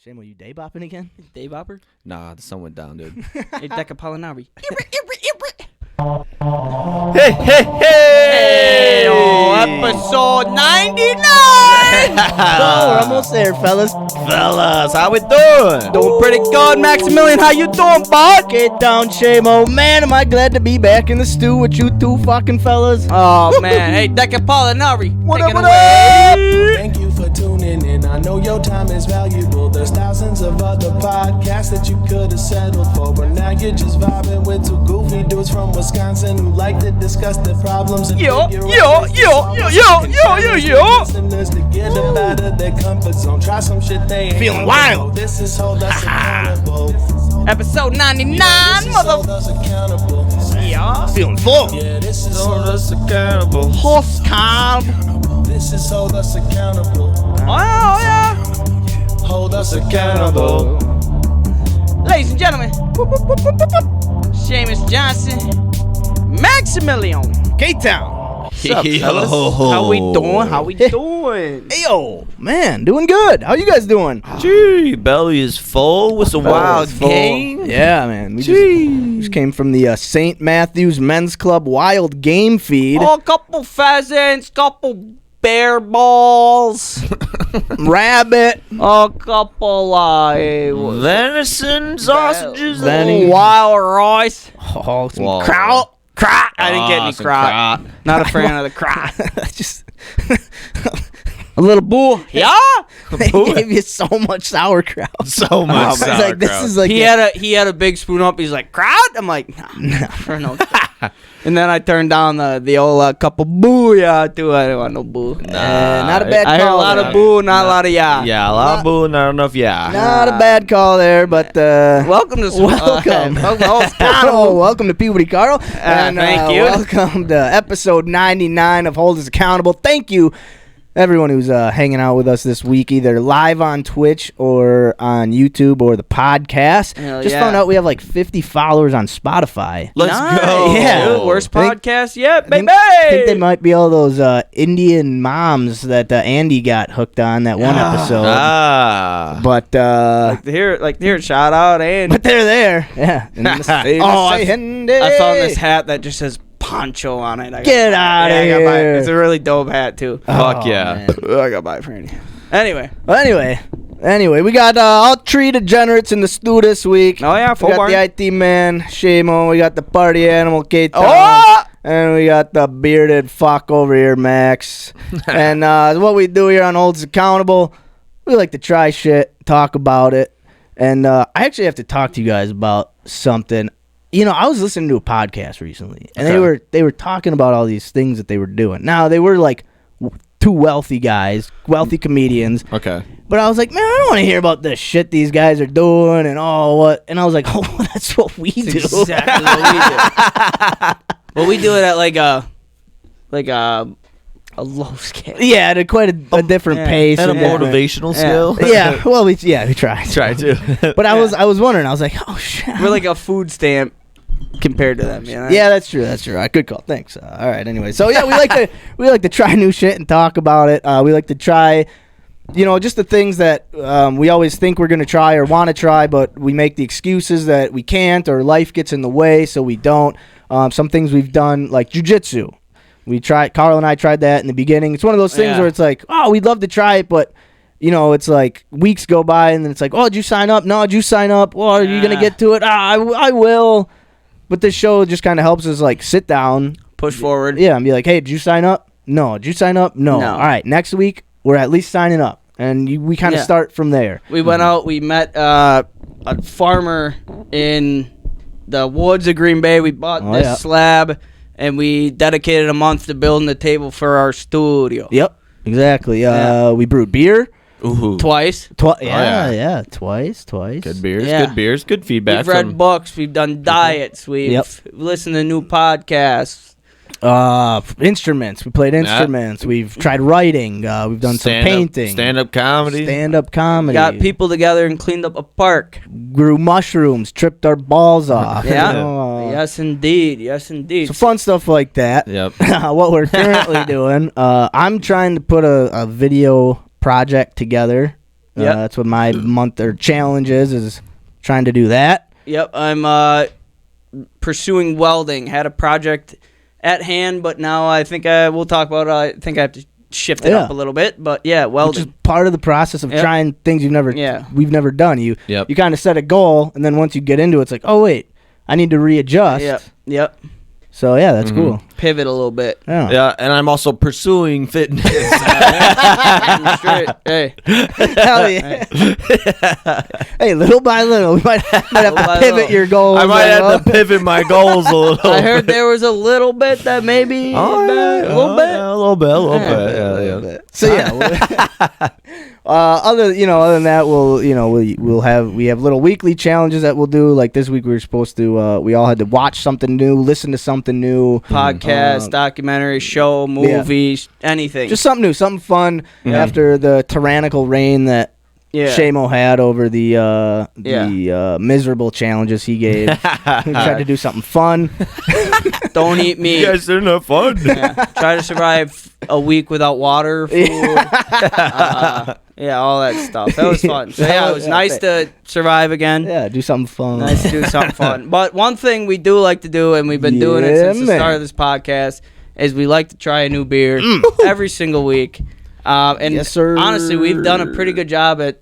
Shame, were you day bopping again? Day bopper? Nah, the sun went down, dude. Hey, Deca Polinari. Hey, hey, hey! Episode 99! Oh, we're almost there, fellas. Fellas, how we doing? Doing pretty good, Maximilian. How you doing, bud? Get down, Shamo. Man, am I glad to be back in the stew with you two fucking fellas. Oh, man. Hey, Deca Polinari. What take up, it what away. up? Thank you for tuning in. I know your time is valuable. There's thousands of other podcasts that you could have settled for, but now you're just vibing with two goofy dudes from Wisconsin who like to discuss their problems and Yo. Listeners to get them out of their comfort zone. Try some shit they ain't Feeling know. wild. This is Hold Us Accountable. Episode 99, This is Hold mother. Us Accountable. Yeah. Feeling full. Yeah, this is Hold us accountable. Horse calm. This is Hold Us Accountable. Oh, yeah. Hold Us Accountable. Ladies and gentlemen. Seamus Johnson. Maximilian. K-Town. What's up, fellas? How we doing? How we doing? Hey, yo, man, doing good. How you guys doing? Gee, belly is full with some wild Full. game. Yeah, man. We just came from the St. Matthew's Men's Club Wild Game Feed. Oh, a couple pheasants, couple bear balls, Rabbit. a couple Venison sausages. wild rice, Oh, some Whoa. kraut. kraut. I didn't get any some kraut. Not a fan of the kraut. Just A little boo. Yeah. they gave you so much sauerkraut. So much It's like, this is like He had a big spoon up. He's like kraut. I'm like no. For no. And then I turned down the old couple booyah too. I don't want no boo. not a bad I heard a call lot there. of boo, not a lot of yeah. Yeah, a lot of boo, not enough yeah. Not a bad call there, but Welcome to welcome. Welcome to Puberty Carl. And thank you. Welcome to episode 99 of Hold Us Accountable. Thank you, everyone who's hanging out with us this week, either live on Twitch or on YouTube or the podcast. Hell Just yeah. found out we have like 50 followers on Spotify. Let's Nice. go. Yeah. Dude, worst I think- podcast yet, I baby. think they might be all those Indian moms that Andy got hooked on that one episode. But Like to hear it, shout out, and but they're there. Yeah. I found this hat that just says poncho on it. Get outta I gotta buy it. here. It's a really dope hat too. Fuck yeah. man. I gotta buy it for Andy. Anyway, Well, anyway, we got all three degenerates in the stew this week. oh yeah, We full got barn. the IT man, Shamo. We got the party animal, Kate. Oh! And we got the bearded fuck over here, Max. And what we do here on Holds Accountable, we like to try shit, talk about it. And I actually have to talk to you guys about something. You know, I was listening to a podcast recently, and they were talking about all these things that they were doing. Now, they were like two wealthy guys, wealthy comedians. Okay. But I was like, man, I don't want to hear about the shit these guys are doing and what. And I was like, oh, that's what we do. Exactly what we do. Well, we do it at like a low scale. Yeah, at quite a different yeah. pace. And a different- motivational skill. Yeah, well, we try. Try to. But I was wondering. I was like, oh shit. We're like a food stamp compared to them. You know? Yeah, that's true. Good call. Thanks. All right. Anyway, so yeah, we like to try new shit and talk about it. We like to try, just the things that we always think we're gonna try or want to try, but we make the excuses that we can't or life gets in the way, so we don't. Some things we've done, like jiu-jitsu. Carl and I tried that in the beginning. It's one of those things where it's like, oh, we'd love to try it, but it's like weeks go by and then it's like, oh, did you sign up? No, did you sign up? Well, are you gonna get to it? I will. But this show just kind of helps us like sit down, Push forward. yeah, and be like, hey, did you sign up? No. Did you sign up? No. No. All right, next week we're at least signing up, and we kind of Yeah. start from there. We went out. We met a farmer in the woods of Green Bay. We bought this slab, and we dedicated a month to building the table for our studio. Yep, exactly. Yeah. We brewed beer. Ooh. Twice. Yeah, twice. Good beers, Yeah. good beers, good feedback. We've read books. We've done diets. We've listened to new podcasts. Instruments. We played instruments. We've tried writing. We've done some painting. Stand-up comedy. Stand-up comedy. Got people together and cleaned up a park. Grew mushrooms. Tripped our balls off. Yeah. Yes, indeed. Yes, indeed. So fun stuff like that. Yep. What we're currently doing, I'm trying to put a video project together Yep. That's what my month or challenge is trying to do that. Yep, I'm pursuing welding. Had a project at hand, but now I think we'll talk about it. I think I have to shift it up a little bit, but yeah, welding. Which is part of the process of trying things we've never done. You kind of set a goal, and then once you get into it, it's like, oh wait, I need to readjust. Yep. So yeah, that's cool. Pivot a little bit. Yeah, and I'm also pursuing fitness. Straight. Hey. Hell yeah. Hey, little by little, we might have to pivot your goals. I might have to pivot my goals a little. I heard there was a little bit that maybe a little bit. A little bit. So yeah. Other than that, we have little weekly challenges that we'll do. Like this week, we were supposed to. We all had to watch something new, listen to something new, podcast, documentary, show, movies, anything. Just something new, something fun. After the tyrannical reign that Shamo had over the miserable challenges he gave, we tried to do something fun. Don't eat meat. You guys are not fun. Try to survive a week without water, food. All that stuff. That was fun. So it was nice to survive again. Yeah, do something fun. Nice to do something fun. But one thing we do like to do, and we've been doing it since the start of this podcast, is we like to try a new beer every single week. And yes, sir. Honestly, we've done a pretty good job at.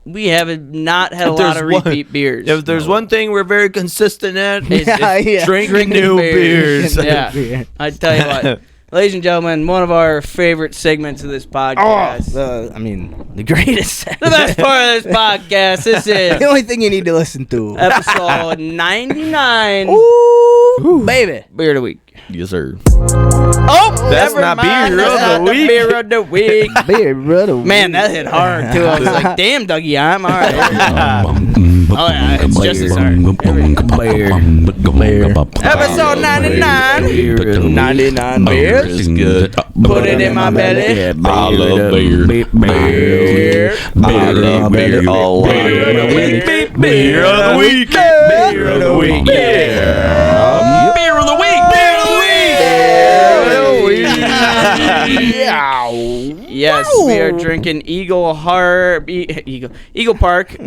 We have not had a lot of repeat beers. If there's one thing we're very consistent at, it's drinking new beers. Yeah, I tell you what. Ladies and gentlemen, one of our favorite segments of this podcast. The greatest. The best part of this podcast. This is the only thing you need to listen to. Episode 99. Ooh, baby. Beer of the week. Yes, sir. Oh, that's not beer of the week. Beer of the week. Beer of the week. Man, that hit hard, too. I was like, damn, Dougie, I'm all right. Oh, yeah, it's just as hard. Beer. Episode 99. 99 beers. Is good. Put it in my belly. I love beer. Beer. I love beer. Beer of the week. Beer of the week. Beer of the week. Yeah. Beer of the week. Beer of the week. Yes, we are drinking Eagle Park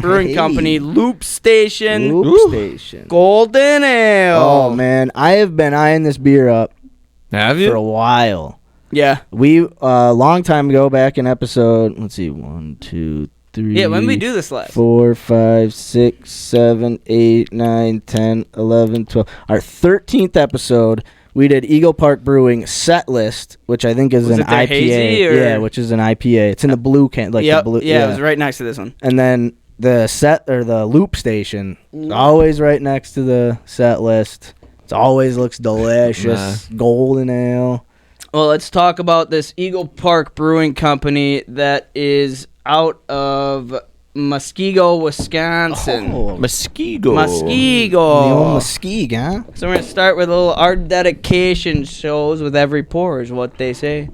Brewing Company Loop Station Golden Ale. Oh man, I have been eyeing this beer up. Have you? For a while. Yeah. We long time ago, back in episode, let's see, 1, 2, 3. Yeah, when did we do this last? 4, 5, 6, 7, 8, 9, 10, 11, 12. Our 13th episode, we did Eagle Park Brewing Set List, which I think is an IPA. Hazy, or? Yeah, which is an IPA. It's in the blue can, like the blue. Yeah, it was right next to this one. And then the the Loop Station, always right next to the Set List. It always looks delicious. Golden ale. Well, let's talk about this Eagle Park Brewing Company that is out of Muskego, Wisconsin. Oh, Muskego. the old Muskego, huh? So we're going to start with a little art dedication shows with every pour is what they say.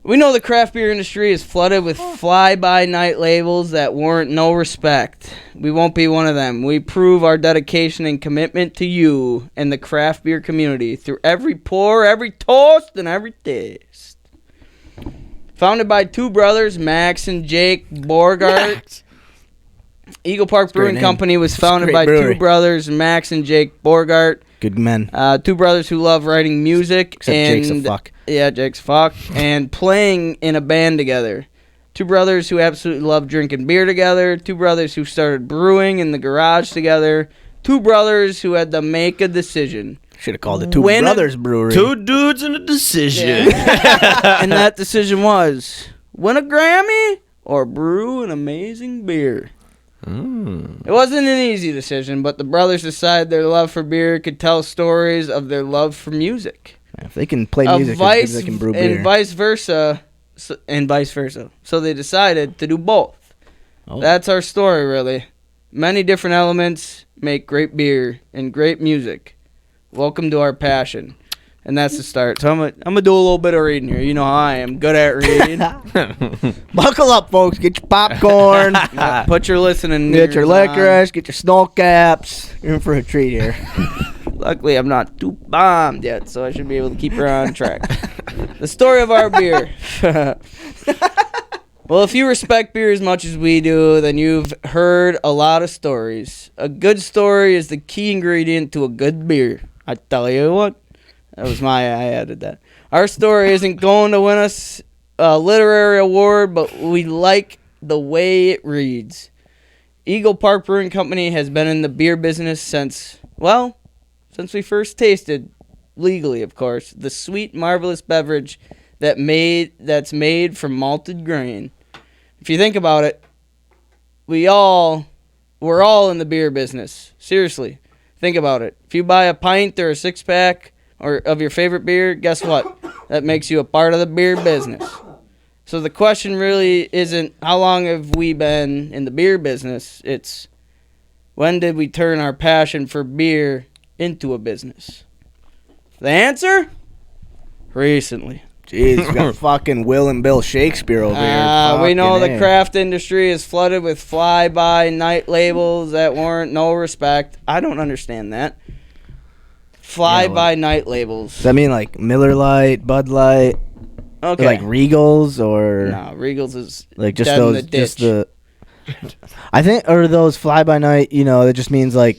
We know the craft beer industry is flooded with fly-by-night labels that warrant no respect. We won't be one of them. We prove our dedication and commitment to you and the craft beer community through every pour, every toast, and every taste. Founded by two brothers, Max and Jake Borgart. Eagle Park Brewing Company was founded by two brothers, Max and Jake Borgart. Good men. Two brothers who love writing music. Except Jake's a fuck. Yeah, Jake's a fuck. And playing in a band together. Two brothers who absolutely love drinking beer together. Two brothers who started brewing in the garage together. Two brothers who had to make a decision. Should have called it Two Brothers Brewery. Two dudes and a decision. Yeah. And that decision was win a Grammy or brew an amazing beer. It wasn't an easy decision, but the brothers decided their love for beer could tell stories of their love for music. If they can play music, they can brew beer. And vice versa. So they decided to do both. Oh. That's our story, really. Many different elements make great beer and great music. Welcome to our passion. And that's the start. So I'm gonna do a little bit of reading here. You know how I am. Good at reading. Buckle up, folks. Get your popcorn. Put your listening Get your licorice. Get your snow caps. You're in for a treat here. Luckily, I'm not too bombed yet, so I should be able to keep her on track. The story of our beer. Well, if you respect beer as much as we do, then you've heard a lot of stories. A good story is the key ingredient to a good beer. I tell you what. I added that. Our story isn't going to win us a literary award, but we like the way it reads. Eagle Park Brewing Company has been in the beer business since we first tasted, legally of course, the sweet, marvelous beverage that's made from malted grain. If you think about it, we're all in the beer business. Seriously, think about it. If you buy a pint or a 6-pack of your favorite beer, guess what? That makes you a part of the beer business. So the question really isn't how long have we been in the beer business. It's when did we turn our passion for beer into a business? The answer? Recently. Jeez, we got fucking Will and Bill Shakespeare over here. We know Fucking the craft industry is flooded with fly-by-night labels that warrant no respect. I don't understand that. Fly-by-night labels. Does that mean like Miller Lite, Bud Light, Okay. or like Regals, or No, Regals is like just dead in those, the ditch. just the. I think, or those fly by night. That just means like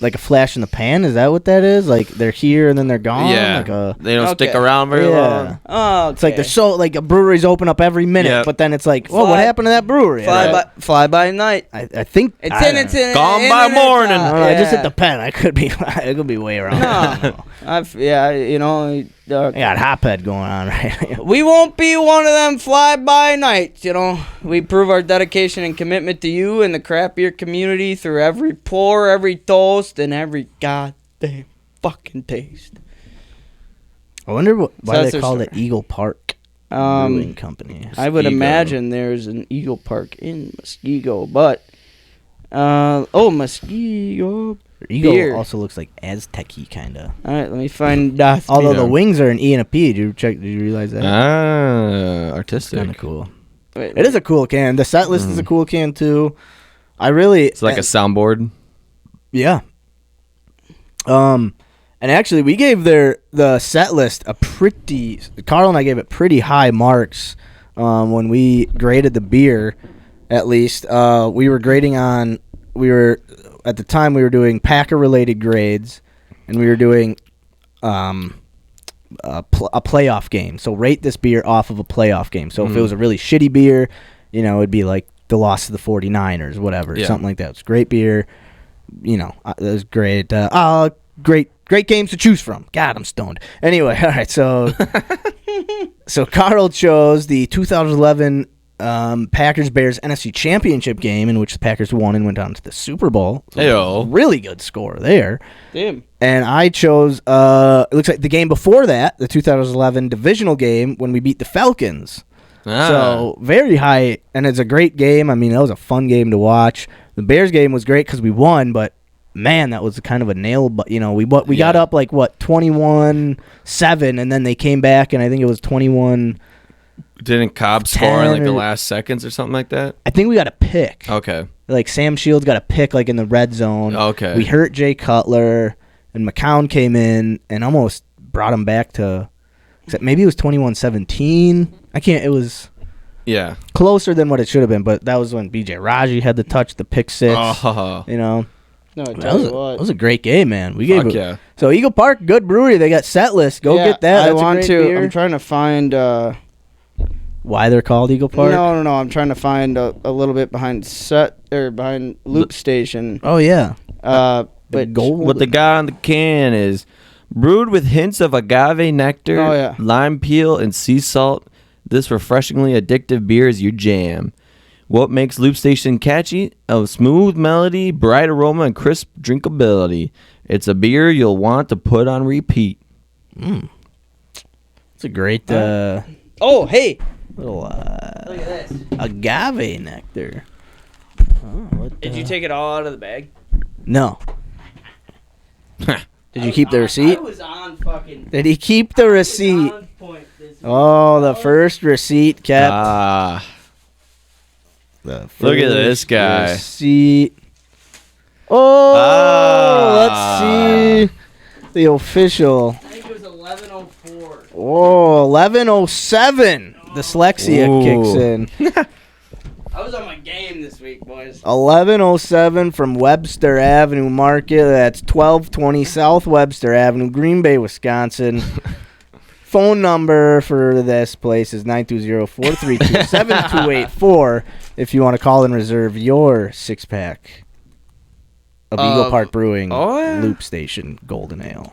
a flash in the pan. Is that what that is? Like they're here and then they're gone. Yeah, they don't stick Okay. around very long. Oh, It's like they're so like a brewery's open up every minute, Yep. but then it's like, oh, what happened to that brewery? Fly by night. I think It's in. Gone by morning. I don't know, I just hit the pen. I could be way wrong. No, I got hotbed going on right now. we won't be one of them fly by nights. We prove our dedication and commitment to you and the craft beer community through every pour, every toast, and every goddamn fucking taste. I wonder why that's they their call it story. Eagle Park Brewing Company. I would Muskego. imagine there's an Eagle Park in Muskego, but Muskego Eagle beer. also looks like Aztec-y kind of. All right, let me find that. Although the Yeah. wings are an E and a P. Did you realize that? Artistic. Kind of cool. Wait, It is a cool can. The set list is a cool can too. It's like a soundboard. Yeah. And actually we gave the set list Carl and I gave it pretty high marks when we graded the beer. At least we were grading at the time we were doing Packer related grades, and we were doing a playoff game. So rate this beer off of a playoff game. So if it was a really shitty beer, it'd be like the loss to the 49ers, whatever, something like that. It's great beer. It was great. Great games to choose from. God, I'm stoned. Anyway, all right. So Carl chose the 2011 Packers-Bears NFC Championship game, in which the Packers won and went on to the Super Bowl. So Heyo. really good score there. damn. And I chose, it looks like the game before that, the 2011 divisional game, when we beat the Falcons. So very high, and it's a great game. I mean, that was a fun game to watch. The Bears game was great because we won, but man, that was kind of a nail. But we got up like 21-7, and then they came back, and I think it was 21. Didn't Cobb score in like the 10 or- last seconds or something like that? I think we got a pick. Okay. Like Sam Shields got a pick like in the red zone. Okay. We hurt Jay Cutler, and McCown came in and almost brought him back to. Except maybe it was 21-17. It was Yeah. closer than what it should have been, but that was when B.J. Raji had the touch, the pick six. Oh. No, I That tell was, you what. that was a great game, man. We gave Fuck it. yeah. So Eagle Park, good brewery. They got set list. Go get that. I That's a want great to. beer. I'm trying to find. Why they're called Eagle Park? No. I'm trying to find a little bit behind behind Loop Station. Oh yeah. But gold. What they got on the can is brewed with hints of agave nectar, Oh, yeah. lime peel, and sea salt. This refreshingly addictive beer is your jam. What makes Loop Station catchy? A smooth melody, bright aroma, and crisp drinkability. It's a beer you'll want to put on repeat. It's a great oh, hey, little look at this. agave nectar. Did you take it all out of the bag? No. Did you keep the receipt? I was on fucking. Did he keep the receipt? On point this Oh, the first receipt kept. Look at this guy. Receipt. Oh, let's see the official. I think it was 11:04. Oh, 11:07. Dyslexia Ooh. kicks in. I was on my game this week, boys. 1107 from Webster Avenue Market. That's 1220 South Webster Avenue, Green Bay, Wisconsin. Phone number for this place is 920-432-7284 if you want to call and reserve your six-pack of Eagle Park Brewing Loop Station Golden Ale.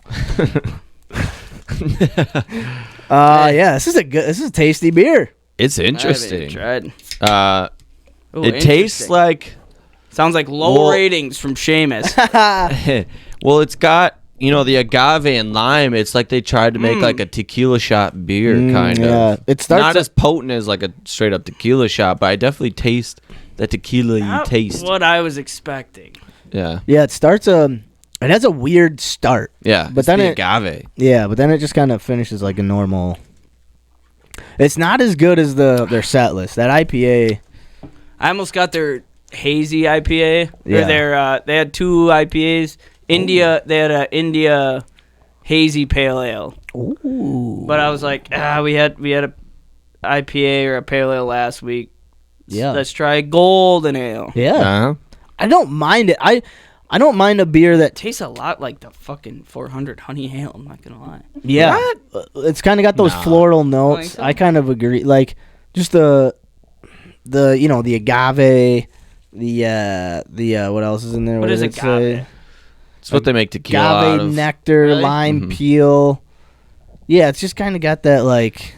Yeah, this is a tasty beer. It's interesting. Tried. It tastes like... Sounds like low ratings from Seamus. Well, it's got, the agave and lime. It's like they tried to make like a tequila shot beer, kind of. It starts not as potent as like a straight up tequila shot, but I definitely taste the tequila you taste. What I was expecting. Yeah. Yeah, it starts it has a weird start. Yeah, but then the agave. Yeah, but then it just kind of finishes like a normal. It's not as good as their set list. That IPA. I almost got their hazy IPA. Yeah. They had two IPAs. They had a India hazy pale ale. Ooh. But I was like, we had a IPA or a pale ale last week. Yeah. Let's try golden ale. Yeah. Uh-huh. I don't mind it. I don't mind a beer that Tastes a lot like the fucking 400 honey ale. I'm not gonna lie. Yeah, it's kind of got those floral notes. so? I kind of agree. Like just the agave, the what else is in there? What is does it agave? say? It's what they make tequila out Agave of. nectar, Really? lime peel. Yeah, it's just kind of got that like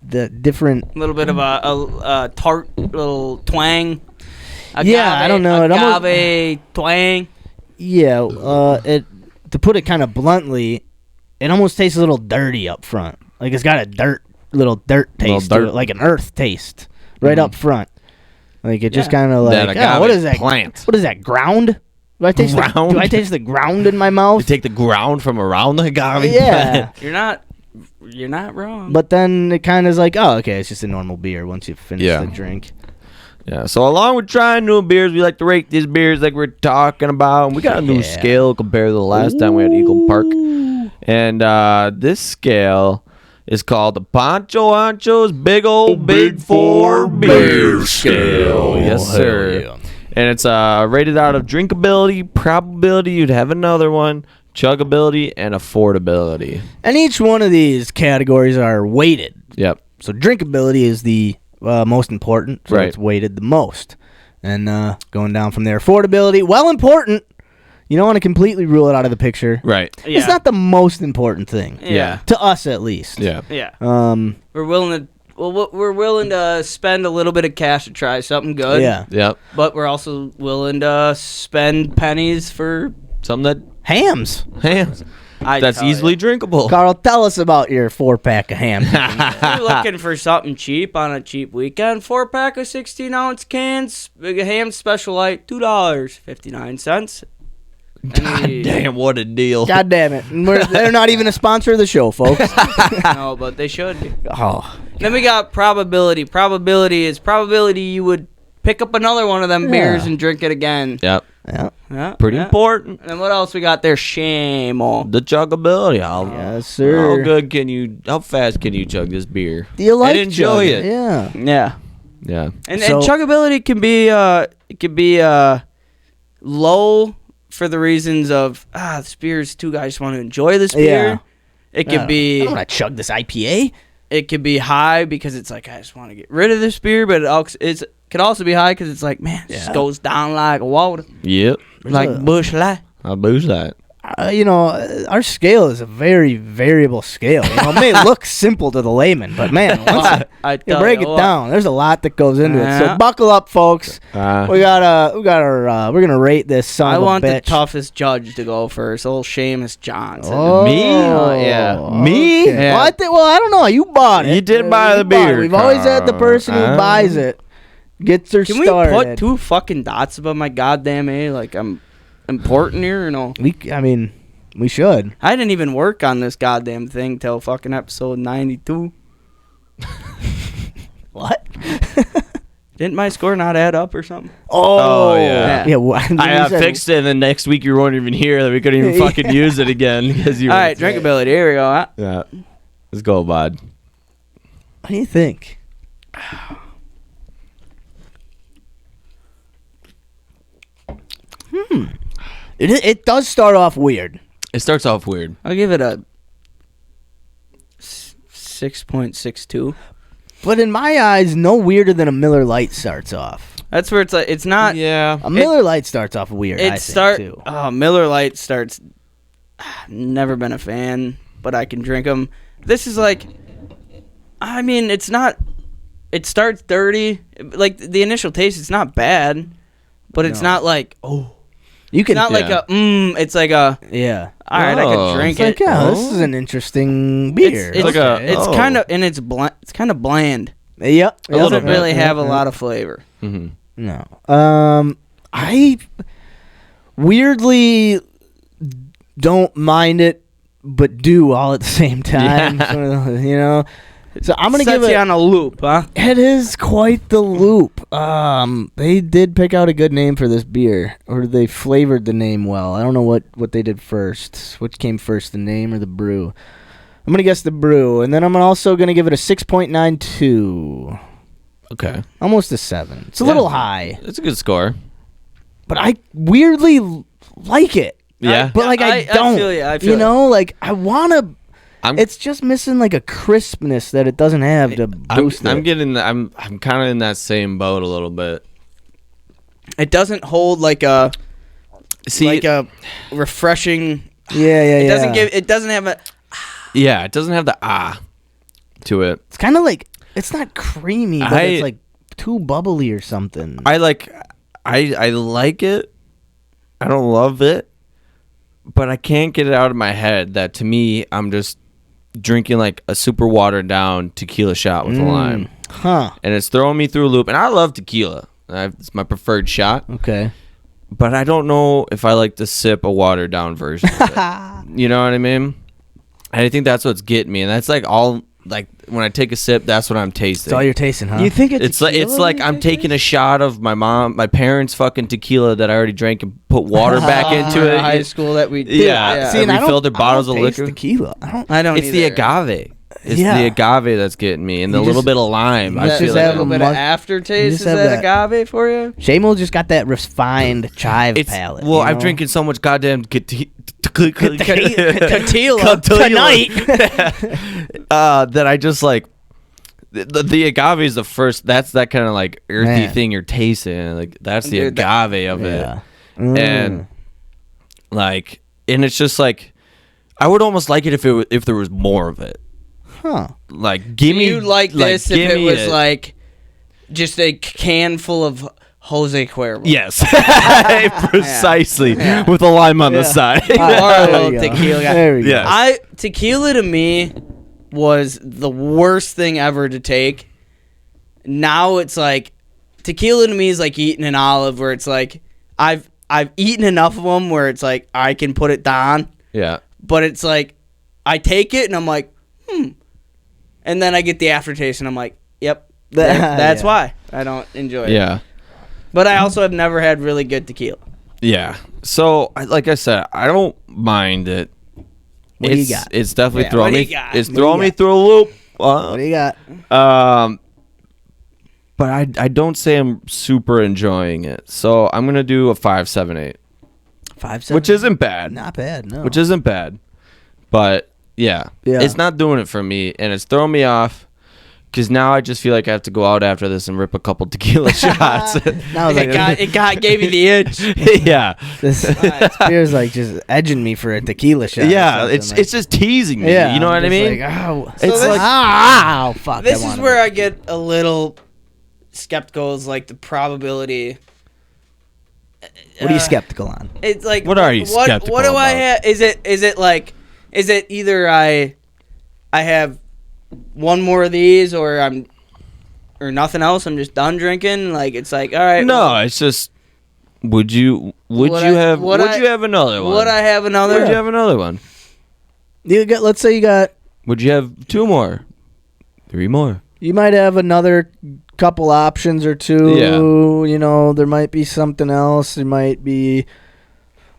the different. A little bit of a tart little twang. Yeah, I don't know. It almost- Agave twang. Yeah, to put it kind of bluntly, it almost tastes a little dirty up front. Like it's got a little dirt taste to dirt. it, like an earth taste right up front. Like it just kind of That like, agave what is that? plant. What is that? Ground? Do I taste Ground? do I taste the ground in my mouth? You take the ground from around the agave Yeah. plant. You're not wrong. But then it kind of is like, oh, okay, it's just a normal beer once you finish Yeah. the drink. Yeah, so along with trying new beers, we like to rate these beers like we're talking about. And we got a new scale compared to the last time we had Eagle Park. And this scale is called the Pancho Ancho's Big Old Big 4 Beer Scale. Yes, sir. Yeah. And it's rated out of drinkability, probability you'd have another one, chuggability, and affordability. And each one of these categories are weighted. Yep. So drinkability is the most important. So Right. it's weighted the most. And going down from there. Affordability, well important. You don't want to completely rule it out of the picture. Right. Yeah. It's not the most important thing. Yeah. To us, at least. Yeah. Yeah. We're We're willing to spend a little bit of cash to try something good. Yeah. Yep. But we're also willing to spend pennies for. Something that Hams. that's easily drinkable. Carl, tell us about your 4-pack of ham. We're looking for something cheap on a cheap weekend. 4-pack of 16-ounce cans. Big ham special light, $2.59. God damn, what a deal. God damn it. They're not even a sponsor of the show, folks. No, but they should be. Oh. Then we got probability. Probability you would pick up another one of them beers and drink it again. Yep. Yeah. Yeah, Pretty yeah. important. And then what else we got there? Shame. The chuggability. Yes, sir. How fast can you chug this beer? Do you like and enjoy chugging? it? Yeah. Yeah. Yeah. And So- chuggability can be low for the reasons of this beer is too. I just want to enjoy this beer. Yeah. It could I be don't want to chug this IPA. it could be high because it's like I just want to get rid of this beer, but it could also be high because it's like man, it just goes down like water, Yep. like Busch Light. I'll boost that. Our scale is a very variable scale. It may look simple to the layman, but man, once you break it down, there's a lot that goes into it. So Yeah. buckle up, folks. we're gonna rate this son I of a want the bitch. toughest judge to go first, old Seamus Johnson. Me? Yeah. Me? Yeah. Well, I don't know. You bought it. You did buy You the bought it. beer, We've always had the person who Carl. buys it gets their Can we started. put 2 fucking dots above my goddamn A? Like I'm important here or no? We should. I didn't even work on this goddamn thing till fucking episode 92. What? Didn't my score not add up or something? Oh, yeah. Yeah. Well, I fixed it, and then next week you weren't even here. That we couldn't even fucking use it again because you. All right, drinkability. Here we go. Huh? Yeah. Let's go, bud. What do you think? It does start off weird. It starts off weird. I'll give it a 6.62. But in my eyes, no weirder than a Miller Lite starts off. That's where it's like it's not. Yeah. A Miller Lite starts off weird. I think, too. Oh, Miller Lite starts. Never been a fan, but I can drink them. This is like, I mean, it's not. It starts dirty. Like the initial taste, it's not bad, but it's not like You can It's not like a It's like a yeah. all right. I Oh. could drink It's like, it. yeah, this is an interesting beer. It's like a- It's oh. kind of and it's kind of bland. Yep. It doesn't bit. really have a lot of flavor. Mm-hmm. No. I weirdly don't mind it, but do all at the same time. You know. So I'm gonna Sets give it. you on a loop, huh? It is quite the loop. They did pick out a good name for this beer, or they flavored the name well. I don't know what they did first. Which came first, the name or the brew? I'm gonna guess the brew, and then I'm also gonna give it a 6.92, Okay. almost a 7. It's a Yeah. little high, It's a good score. but I weirdly like it. Yeah. But like I don't. feel you. I feel you know, like I wanna. I'm It's just missing like a crispness that it doesn't have to boost I'm it. getting I'm kind of in that same boat a little bit. It doesn't hold like a See, refreshing. Yeah. It doesn't give. It doesn't have a. yeah, it doesn't have the to it. It's kind of like it's not creamy, but it's I- like too bubbly or something. I like it. I don't love it, but I can't get it out of my head that to me I'm just drinking like a super watered down tequila shot with a lime, Huh. and it's throwing me through a loop. And I love tequila. It's my preferred shot, Okay. but I don't know if I like to sip a watered down version of it. You know what I mean? And I think that's what's getting me, and that's like all like when I take a sip, that's what I'm tasting. It's all you're tasting, huh? You think It's like I'm taking a shot of my parents' fucking tequila that I already drank and put water back into it. High school that we did. Yeah. See, and I refilled don't- their bottles I of don't taste liquor. tequila. I don't. It's the agave. It's Yeah. the agave that's getting me, and the You little just- bit of lime. I just feel have a little like bit of You aftertaste. just Is have that agave for you? Shamo just got that refined chive it's palate. well, you I'm know? drinking so much goddamn Tequila tonight. that I just like the agave is the first. That's that kind of like earthy Man. thing you're tasting. Like that's the Dude, that- agave of it. Yeah. And like, and it's just like I would almost like it if there was more of it. Huh. Like, give me You'd like this if give it me was like just a can full of Jose Cuervo. yes, precisely with a lime on the side. You are a There little we go. tequila guy. There we go. Yeah. Tequila to me was the worst thing ever to take. Now it's like tequila to me is like eating an olive, where it's like I've eaten enough of them where it's like I can put it down, Yeah, but it's like I take it and I'm like, and then I get the aftertaste and I'm like, yep, that's Yeah. why I don't enjoy it. yeah, But I also have never had really good tequila. yeah. So, like I said, I don't mind it. What do you It's- got? It's definitely Yeah, throwing what do me. you got? It's What do throwing you me got? through a loop. What do you got? But I don't say I'm super enjoying it. So I'm gonna do a 5.78, 5.7. which isn't bad. not bad. No. Which isn't bad, but yeah, Yeah. it's not doing it for me, and it's throwing me off. Because now I just feel like I have to go out after this and rip a couple tequila shots. Now I was like, It gave me the itch. Yeah, this beer's like just edging me for a tequila shot. or yeah, something, it's like- it's just teasing me. yeah. You know what I I'm mean? just like, oh, So it's this- like oh fuck. This is where I get a little skeptical. Is like the probability. What are you skeptical on? It's like What are you skeptical What do I about? have? Is it either I have one more of these or nothing else? I'm just done drinking. Like it's like all right. No, it's just. Would you have another one? Would I have another? Would you have another one? You got. Let's say you got. Would you have 2 more? 3 more? You might have another couple options or two. Yeah. You know, there might be something else. There might be.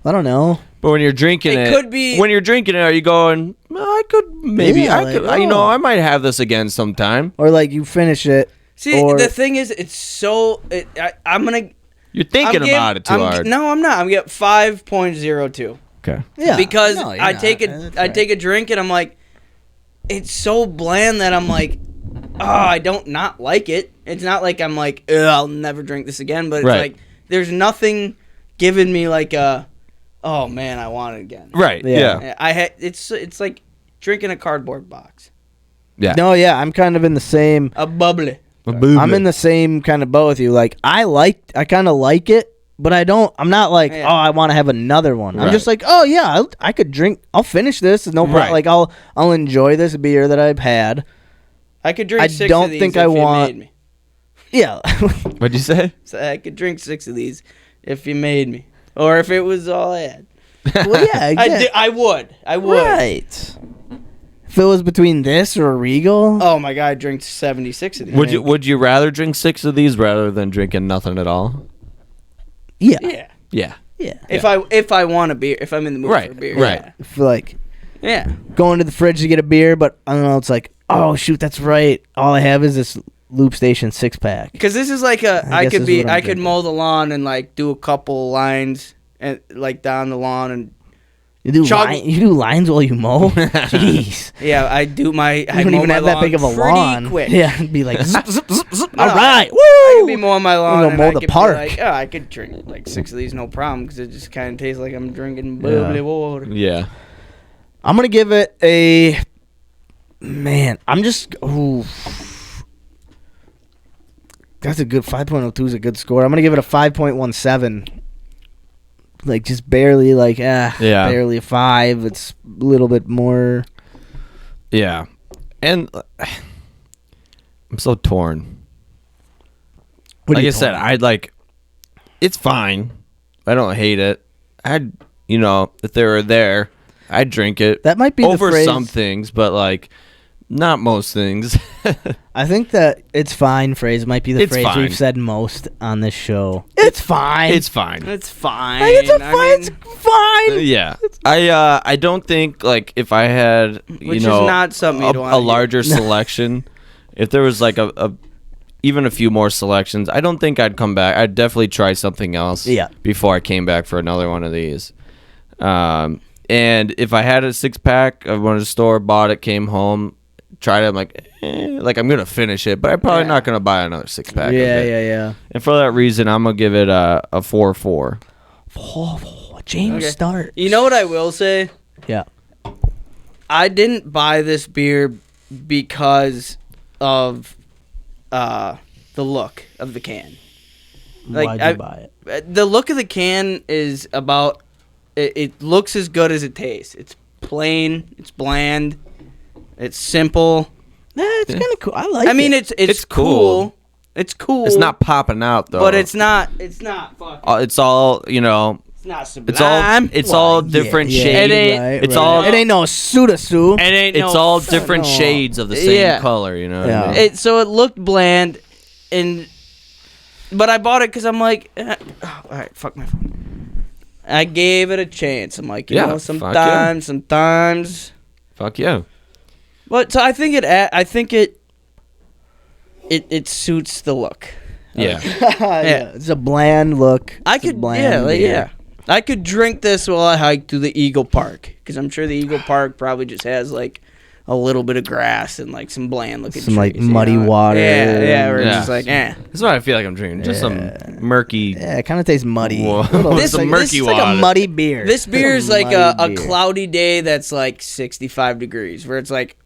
I don't know. But when you're drinking It it, could be- When you're drinking it, are you going? "Well, I could maybe. Yeah, I like, could. You know, oh." I might have this again sometime. Or like you finish it. See, or, the thing is, it's so. I'm gonna. You're thinking about it too hard. No, I'm not. I'm getting 5.02. Okay. Yeah. Because No, you're I not. take That's I right. take a drink and I'm like, it's so bland that I'm like, I don't not like it. It's not like I'm like, I'll never drink this again. But it's Right. like, there's nothing giving me like a, oh man, I want it again. Right. Yeah. Yeah. It's like drinking a cardboard box. Yeah. No, yeah, I'm kind of in the same. A bubbly. I'm in the same kind of boat with you. Like I kind of like it, but I'm not like, Yeah. oh, I want to have another one. I'm Right. just like, oh yeah, I could drink. I'll finish this. There's no problem. Right. Like I'll enjoy this beer that I've had. I could drink I 6 don't of these think if I you want- made me. Yeah. What'd you say? So I could drink 6 of these if you made me. Or if it was all I had. Well, yeah, exactly. I would. Right. If it was between this or a Regal, Oh my god, I drank 76 of these. Would you rather drink 6 of these rather than drinking nothing at all? yeah, Yeah. Yeah. yeah. If I want a beer, if I'm in the mood Right, for a beer. right. I feel like Yeah. going to the fridge to get a beer, but I don't know. It's like, oh shoot, that's right. All I have is this Loop Station 6-pack. Because this is like I guess this is what I'm I could drinking. mow the lawn and like do a couple lines and like down the lawn and You do Chug- you do lines while you mow. Jeez. yeah, I do my. You I don't mow even my have that lawn big of a pretty lawn. Quick. Yeah, it'd be like zip, zip, zip, zip. No, All right, I could be woo! mowing my lawn gonna and mow I the could be park. like, oh, I could drink like 6 of these, no problem, because it just kind of tastes like I'm drinking bubbly water. Yeah. I'm gonna give it a man. I'm just ooh. That's a good 5.02 is a good score. I'm gonna give it a 5.17. Like just barely like barely a 5. It's a little bit more. Yeah. And I'm so torn. What are Like you I said, torn? I'd like it's fine. I don't hate it. If they were there, I'd drink it. That might be over the phrase. some things, but like not most things. I think that it's fine phrase might be the It's phrase fine. we've said most on this show. It's fine. It's fine. It's fine. Like, it's a I fine. It's mean, fine. Yeah. I don't think like if I had which is not something you'd want a larger selection, if there was like a even a few more selections, I don't think I'd come back. I'd definitely try something else Yeah. before I came back for another one of these. And if I had a 6-pack, I went to the store, bought it, came home, tried it, I'm like, I'm going to finish it, but I'm probably not going to buy another 6-pack. Yeah. And for that reason, I'm going to give it a 4-4. Oh, James Okay. start. You know what I will say? Yeah. I didn't buy this beer because of the look of the can. Like, Why'd you buy it? The look of the can is about. It looks as good as it tastes. It's plain. It's bland. It's simple. It's kind of cool. I like. I mean, it. it's cool. cool. It's cool. It's not popping out, though. but it's not. It's not fucking. It's all, It's not it's sublime. all different yeah, shades. It ain't- right, it's right. all- It ain't no Sudasu. It ain't. It's no all fuck- different no. shades of the same Yeah. color, you know what Yeah. I mean? So it looked bland, but I bought it because I'm like, all right, fuck my phone. I gave it a chance. I'm like, you Yeah, know, fuck yeah. sometimes. Fuck yeah. But so I think it suits the look. Yeah. Yeah, it's a bland look. I It's a could, bland beer. yeah. I could drink this while I hike through the Eagle Park because I'm sure the Eagle Park probably just has like a little bit of grass and like some bland looking Some, like, trees, you muddy know? water. Yeah, we're Yeah. just like, That's what I feel like I'm drinking. Just some murky. Yeah, it kind of tastes muddy. Whoa. This- some this- murky It's water. like a muddy beer. This beer is like Muddy a beer. cloudy day that's like 65 degrees, where it's like,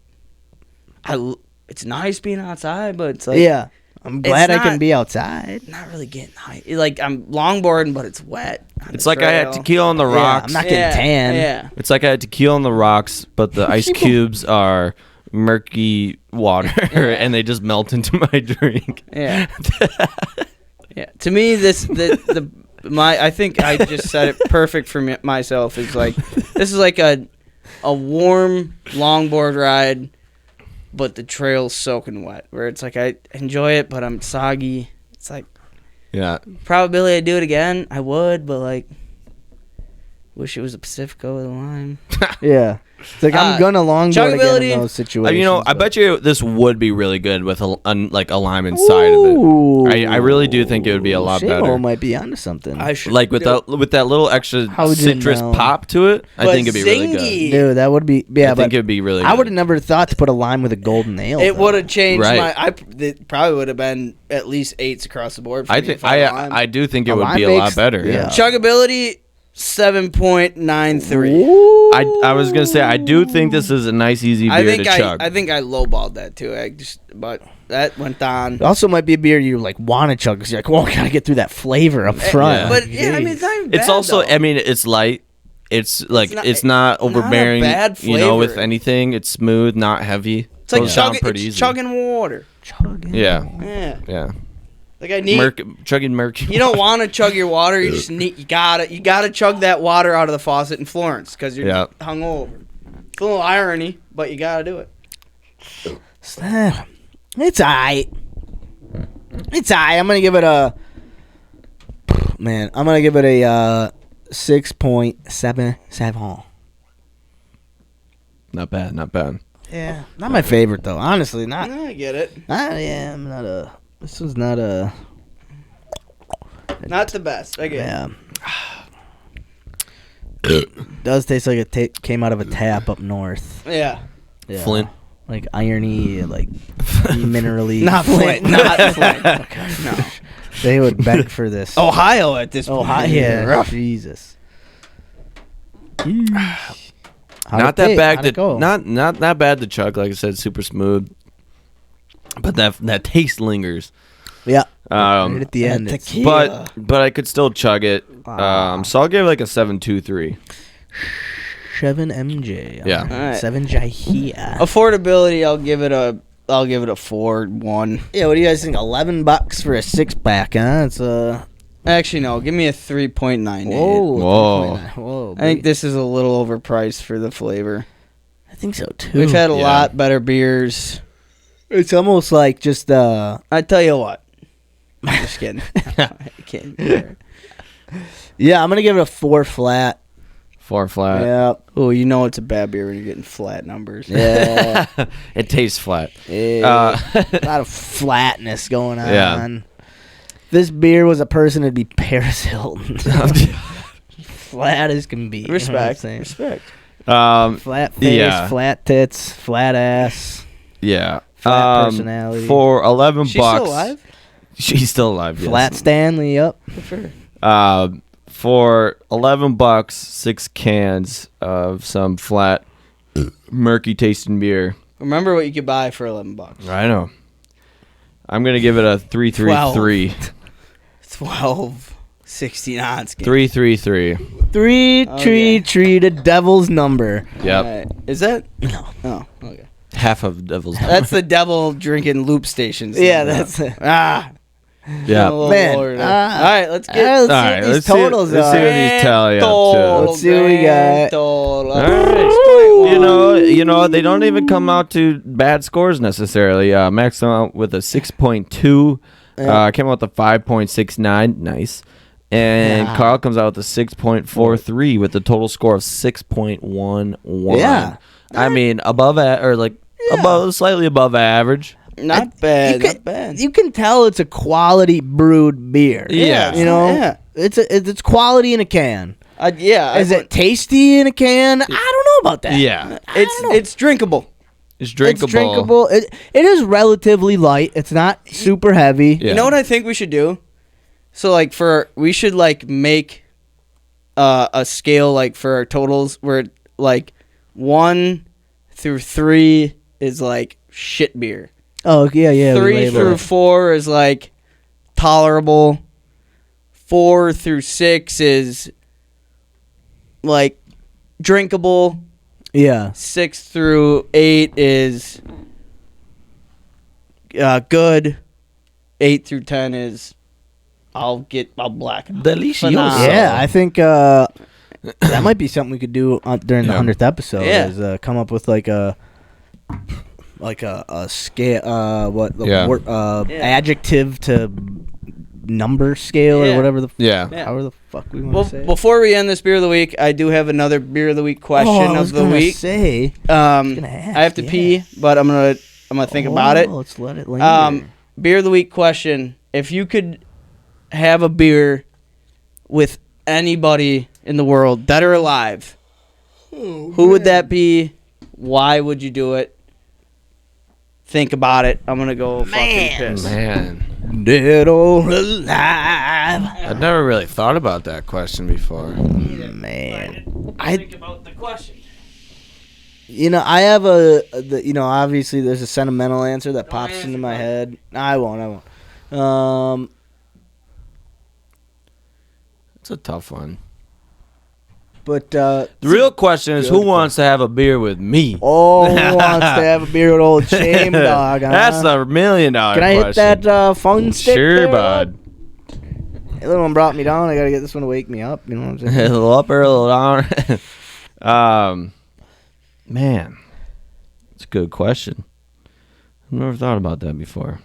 it's nice being outside, but it's like, Yeah, I'm glad I can not- be outside. not really getting high. Like I'm longboarding, but it's wet. on It's the like I had trail. tequila on the Yeah, rocks. I'm not getting tan. Yeah. It's like I had tequila on the rocks, but the ice cubes are murky water, and they just melt into my drink. Yeah. Yeah. To me, I think I just said it perfect for myself. It's like this is like a warm longboard ride, but the trail's soaking wet. Where it's like I enjoy it, but I'm soggy. It's like Yeah. probability I'd do it again. I would, but like, Wish it was a Pacifico with a lime. Yeah. It's like I'm gonna longboard again chuggability- in those situations. I bet you this would be really good with a lime inside of it. I really do think it would be a lot Shamo better. might be onto something. I should Like with that little extra How would you citrus know? pop to it, I But think it'd be really good. zingy. Dude, that would be I but think it'd be really. I good. would have never thought to put a lime with a golden ale. It though. would have changed Right. it probably would have been at least 8s across the board. For I me think if had lime. I do think it A would lime be a makes- lot better. yeah. Yeah. Chuggability 7.93. Ooh. I was gonna say I do think this is a nice easy beer to chug. I think I lowballed that too. But that went on. It also might be a beer you like want to chug because you're like, well, gotta get through that flavor up front. Yeah. But yeah, I mean, it's not even It's bad, also, though. I mean, it's light. It's like not- it's not overbearing. bad You know, with flavor. anything, it's smooth, not heavy. It's like Goes down chugging, pretty it's easy. chugging water. chugging. Yeah, Yeah, yeah. like I need. Chugging mercury. You don't want to chug your water. You just need. You gotta chug that water out of the faucet in Florence because you're Yeah. hungover. It's a little irony, but you gotta do it. It's alright. It's alright. I'm gonna give it a 6.77. Not bad, not bad. Yeah, not my favorite though. Honestly, not. I get it. Yeah, I'm not a. This was not a. Not the best. I get it. Yeah. Does taste like it came out of a tap up north. Yeah. Yeah. Flint. Like irony, like minerally. Not Flint. Not Flint. No. They would beg for this. Ohio at this point. Ohio. Yeah. Jesus. Not that bad to not that bad to chug. Like I said, super smooth. But that taste lingers. Yeah. Right at the and end. it's- tequila. But I could still chug it. So I'll give it like a 7.23. 7 MJ. Yeah. All right. 7 Jahia. Affordability, I'll give it a 4-1. Yeah, what do you guys think? $11 for a 6-pack, huh? It's Actually, no. Give me a 3.98. Whoa. 3.9. Whoa. I think this is a little overpriced for the flavor. I think so too. We've had a Yeah. lot better beers. It's almost like just I tell you what. I'm just kidding. I can't. Yeah, I'm gonna give it a 4 flat. 4 flat. Yeah. Oh, you know it's a bad beer when you're getting flat numbers. Yeah. It tastes flat. Yeah. A lot of flatness going on. Yeah. If this beer was a person, it'd be Paris Hilton. Flat as can be. You know what I'm Respect. saying? Respect. Flat face, Yeah. flat tits, flat ass. Yeah. Flat personality. For $11, She's still alive? She's still alive. Yes. Flat Stanley, yep. For $11, 6 cans of some flat, murky tasting beer. Remember what you could buy for $11. I know. I'm gonna give it a 3.33. 12 16-ounce. 3.33. Tree, the devil's number. Yep. Right. Is that? No. Oh, okay. Half of Devil's. That's the devil drinking loop stations. Yeah, that's it. Ah. Yeah. A little Man, lower there. All right, let's get. Let's see All what right, these let's totals let's are. see what these tally up to. Let's see what we got. Total. All right. You know, they don't even come out to bad scores necessarily. Max came out with a 6.2. Came out with a 5.69. Nice. And Yeah. Carl comes out with a 6.43 with a total score of 6.11. Yeah. I mean, slightly above average. Not bad. You can, Not bad. You can tell it's a quality brewed beer. Yeah. You know? Yeah. It's quality in a can. Yeah. Is it tasty in a can? I don't know about that. Yeah. It's drinkable. It's drinkable. It's drinkable. It is relatively light. It's not super heavy. Yeah. You know what I think we should do? So we should make a scale like for our totals where 1 through 3 is like shit beer. Oh, yeah. 3 through 4 is like tolerable. 4 through 6 is like drinkable. Yeah. 6 through 8 is good. 8 through 10 is I'll black. Delicioso. Yeah, I think that might be something we could do during the 100th episode. Yeah. Is come up with like a scale, adjective to number scale Yeah. or whatever the Yeah. however the fuck we want Well, to say. before we end this beer of the week, I do have another beer of the week question of the week. Say, I have to pee, but I'm gonna think about it. Let's let it linger. Beer of the week question: if you could have a beer with anybody in the world, dead or alive, who would that be? Why would you do it? Think about it. I'm gonna go fucking piss. Man, Dead or alive. I've never really thought about that question before. Man, Think about the question. I have obviously there's a sentimental answer that pops into my head. I won't. It's a tough one. But The real question is, who wants to have a beer with me? who wants to have a beer with old Shame Dog? Huh? That's the $1 million Can I question. hit that fun stick? Sure, there, bud. That little one brought me down. I gotta get this one to wake me up. You know what I'm A saying? little up or a little down. Man, it's a good question. I've never thought about that before.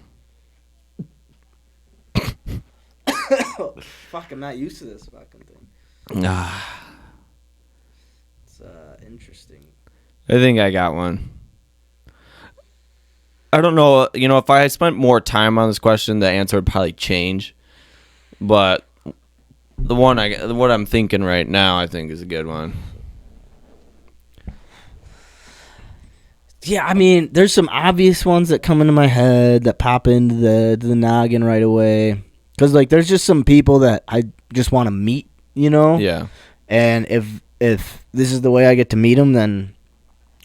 Fuck, I'm not used to this fucking thing. It's interesting. I think I got one. I don't know. If I spent more time on this question, the answer would probably change. But what I'm thinking right now, I think is a good one. Yeah, I mean, there's some obvious ones that come into my head that pop into the noggin right away. Because, there's just some people that I just want to meet, Yeah. And if this is the way I get to meet them, then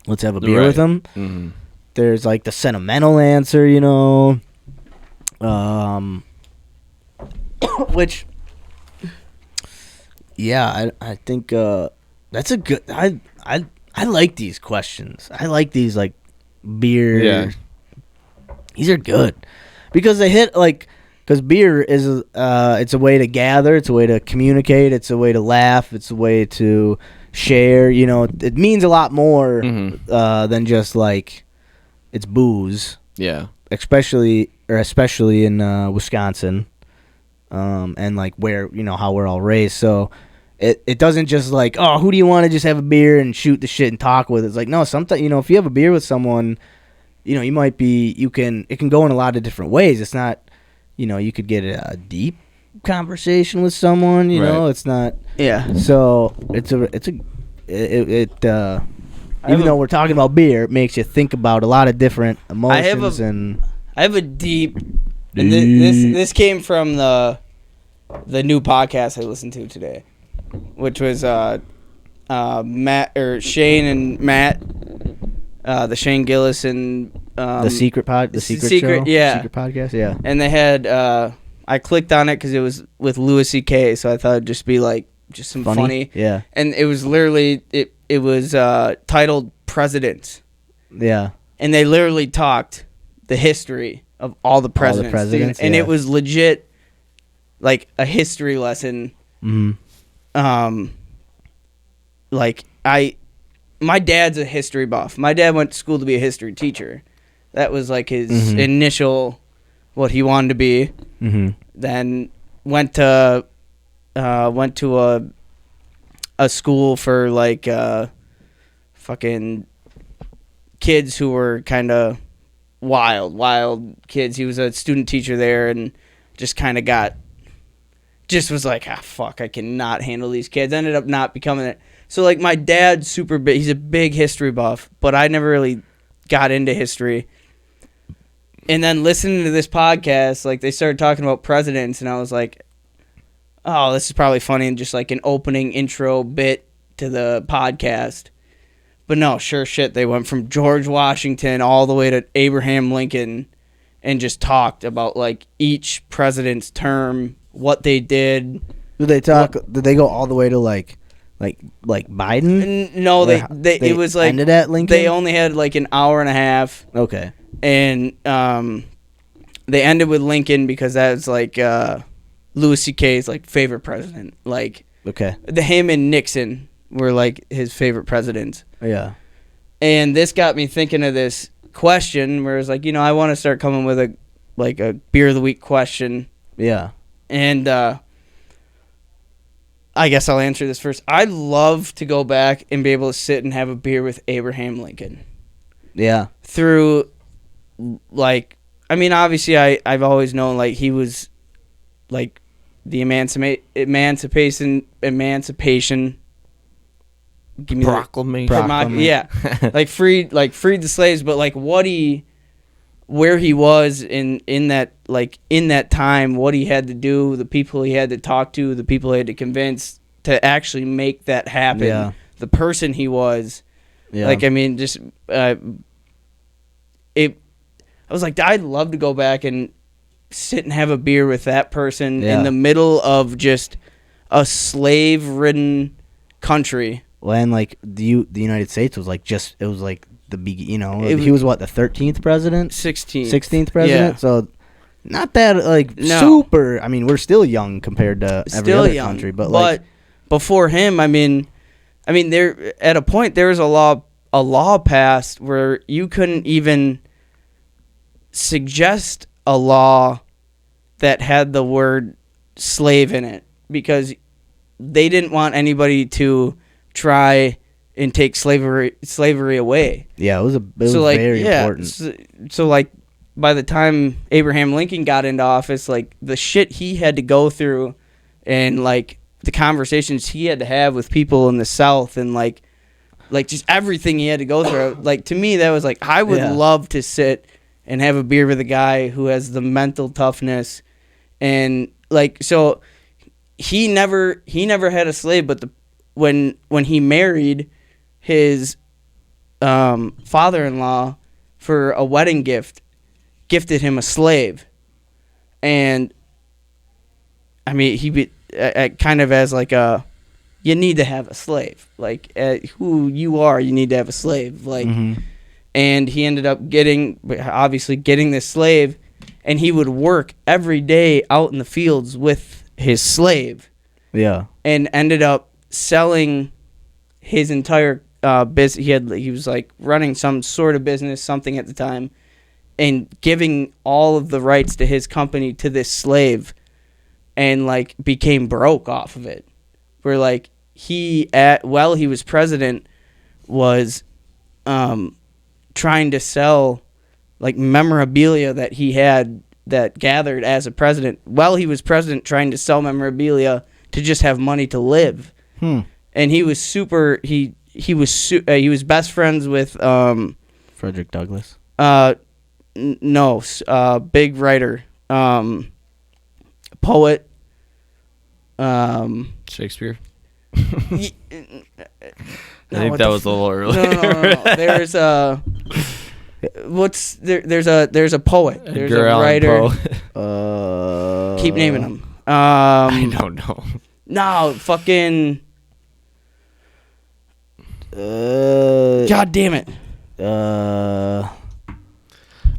let's have a beer Right. with them. Mm-hmm. There's, the sentimental answer, which, yeah, I think that's a good... I like these questions. I like these, beer... Yeah. These are good. Because they hit, because beer is it's a way to gather, it's a way to communicate, it's a way to laugh, it's a way to share. It means a lot more than just it's booze. Yeah. Especially in Wisconsin, and where how we're all raised. So it doesn't just who do you want to just have a beer and shoot the shit and talk with? It's no, sometimes if you have a beer with someone, you might be it can go in a lot of different ways. It's not. You could get a deep conversation with someone. Right. It's not. Yeah. So even though we're talking about beer, it makes you think about a lot of different emotions I have a deep. And this came from the new podcast I listened to today, which was Matt or Shane and Matt, the Shane Gillis and the secret show, yeah, secret podcast, yeah. And they had I clicked on it because it was with Louis C.K., so I thought it'd just be just some funny. Yeah. And it was literally it was titled Presidents. Yeah. And they literally talked the history of all the presidents. And yeah. it was legit a history lesson. Mm-hmm. My dad's a history buff. My dad went to school to be a history teacher. That was his initial what he wanted to be. Mm-hmm. Then went to a school for fucking kids who were kind of wild kids. He was a student teacher there and just kind of was fuck, I cannot handle these kids. Ended up not becoming it. So my dad's super big. He's a big history buff, but I never really got into history. And then listening to this podcast, they started talking about presidents, and I was like, oh, this is probably funny and just an opening intro bit to the podcast. But no, sure shit, they went from George Washington all the way to Abraham Lincoln and just talked about each president's term, what they did. Did they talk? Did they go all the way to like Biden? No, they it was ended at Lincoln. They only had an hour and a half. Okay. And they ended with Lincoln because that's Louis C.K.'s favorite president. Okay. Him and Nixon were his favorite presidents. Yeah. And this got me thinking of this question where it's I want to start coming with a beer of the week question. Yeah. And I guess I'll answer this first. I'd love to go back and be able to sit and have a beer with Abraham Lincoln. Yeah. Through, like, I mean, obviously, I've always known, like, he was, like, the emancipation. Give me Proclamation. yeah, like freed the slaves, but like where he was in that time, what he had to do, the people he had to talk to, the people he had to convince to actually make that happen. Yeah. The person he was. Yeah. Like, I mean, just I was like, I'd love to go back and sit and have a beer with that person in the middle of just a slave-ridden country. When like the United States was like it was like the big, he was what, the 13th president, 16th president. Yeah. So not that like super. I mean, we're still young compared to every other country, but like before him, I mean, there at a point there was a law passed where you couldn't even suggest a law that had the word slave in it because they didn't want anybody to try and take slavery away. Yeah, it was very important. So like by the time Abraham Lincoln got into office, like the shit he had to go through and like the conversations he had to have with people in the South and like just everything he had to go through, like to me that was like I would love to sit and have a beer with a guy who has the mental toughness and like so he never had a slave, but when he married his father-in-law for a wedding gifted him a slave. And I mean he kind of as like you need to have a slave, like who you are, you need to have a slave, like and he ended up getting this slave, and he would work every day out in the fields with his slave. Yeah. And ended up selling his entire business. He was like running some sort of business, something at the time, and giving all of the rights to his company to this slave, and like became broke off of it. Where like while he was president was trying to sell like memorabilia that he had that gathered as a president while he was president, trying to sell memorabilia to just have money to live. And he was he was best friends with Frederick Douglass. No, big writer, poet, Shakespeare. I think that was a little early. No. There's there's a poet. There's a writer. Keep naming them. I don't know. No, fucking. God damn it.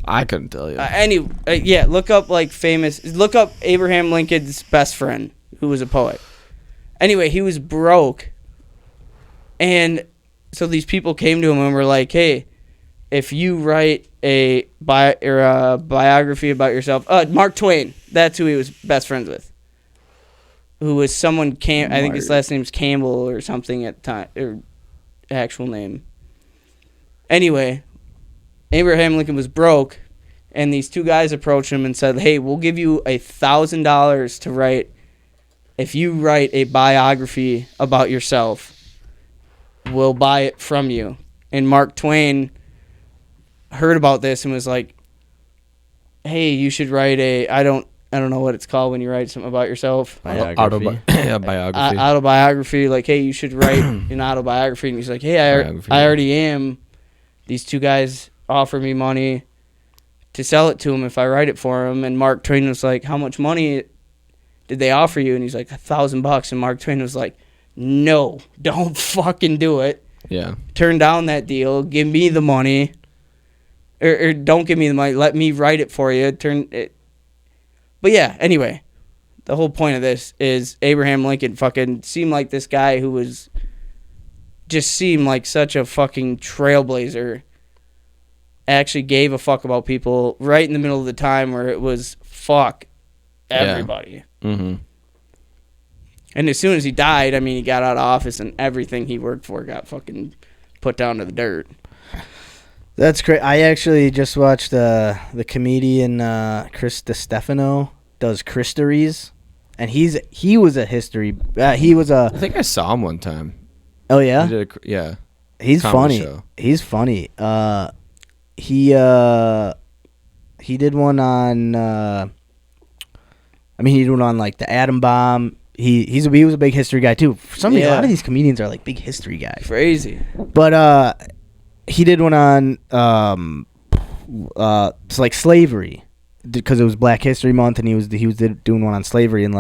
I couldn't tell you. Look up look up Abraham Lincoln's best friend, who was a poet. Anyway, he was broke. And so these people came to him and were like, hey, if you write a biography about yourself, Mark Twain, that's who he was best friends with. Who was someone, I think his last name's Campbell or something at the time, or actual name. Anyway, Abraham Lincoln was broke, and these two guys approached him and said, hey, we'll give you $1,000 to write, if you write a biography about yourself, we'll buy it from you. And Mark Twain heard about this and was like, hey, you should write I don't know what it's called when you write something about yourself. Biography. Biography. Autobiography. Like, hey, you should write an autobiography. And he's like, hey, I already am. These two guys offer me money to sell it to him if I write it for him. And Mark Twain was like, how much money did they offer you? And he's like, $1,000. And Mark Twain was like, no, don't fucking do it. Yeah. Turn down that deal. Give me the money. Or don't give me the money. Let me write it for you. But yeah, anyway, the whole point of this is Abraham Lincoln fucking seemed like this guy who seemed like such a fucking trailblazer. Actually gave a fuck about people right in the middle of the time where it was fuck everybody. Mm-hmm. And as soon as he died, I mean, he got out of office and everything he worked for got fucking put down to the dirt. That's great. I actually just watched the comedian Chris DiStefano does Christeries, and he was a history. He was a. I think I saw him one time. Oh yeah. Yeah. He's comedy funny. show. He's funny. He did one on. He did one on like the atom bomb. He was a big history guy too. For some reason, a lot of these comedians are like big history guys. Crazy. But he did one on it's like slavery, because it was Black History Month, and he was doing one on slavery and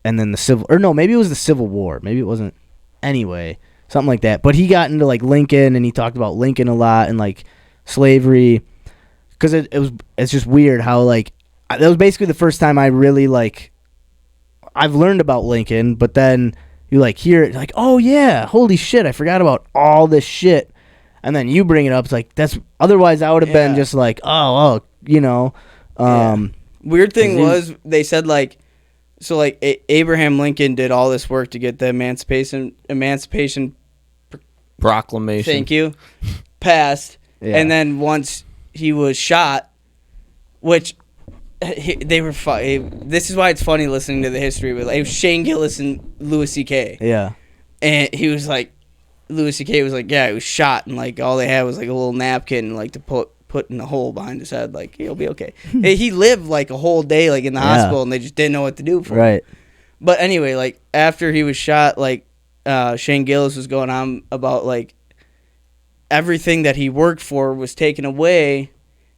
and then the civil, or no, maybe it was the Civil War. Maybe it wasn't. Anyway, something like that. But he got into like Lincoln, and he talked about Lincoln a lot and like slavery, because it's just weird how like that was basically the first time I really like. I've learned about Lincoln, but then you like hear it like, oh yeah, holy shit, I forgot about all this shit, and then you bring it up. It's like that's otherwise I would have been just like, oh, you know. Weird thing was they said like, so like Abraham Lincoln did all this work to get the Emancipation Proclamation. Thank you. Passed, and then once he was shot, which. They were this is why it's funny listening to the history with it was Shane Gillis and Louis C.K. Yeah. And he was like, Louis C.K. was like, yeah, he was shot, and like all they had was like a little napkin like to put in the hole behind his head, like he'll be okay. He lived like a whole day like in the hospital, and they just didn't know what to do for him. Right. But anyway, like after he was shot, like Shane Gillis was going on about like everything that he worked for was taken away.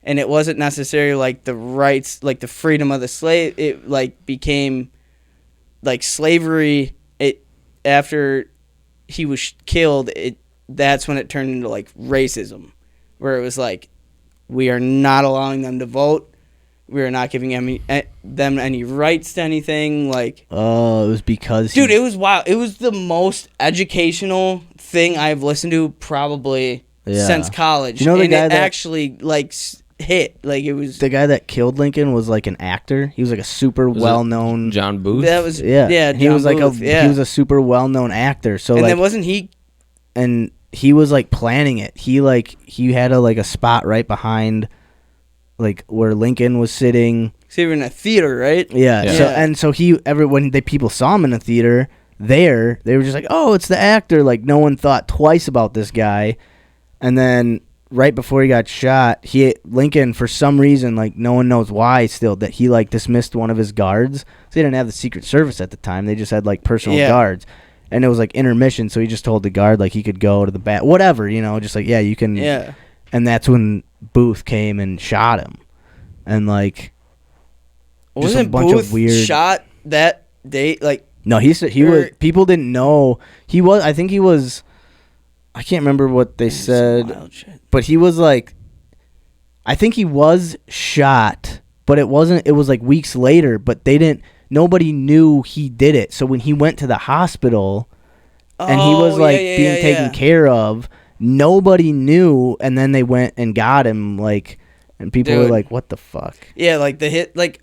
And it wasn't necessarily like the rights, like the freedom of the slave. It like became like slavery. It after he was killed. That's when it turned into like racism, where it was like we are not allowing them to vote. We are not giving them any rights to anything. Like it was because dude, it was wild. It was the most educational thing I've listened to probably since college. You know the guy that actually like. Hit like it was the guy that killed Lincoln was like an actor. He was like a super well-known John Booth. That was he was like Booth, he was a super well-known actor. So and like, then wasn't he? And he was like planning it. He had a spot right behind like where Lincoln was sitting. So you were in a theater, right? Yeah. So when people saw him in a theater there, they were just like, oh, it's the actor. Like no one thought twice about this guy, and then. Right before he got shot, Lincoln, for some reason, like no one knows why still, that he like dismissed one of his guards. So they didn't have the Secret Service at the time. They just had like personal guards. And it was like intermission, so he just told the guard like he could go to the bat, whatever, you know, just like, yeah, you can. Yeah. And that's when Booth came and shot him. And like just wasn't a bunch Booth of weird shot that day? Like no, he said he was. People didn't know he was. I think he was. I can't remember what they said, but he was like, I think he was shot, but it wasn't. It was like weeks later, but nobody knew he did it. So when he went to the hospital and he was like being taken care of, nobody knew. And then they went and got him, like, and people were like, what the fuck? Yeah, like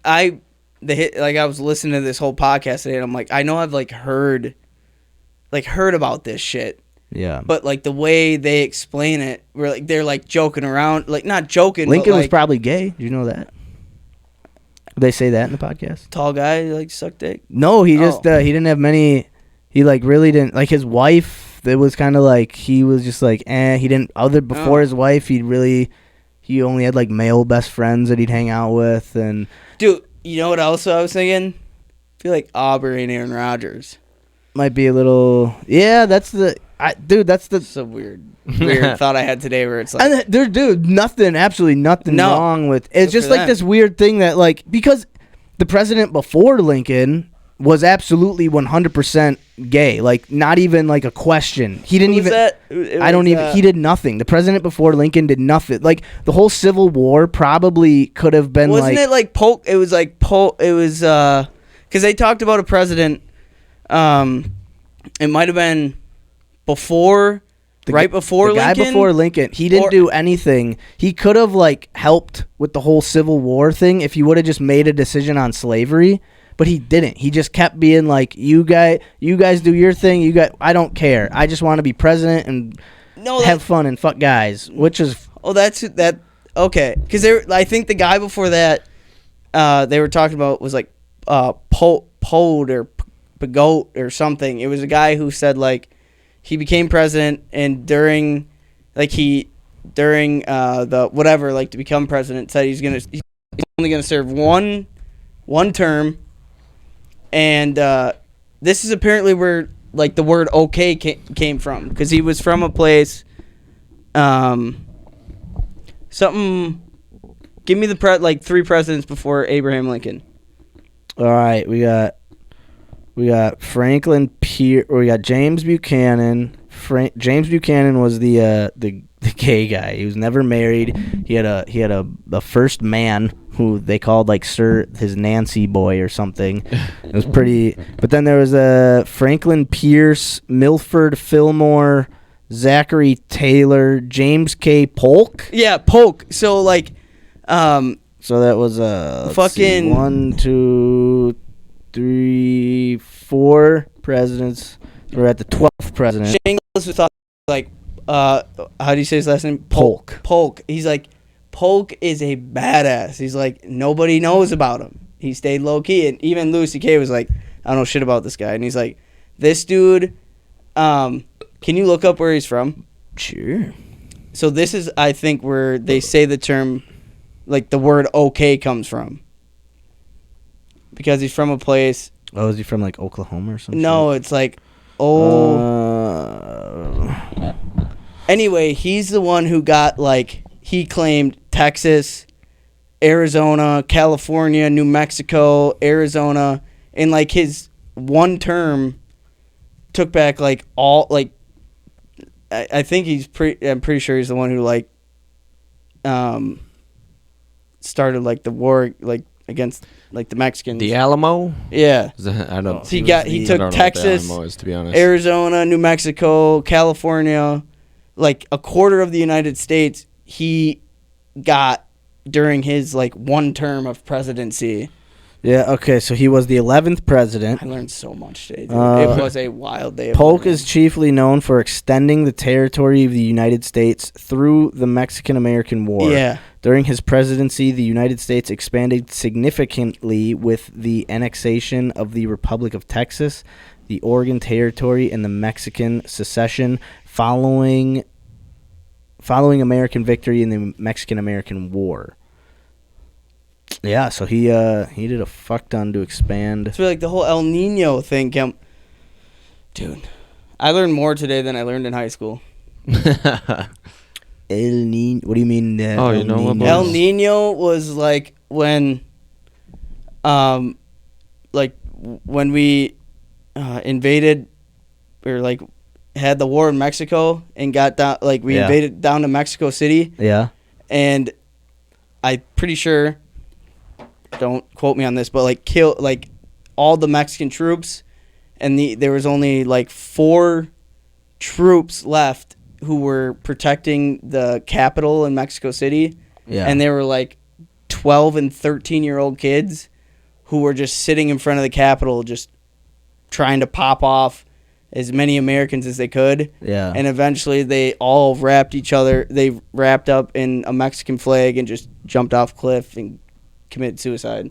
I was listening to this whole podcast today, and I'm like, I know I've heard about this shit. Yeah. But like the way they explain it, where like they're like joking around, like not joking. Lincoln but, was probably gay. Did you know that? They say that in the podcast. Tall guy like sucked dick. No, he just he didn't have many. He like really didn't like his wife. It was kind of like he was just like he didn't before his wife. He only had like male best friends that he'd hang out with. And dude, you know what else I was thinking? I feel like Aubrey and Aaron Rodgers might be a little. Yeah, that's the. That's a weird thought I had today where it's like... And absolutely nothing wrong with... It's just like this weird thing that like... Because the president before Lincoln was absolutely 100% gay. Like, not even like a question. He didn't even... He did nothing. The president before Lincoln did nothing. Like, the whole Civil War probably could have been Wasn't it like Polk? It was like Polk... It was... Because they talked about a president... it might have been... before right before the Lincoln? guy before Lincoln, he didn't do anything. He could have like helped with the whole Civil War thing if he would have just made a decision on slavery, but he didn't. He just kept being like, you guys do your thing. I don't care. I just want to be president and have fun and fuck guys, which is okay, because I think the guy before that they were talking about was like Pode or Pagote or something. It was a guy who said like he became president, and during the whatever, like, to become president, said he's only gonna serve one term, and this is apparently where like the word okay came from, because he was from a place something. Give me the three presidents before Abraham Lincoln. all right. We got Franklin Pierce. We got James Buchanan. James Buchanan was the gay guy. He was never married. He had a first man who they called like his Nancy boy or something. It was pretty. But then there was Franklin Pierce, Milford Fillmore, Zachary Taylor, James K. Polk. Yeah, Polk. So like, so that was fucking 1, 2, 3, 4 presidents. We're at the 12th president. Shane Gillis was thought like, how do you say his last name? Polk. Polk. He's like, Polk is a badass. He's like, nobody knows about him. He stayed low key, and even Louis C.K. was like, I don't know shit about this guy, and he's like, this dude. Can you look up where he's from? Sure. So this is, I think, where they say the term, like the word okay comes from, because he's from a place. Oh, is he from like Oklahoma or something? No, it's like, Anyway, he's the one who got, like, he claimed Texas, Arizona, California, New Mexico, Arizona, and like his one term took back like all, like, I think I'm pretty sure he's the one who like started like the war like against like the Mexicans. The Alamo? Yeah. I don't. So he took Texas, Alamo is, to be honest. Arizona, New Mexico, California, like a quarter of the United States he got during his like one term of presidency. Yeah, okay, so he was the 11th president. I learned so much today, dude. It was a wild day. Polk is chiefly known for extending the territory of the United States through the Mexican-American War. Yeah. During his presidency, the United States expanded significantly with the annexation of the Republic of Texas, the Oregon Territory, and the Mexican secession following American victory in the Mexican-American War. Yeah, so he did a fuck ton to expand. It's like the whole El Nino thing. Dude, I learned more today than I learned in high school. El Nino. What do you mean? Oh, you know what? El Nino was like when, when we invaded or like had the war in Mexico and got down, like we invaded down to Mexico City. Yeah. And I'm pretty sure, don't quote me on this, but like kill like all the Mexican troops, and there was only like 4 troops left who were protecting the Capitol in Mexico City. Yeah. And they were like 12 and 13-year-old kids who were just sitting in front of the Capitol just trying to pop off as many Americans as they could. Yeah. And eventually they all wrapped up in a Mexican flag and just jumped off cliff and committed suicide.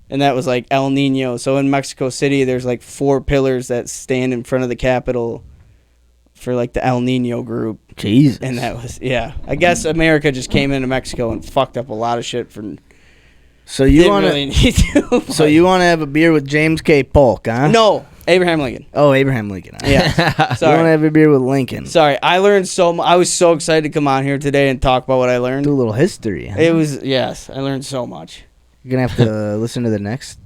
And that was like El Nino. So in Mexico City, there's like 4 pillars that stand in front of the Capitol for like the El Nino group. Jesus. And that was, I guess America just came into Mexico and fucked up a lot of shit for. So you want really need to. So you want to have a beer with James K. Polk, huh? No, Abraham Lincoln. Oh, Abraham Lincoln. Yeah. You want to have a beer with Lincoln. Sorry, I learned so much. I was so excited to come on here today and talk about what I learned. Do a little history. Huh? It was, yes, I learned so much. You're gonna have to listen to the next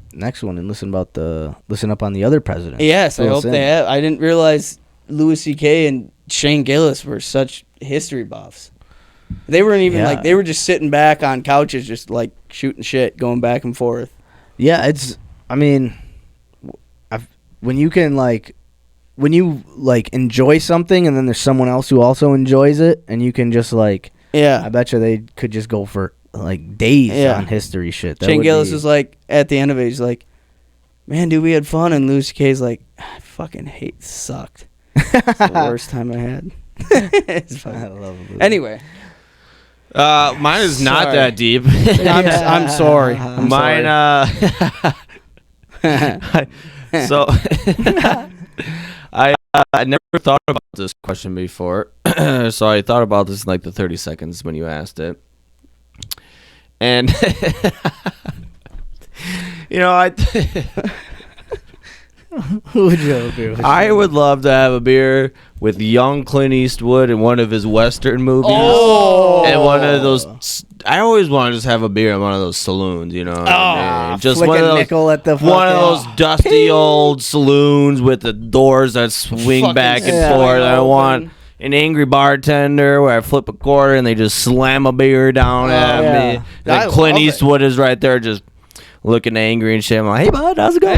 one and listen up on the other presidents. Yes, I hope they have. I didn't realize Louis C.K. and Shane Gillis were such history buffs. They weren't even like, they were just sitting back on couches, just like shooting shit, going back and forth. Yeah, when you can like when you like enjoy something and then there's someone else who also enjoys it, and you can just like, Yeah. I bet you they could just go for like days on history shit. That Shane would Gillis be- was like, at the end of it, he's like, man, dude, we had fun. And Louis C.K.'s like, I fucking hate sucked. It's the worst time I had. It's I fun. love it. Anyway. Mine is not Sorry. that deep. I'm sorry. I'm Mine, sorry. so I never thought about this question before, so I thought about this in like the 30 seconds when you asked it, and Who would you have a beer with? I would love to have a beer with young Clint Eastwood in one of his Western movies. Oh. And one of those. I always want to just have a beer in one of those saloons, you know. What I mean? Just flick one a of those, nickel at the one of fucking- those dusty old saloons with the doors that swing Fucking back and swing forth. I open. want an angry bartender where I flip a quarter and they just slam a beer down at yeah. me. And I Clint love it. Eastwood is right there just looking angry and shit. I'm like, hey, bud, how's it going?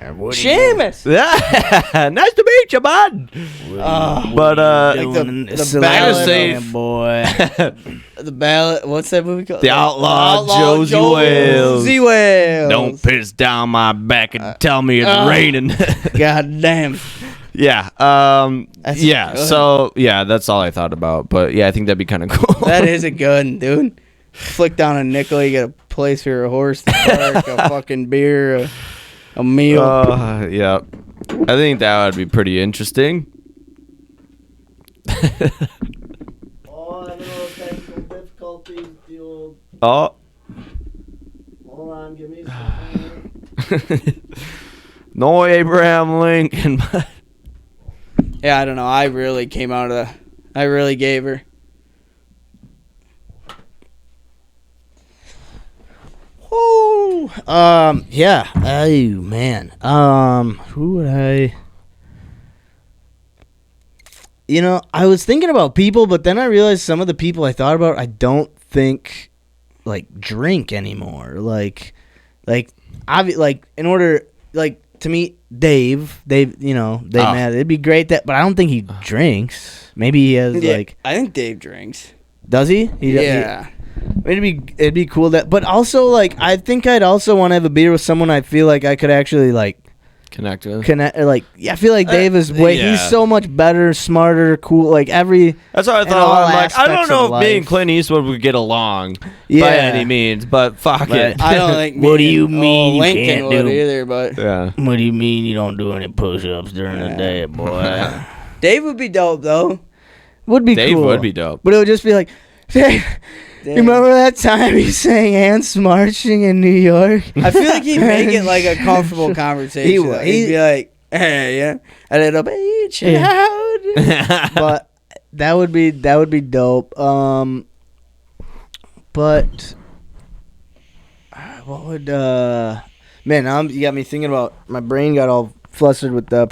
Seamus. Yeah, nice to meet you, bud. But Like the I ballad gotta say, boy. The ballad. What's that movie called? The Outlaw Josie Wales. Wales. Don't piss down my back and tell me it's raining. God damn. Yeah. That's Yeah. good. So yeah, that's all I thought about. But yeah, I think that'd be kind of cool. That is a good one, dude. Flick down a nickel, you get a place for your horse to park, a fucking beer, a meal. Yeah. I think that would be pretty interesting. Oh, little technical difficulties, the old. Oh. Hold on, give me some. No Abraham Lincoln. Yeah, I don't know. I really came out of the. I really gave her. Oh, yeah. Oh man. Who would I? You know, I was thinking about people, but then I realized some of the people I thought about, I don't think like drink anymore. Like, in order, like to meet Dave, you know, man, it'd be great that, but I don't think he drinks. Maybe he has like. I think Dave drinks. Does he? Yeah. It'd be cool that, but also like I think I'd also want to have a beer with someone I feel like I could actually like Connect with. like. Yeah, I feel like Dave is yeah. he's so much better, smarter, cool. Like every. That's what I in all thought. I'm like, I don't aspects know of if me and life. Clint Eastwood would get along by Yeah. any means, but fuck it. I don't think. What do me you and mean you Lincoln can't would do- either, but Yeah. What do you mean you don't do any push-ups during the Yeah. day, boy? Dave would be dope though. Would be Dave cool. would be dope. But it would just be like, hey, you remember that time he sang "Ants Marching" in New York? I feel like he'd make it like a comfortable conversation. He would. He'd be like, hey, yeah, a little beach out. But that would be dope. But what would man? You got me thinking about. My brain got all flustered with the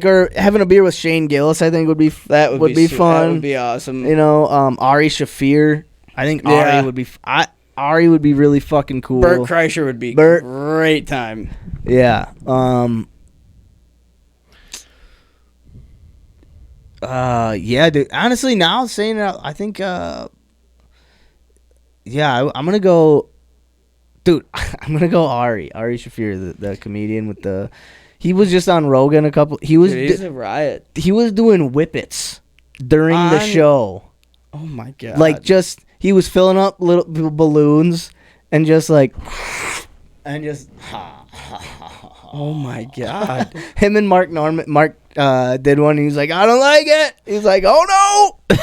or having a beer with Shane Gillis. I think would be That would be fun. That would be awesome. You know, Ari Shafir. I think Yeah. Ari would be. Ari would be really fucking cool. Bert Kreischer would be Bert- great time. Yeah. Yeah, dude. Honestly, now saying it, I think. Yeah, I'm gonna go. Dude, I'm gonna go Ari Shafir, the comedian with the. He was just on Rogan a couple. He was. Dude, he's a riot. He was doing whippets during the show. Oh my god! Like just he was filling up little balloons and just like and just oh my god! him and Mark did one and he was like, I don't like it. He's like, oh no,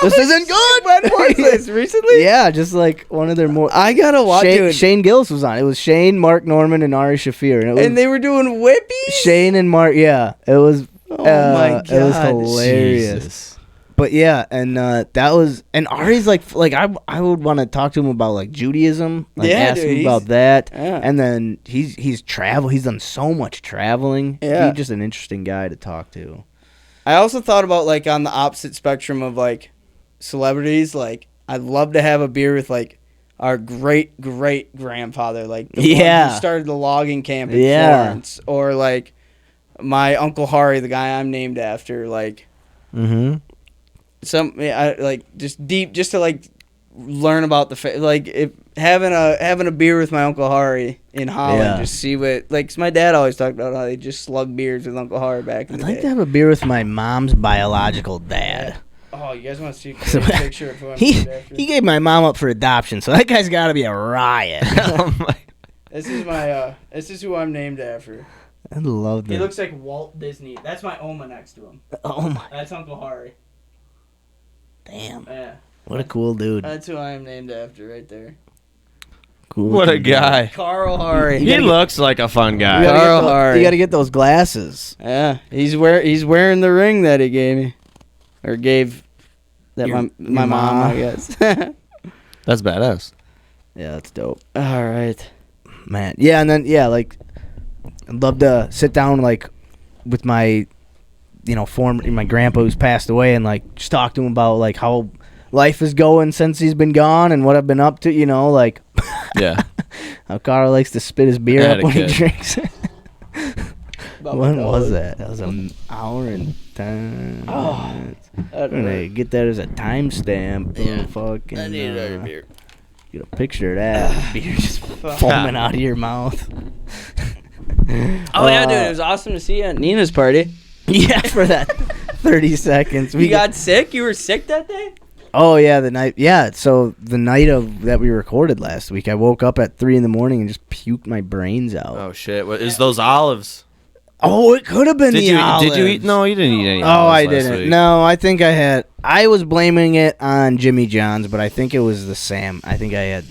this isn't good. When was this? Recently? Yeah, just like one of their more. I gotta watch it. Shane Gillis was on. It was Shane, Mark Norman, and Ari Shafir, and it was And they were doing whippies. Shane and Mark. Yeah, it was. Oh my god! It was hilarious. Jesus. But yeah, and that was, and Ari's like I would want to talk to him about like Judaism, like Yeah, ask dude, him he's- about that, yeah. and then he's done so much traveling. Yeah. He's just an interesting guy to talk to. I also thought about like on the opposite spectrum of like celebrities. Like I'd love to have a beer with like our great great grandfather, like the one Yeah. who started the logging camp in Yeah. Florence, or like my Uncle Hari, the guy I'm named after, like Mm-hmm. just to like learn about if having a beer with my Uncle Hari in Holland, Yeah. just see what, like, 'cause my dad always talked about how they just slug beers with Uncle Hari back in I'd the like day. to have a beer with my mom's biological dad. Oh, you guys want to see a So, picture of who I'm He named after? he gave my mom up for adoption, so that guy's got to be a riot. Oh my. This is who I'm named after. I love He that. looks like Walt Disney. That's my Oma next to him. Oh my That's Uncle Hari. damn! Yeah. What a cool dude. That's who I am named after right there. Cool. What a looking dude. guy. Carl Hari. He looks like a fun You guy. gotta, Carl get Hari. you gotta get those glasses. Yeah, he's wearing the ring that he gave me, or gave that Your my mom, mom. I guess. That's badass. Yeah, that's dope, All right. man. Yeah, and then like, I'd love to sit down like with my, my grandpa who's passed away, and like just talk to him about like how life is going since he's been gone and what I've been up to. Like Yeah. how Carl likes to spit his beer up when he Etiquette. drinks. About When my was dog. that? That was an hour and 10 Oh. minutes. That I'm gonna hurt. get that as a timestamp. Yeah. Fucking, I need another beer. Get a picture of that. Beer just foaming out of your mouth. Oh yeah, dude, it was awesome to see you at Nina's party. Yeah, for that 30 seconds. You got sick? You were sick that day? Oh yeah, the night. Yeah, so the night of that we recorded last week, I woke up at 3 a.m. and just puked my brains out. Oh shit! What is those olives? Oh, it could have been Did the you olives. eat? No, you didn't eat any. Oh, olives I last didn't. week. No, I think I was blaming it on Jimmy John's, but I think it was the Sam. I think I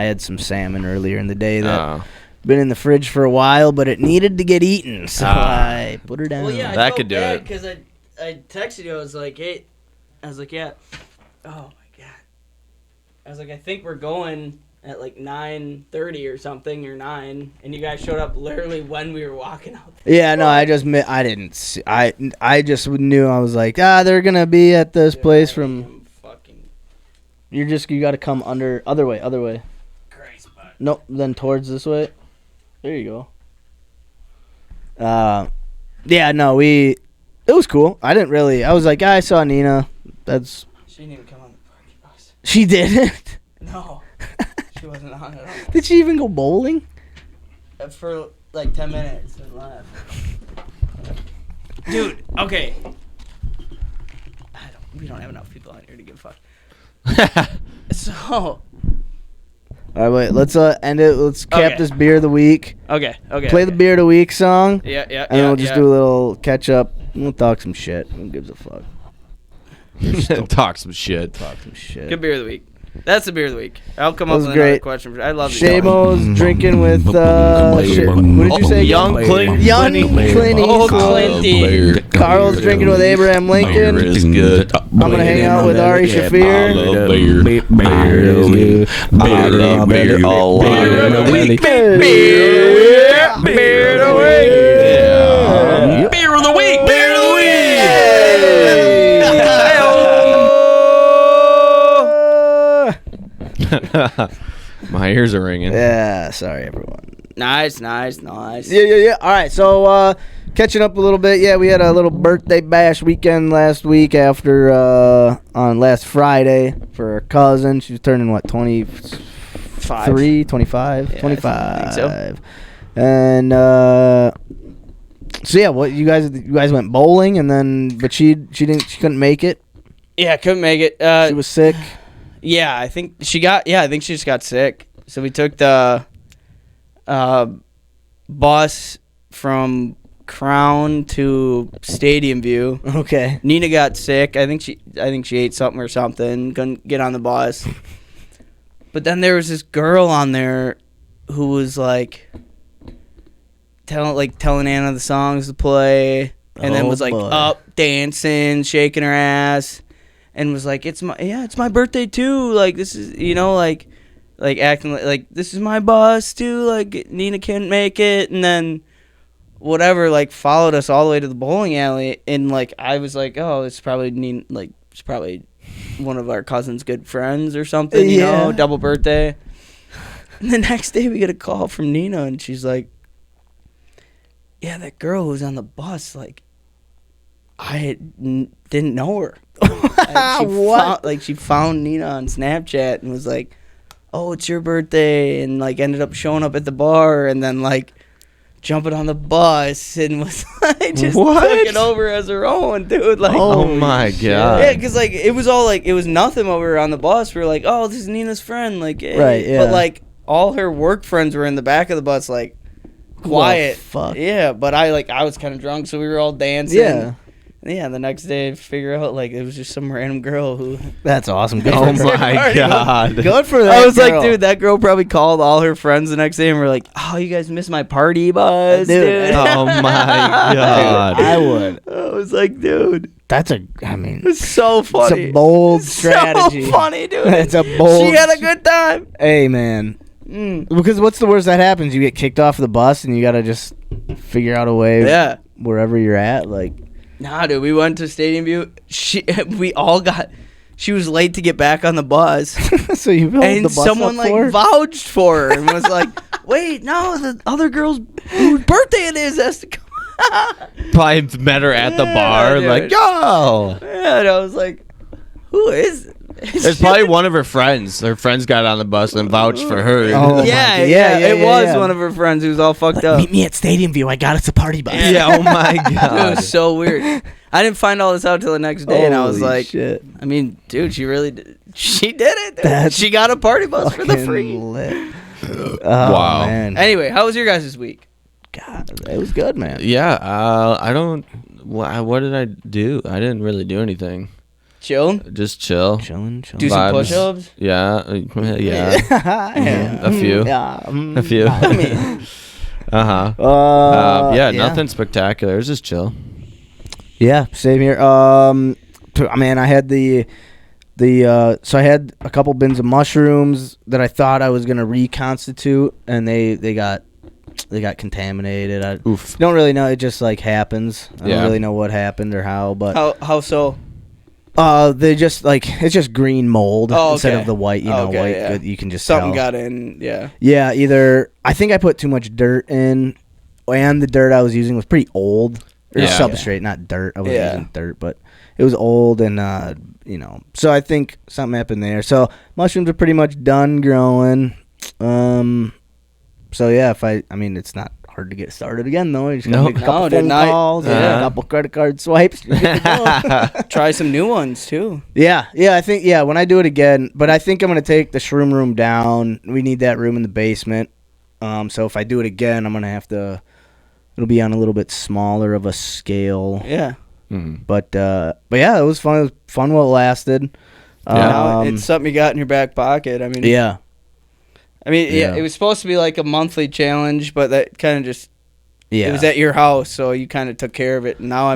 had some salmon earlier in the day that Oh. been in the fridge for a while, but it needed to get eaten, so I put her down. Well, yeah, That could do it. Because I texted you. I was like, hey, yeah. Oh my god. I was like, I think we're going at like 9:30 or something, or 9, and you guys showed up literally when we were walking out there. Yeah, no, I didn't. I just knew. I was like, they're gonna be at this place I from. am fucking You got to come other way. Christ, bud. Nope, then towards this way. There you go. Yeah, no, it was cool. I was like, I saw Nina. She didn't even come on the party bus. She didn't. No, she wasn't on at all. Did she even go bowling? For like 10 minutes and left. Dude, okay. We don't have enough people on here to give a fuck. So, All right, wait. Let's end it. Let's cap Okay. this beer of the week. okay. Play the beer of the week song, Yeah. and then we'll just do a little catch up. We'll talk some shit. Who gives a fuck? Talk some shit. Talk some shit. Good beer of the week. That's the beer of the week. I'll come That up was with another great. question. I love these. Shamos drinking with what did you say? Young again? Clint. Young Clint Oh, Eastwood. Clinty. Carl's drinking with Abraham Lincoln. Is good. I'm gonna hang out with Ari I Shafir. love beer. Beer is good. I love beer. Beer of the week. Beer. Beer of the week. Yeah. Beer of the week. Beer of the week. My ears are ringing. Yeah, sorry everyone. Nice. Yeah. All right, so catching up a little bit. Yeah, we had a little birthday bash weekend last week after on last Friday for our cousin. She was turning what, 23, 25, Yeah, 25. I think so. And so yeah, what you guys went bowling, and then but she couldn't make it. Yeah, couldn't make it. She was sick. Yeah, I think she just got sick. So we took the bus from Crown to Stadium View. Okay. Nina got sick. I think she ate something or something. Couldn't get on the bus. But then there was this girl on there who was like telling Anna the songs to play, and then Oh, was like boy. up dancing, shaking her ass, and was like, it's my birthday too. Like this is like acting like this is my bus too. Like Nina can't make it, and then whatever, like followed us all the way to the bowling alley, and like I was like, oh, it's probably Nina, like it's probably one of our cousin's good friends or something, Yeah. double birthday. And the next day we get a call from Nina, and she's like, yeah, that girl who was on the bus, like, didn't know her. She found Nina on Snapchat and was like, oh, it's your birthday, and like ended up showing up at the bar and then like jumping on the bus and was like just took it over as her own, dude. Like, oh my god. Yeah, because like it was all like it was nothing when we were on the bus. We were like, oh, this is Nina's friend, like, hey. Right, yeah. But like all her work friends were in the back of the bus, like quiet. Fuck. Yeah, but I was kind of drunk, so we were all dancing. Yeah. Yeah, the next day I figure out like it was just some random girl who. That's awesome. Good Oh for her. my god. Good for that. I was like, girl. dude, that girl probably called all her friends the next day and were like, oh, you guys missed my party bus, dude. Oh my god. I would. I was like, dude, I mean, it's so funny. it's a bold strategy. So funny, dude. It's a bold. She had a good time. Hey, man. Because what's the worst that happens? You get kicked off the bus and you gotta just figure out a way. Yeah. Wherever you're at, like. Nah, dude, we went to Stadium View. She was late to get back on the bus. So you filled and the bus someone up for her? vouched for her and was like, wait, no, the other girl's whose birthday it is has to come. Probably met her at the Yeah, bar, dude. like, yo. Yeah, and I was like, who is it? It's probably one of her friends. Her friends got on the bus and vouched for her. Oh, my yeah, God. yeah, it was yeah. one of her friends who was all fucked up. Meet me at Stadium View. I got us a party bus. Yeah, oh my It god. was so weird. I didn't find all this out till the next day, and I was Holy like, shit. I mean, dude, she really did. She did it. Dude. That's She got a party bus for the Fucking free. lit. Oh, Wow. man. Anyway, how was your guys' week? God, it was good, man. Yeah, I don't. What did I do? I didn't really do anything. Chill? Just chill. Chilling. Do some Vibes. push-ups? Yeah, yeah. Yeah. A few. Yeah. A few. I mean, Yeah, nothing spectacular. It was just chill. Yeah, same here. Man, I had so I had a couple bins of mushrooms that I thought I was gonna reconstitute, and they got contaminated. I Oof. don't really know. It just like happens. I Yeah. don't really know what happened or how, but how so? they just like it's just green mold instead okay. of the white. Okay, white. yeah. You can just Something tell. got in, yeah. Yeah, either I think I put too much dirt in, and the dirt I was using was pretty old. Or Yeah. substrate, not dirt. I was Yeah. using dirt, but it was old, and so I think something happened there. So mushrooms are pretty much done growing. So yeah, it's not hard to get started again though. You just gotta make a couple phone calls, a couple credit card swipes. You're good to go. Try some new ones, too. Yeah, I think when I do it again, but I think I'm gonna take the shroom room down. We need that room in the basement. So if I do it again, I'm gonna have to. It'll be on a little bit smaller of a scale. Yeah. But yeah, it was fun. It was fun while it lasted. Now it's something you got in your back pocket. I mean, Yeah. It was supposed to be like a monthly challenge, but that kind of just Yeah. it was at your house, so you kind of took care of it. And now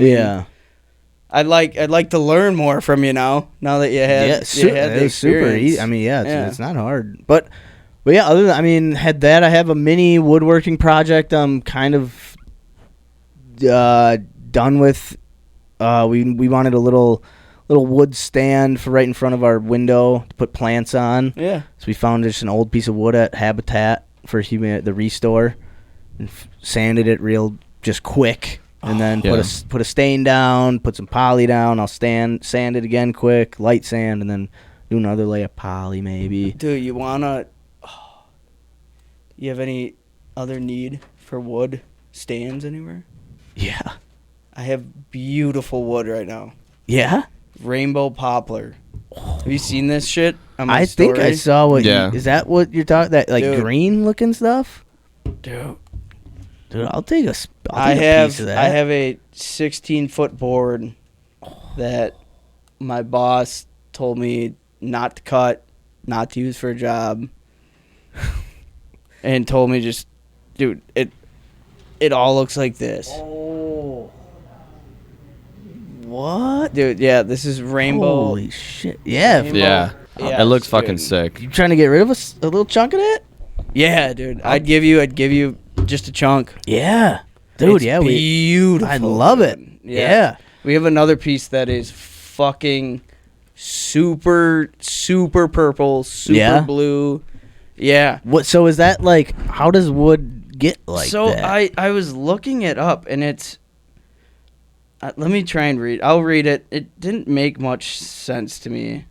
I'd like to learn more from you now. Now that you had it the was super experience. easy. I mean, it's not hard. But yeah, other than had that, I have a mini woodworking project. I'm kind of done with. We wanted a little wood stand for right in front of our window to put plants on. Yeah. So we found just an old piece of wood at Habitat for the Restore, and sanded it real just quick, and then put a stain down, put some poly down. I'll sand it again quick, light sand, and then do another layer of poly maybe. Dude, you have any other need for wood stands anywhere? Yeah. I have beautiful wood right now. Yeah. Rainbow poplar. Have you seen this shit? On my I think I story? saw what. Yeah. Is that what you're talking? That like Dude. green looking stuff? Dude, I'll take a. I piece of that. have a 16-foot board that my boss told me not to cut, not to use for a job, and told me just, dude, it all looks like this. Oh. What? Dude, yeah, this is rainbow. Holy shit! Yeah. Rainbow. Yeah. Yeah, It looks dude. fucking sick. You trying to get rid of a little chunk of that? Yeah, dude. I'd give you just a chunk. Yeah. Dude, It's yeah, beautiful. I love it. dude. Yeah. We have another piece that is fucking super purple, super Yeah? blue. Yeah. What? So is that like? How does wood get like so that? I was looking it up, and it's let me try and read. I'll read it. It didn't make much sense to me.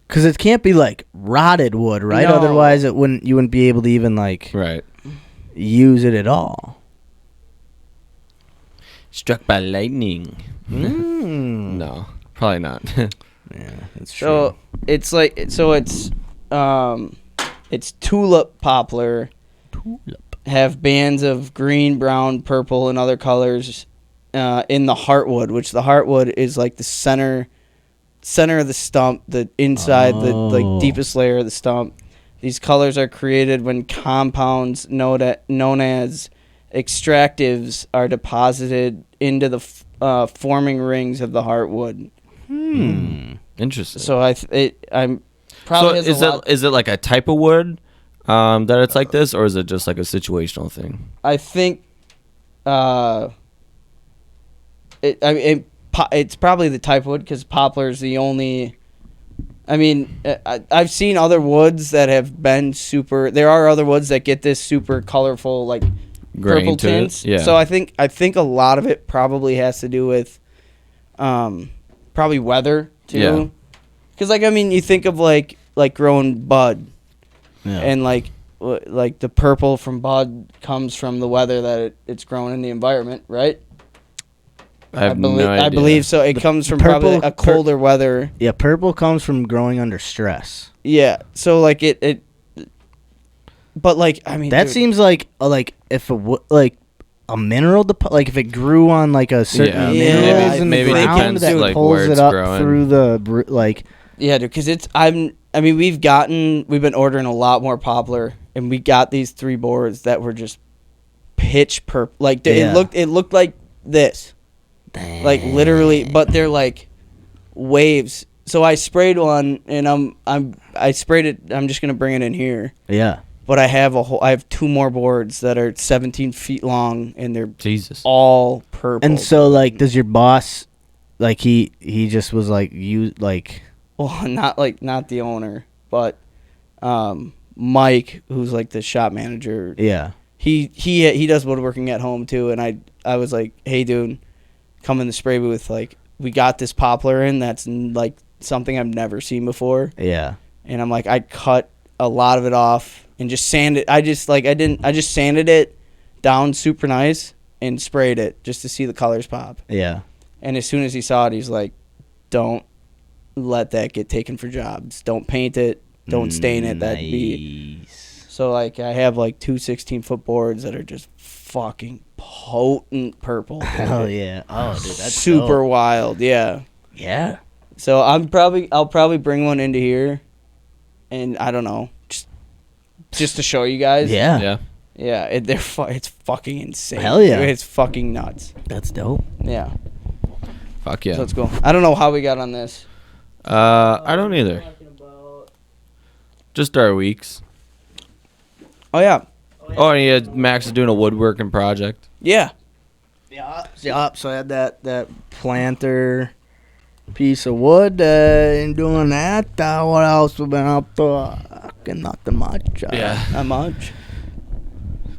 Because it can't be like rotted wood, right? No. Otherwise, you wouldn't be able to even like Right. use it at all. Struck by lightning. No, probably not. Yeah, that's So true. it's like it's tulip poplar. Tulip. Have bands of green, brown, purple, and other colors in the heartwood, which the heartwood is like the center of the stump, the inside, the like deepest layer of the stump. These colors are created when compounds known as extractives are deposited into the forming rings of the heartwood. Interesting. So I'm probably So is it like a type of wood that it's like this, or is it just like a situational thing? I think it's probably the type of wood, because poplar is the only. I mean, I've seen other woods that have been super. There are other woods that get this super colorful, like Grain purple to it? tints. Yeah. So I think a lot of it probably has to do with, probably weather too. Yeah. Because I mean, you think of like growing bud, Yeah. and like the purple from bud comes from the weather that it's grown in the environment, right? I have no idea. I believe so. It comes from probably a colder weather. Yeah, purple comes from growing under stress. Yeah. So like it. But like I mean, That dude, seems like if like a mineral like if it grew on like a certain Yeah. minerals in Maybe the it ground depends, that like, pulls where it it's up growing. through the like. Yeah, dude. Because I mean, we've been ordering a lot more poplar, and we got these 3 boards that were just pitch purple. Like Yeah. it looked like this. Like literally, but they're like waves. So I sprayed one, and I sprayed it. I'm just gonna bring it in here. Yeah. But I have 2 more boards that are 17 feet long, and they're Jesus. all purple. And so like, does your boss, like he just was like well, not the owner, but Mike, who's like the shop manager. yeah. He does woodworking at home too, and I was like, hey dude, come in the spray booth. Like, we got this poplar in that's like something I've never seen before. Yeah. And I'm like, I cut a lot of it off and just sanded. I just sanded it down super nice and sprayed it just to see the colors pop. Yeah. And as soon as he saw it, he's like, don't let that get taken for jobs. Don't paint it. Don't stain it. That'd be. So like, I have like 2 16-foot boards that are just fucking potent purple. Dude. Hell yeah. Oh, dude, that's super dope. wild. Yeah. Yeah. So I'll probably bring one into here, and I don't know, just to show you guys. Yeah. Yeah. Yeah. It's fucking insane. Hell yeah. It's fucking nuts. That's dope. Yeah. Fuck yeah. So let's go. I don't know how we got on this. I don't either. Just our weeks. Oh yeah. Oh, and yeah, Max is doing a woodworking project. Yeah. Yeah. So I had that planter piece of wood and doing that. What else we've been up to? Nothing much. Not much.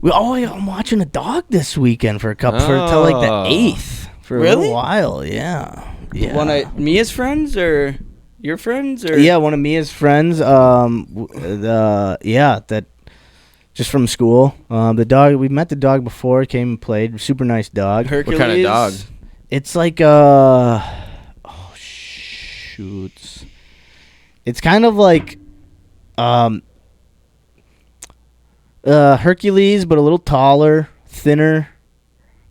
I'm watching a dog this weekend for until like the 8th for a Really? little while. Yeah. Yeah. One of Mia's friends or your friends or? Yeah, one of Mia's friends. That just from school. The dog, we met the dog before. Came and played. Super nice dog. Hercules. What kind of dog? It's like shoots. It's kind of like Hercules, but a little taller, thinner,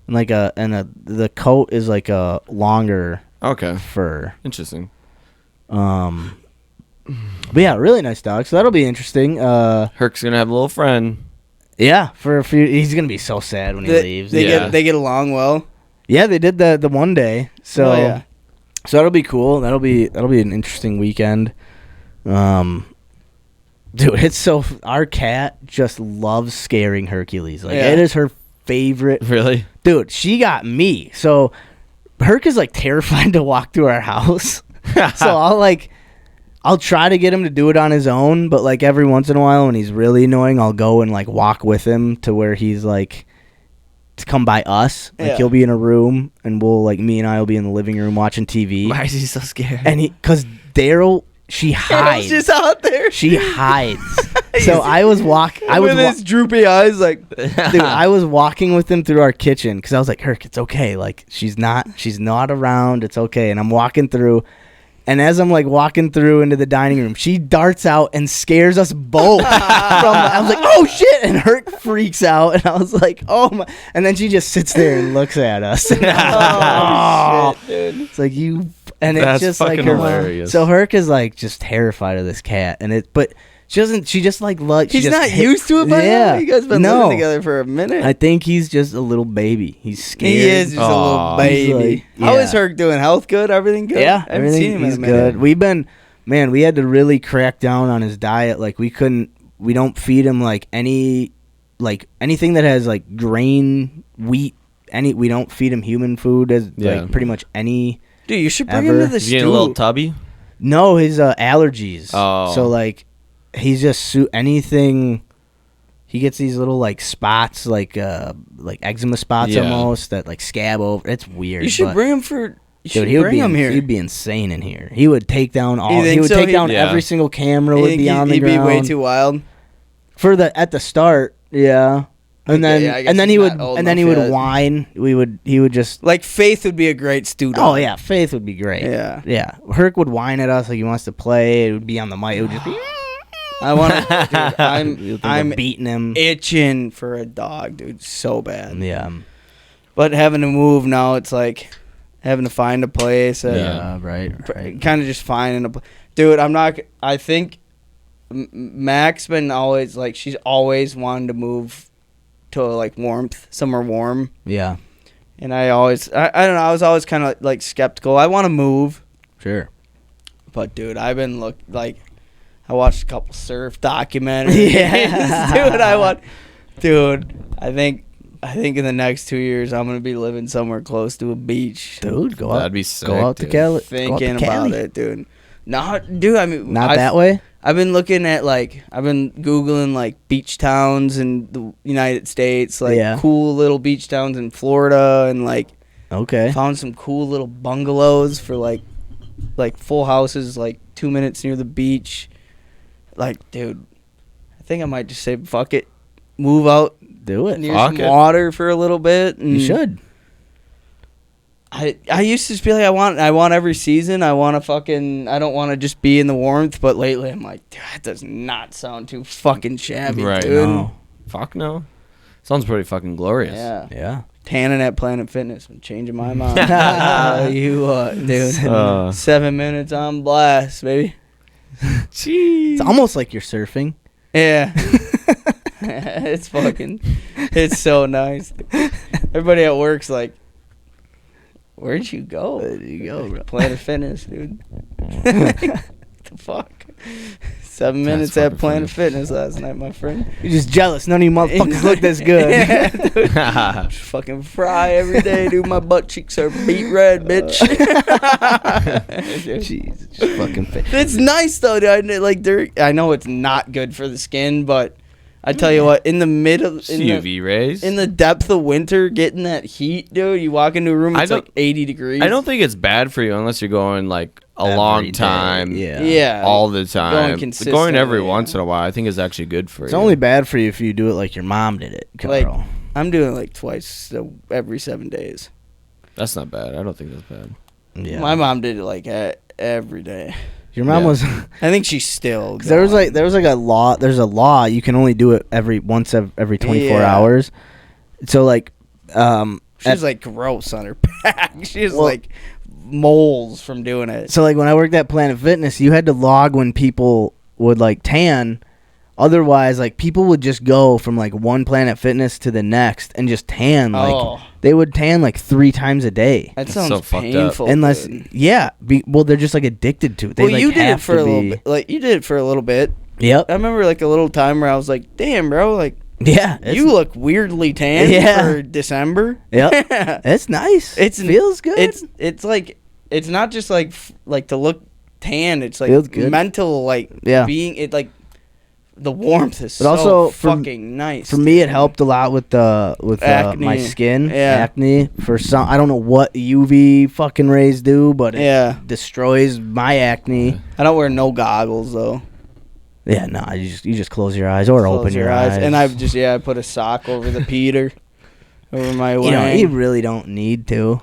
and the coat is like a longer Okay. fur. Interesting. But yeah, really nice dog. So that'll be interesting. Herc's gonna have a little friend. Yeah, for a few. He's gonna be so sad when he leaves. They Yeah. get along well. Yeah, they did the one day. So Oh, yeah. so that'll be cool. That'll be an interesting weekend. Dude, it's so our cat just loves scaring Hercules. Like Yeah. it is her favorite. Really? Dude, she got me. So Herc is like terrified to walk through our house. So I'll try to get him to do it on his own, but like every once in a while when he's really annoying, I'll go and like walk with him to where he's like to come by us. Like Yeah. he'll be in a room and me and I will be in the living room watching TV. Why is he so scared? And cause Daryl, she hides. Daryl's just out there. She hides. So I was with his droopy eyes, like, dude, I was walking with him through our kitchen because I was like, Herc, it's okay. Like she's not around. It's okay. And I'm walking through. And as I'm like walking through into the dining room, she darts out and scares us both. I was like, "Oh shit!" And Herc freaks out, and I was like, "Oh my!" And then she just sits there and looks at us. And oh, shit, dude. it's like you, and That's it's just like fucking hilarious. So Herc is like just terrified of this cat, but she doesn't. She just like He's not used to it by now? You guys been living together for a minute. I think he's just a little baby. He's scared. He is just a little baby. He's like, How is yeah. Herc doing? Health good? Everything good? Yeah, I haven't seen him in he's a minute. good. We had to really crack down on his diet. Like we don't feed him like anything that has like grain, wheat. We don't feed him human food as like pretty much any. Dude, you should bring him to the He's getting a little stew. tubby. No, his allergies. Oh. So like he's just anything. He gets these little like spots, like eczema spots almost that like scab over. It's weird. You should bring him for. You should Dude, he would bring be him here. He'd be insane in here. He would take down all. You think He would so? take down Yeah. every single camera. You Would think be on the he'd ground. be way too wild. At the start, yeah. And then yeah, I guess and then he's he would not old and then he enough would yet. whine. He would just. Like Faith would be a great stew dog. Oh yeah, Faith would be great. Yeah. Yeah. Herc would whine at us like he wants to play. It would be on the mic. It would just be. I want to. Dude, I'm beating him. itching for a dog, dude, so bad. Yeah. But having to move now, it's like having to find a place. Yeah. Right. Kind of just finding a place. Dude, I'm not. I think Mac's been always like she's always wanted to move to like warmth, somewhere warm. Yeah. And I don't know. I was always kind of like skeptical. I want to move, Sure. but dude, I've been I watched a couple surf documentaries. Yeah. Dude, I think in the next 2 years I'm gonna be living somewhere close to a beach. Dude, go out. That'd be sick, Go out to dude. Cali. Thinking about it, dude. Dude. I mean, Not that way. I've been looking at I've been googling like beach towns in the United States, cool little beach towns in Florida, and Okay. found some cool little bungalows for like full houses, like 2 minutes near the beach. Dude, I think I might just say fuck it, move out Do it. near Fuck some it. water for a little bit. And You should. I used to just be like, I want every season. I don't want to just be in the warmth. But lately, I'm like, dude, that does not sound too fucking shabby, Right. dude. No. Fuck no. Sounds pretty fucking glorious. Yeah. Yeah. Tanning at Planet Fitness been changing my mind. You dude. 7 minutes on blast, baby. Jeez. It's almost like you're surfing. Yeah. It's so nice. Everybody at work's like, where'd you go? Where'd you go, bro? Planet Fitness, dude. What the fuck? 7 minutes at fucking Planet funny. Fitness last night, my friend. You're just jealous. None of you motherfuckers look this good. Yeah, dude. Just fucking fry every day, dude. My butt cheeks are beet red, bitch. Jeez, it's just fucking fit. It's nice though, dude. I know it's not good for the skin, but I tell you what, in the middle, It's UV rays. in the depth of winter, getting that heat, dude, you walk into a room, it's like 80 degrees. I don't think it's bad for you unless you're going like a Every long day, time. Yeah. Yeah. All the time. Going consistently, Going every yeah. once in a while, I think is actually good for It's you. only bad for you if you do it like your mom did it, Kärel. I'm doing like twice every 7 days. That's not bad. I don't think that's bad. Yeah. My mom did it like every day. Your mom Yeah. was. I think she's still. Cause there was going. a law. There's a law you can only do it every 24 Yeah. hours. So like, She's like gross on her back. She's like moles from doing it. so like when I worked at Planet Fitness, you had to log when people would like tan. Otherwise, like people would just go from like one Planet Fitness to the next and just tan. Like they would tan like 3 times a day. That That's sounds so fucked up. painful. Unless, dude. yeah, they're just like addicted to it. They Well, like you did it have for to a little be- bit. Like you did it for a little bit. Yep. I remember like a little time where I was like, "Damn, bro, like Yeah. you look weirdly tan Yeah. for December." Yep. It's nice. It's Feels good. It's like it's not just like to look tan. It's like Feels good. mental, like being it like the warmth is But also fucking nice. For me, it helped a lot with my skin acne. For some, I don't know what UV fucking rays do, but it destroys my acne. I don't wear no goggles though. Yeah, no, you just close your eyes or open your eyes. And I put a sock over the Peter, over my wang. You really don't need to.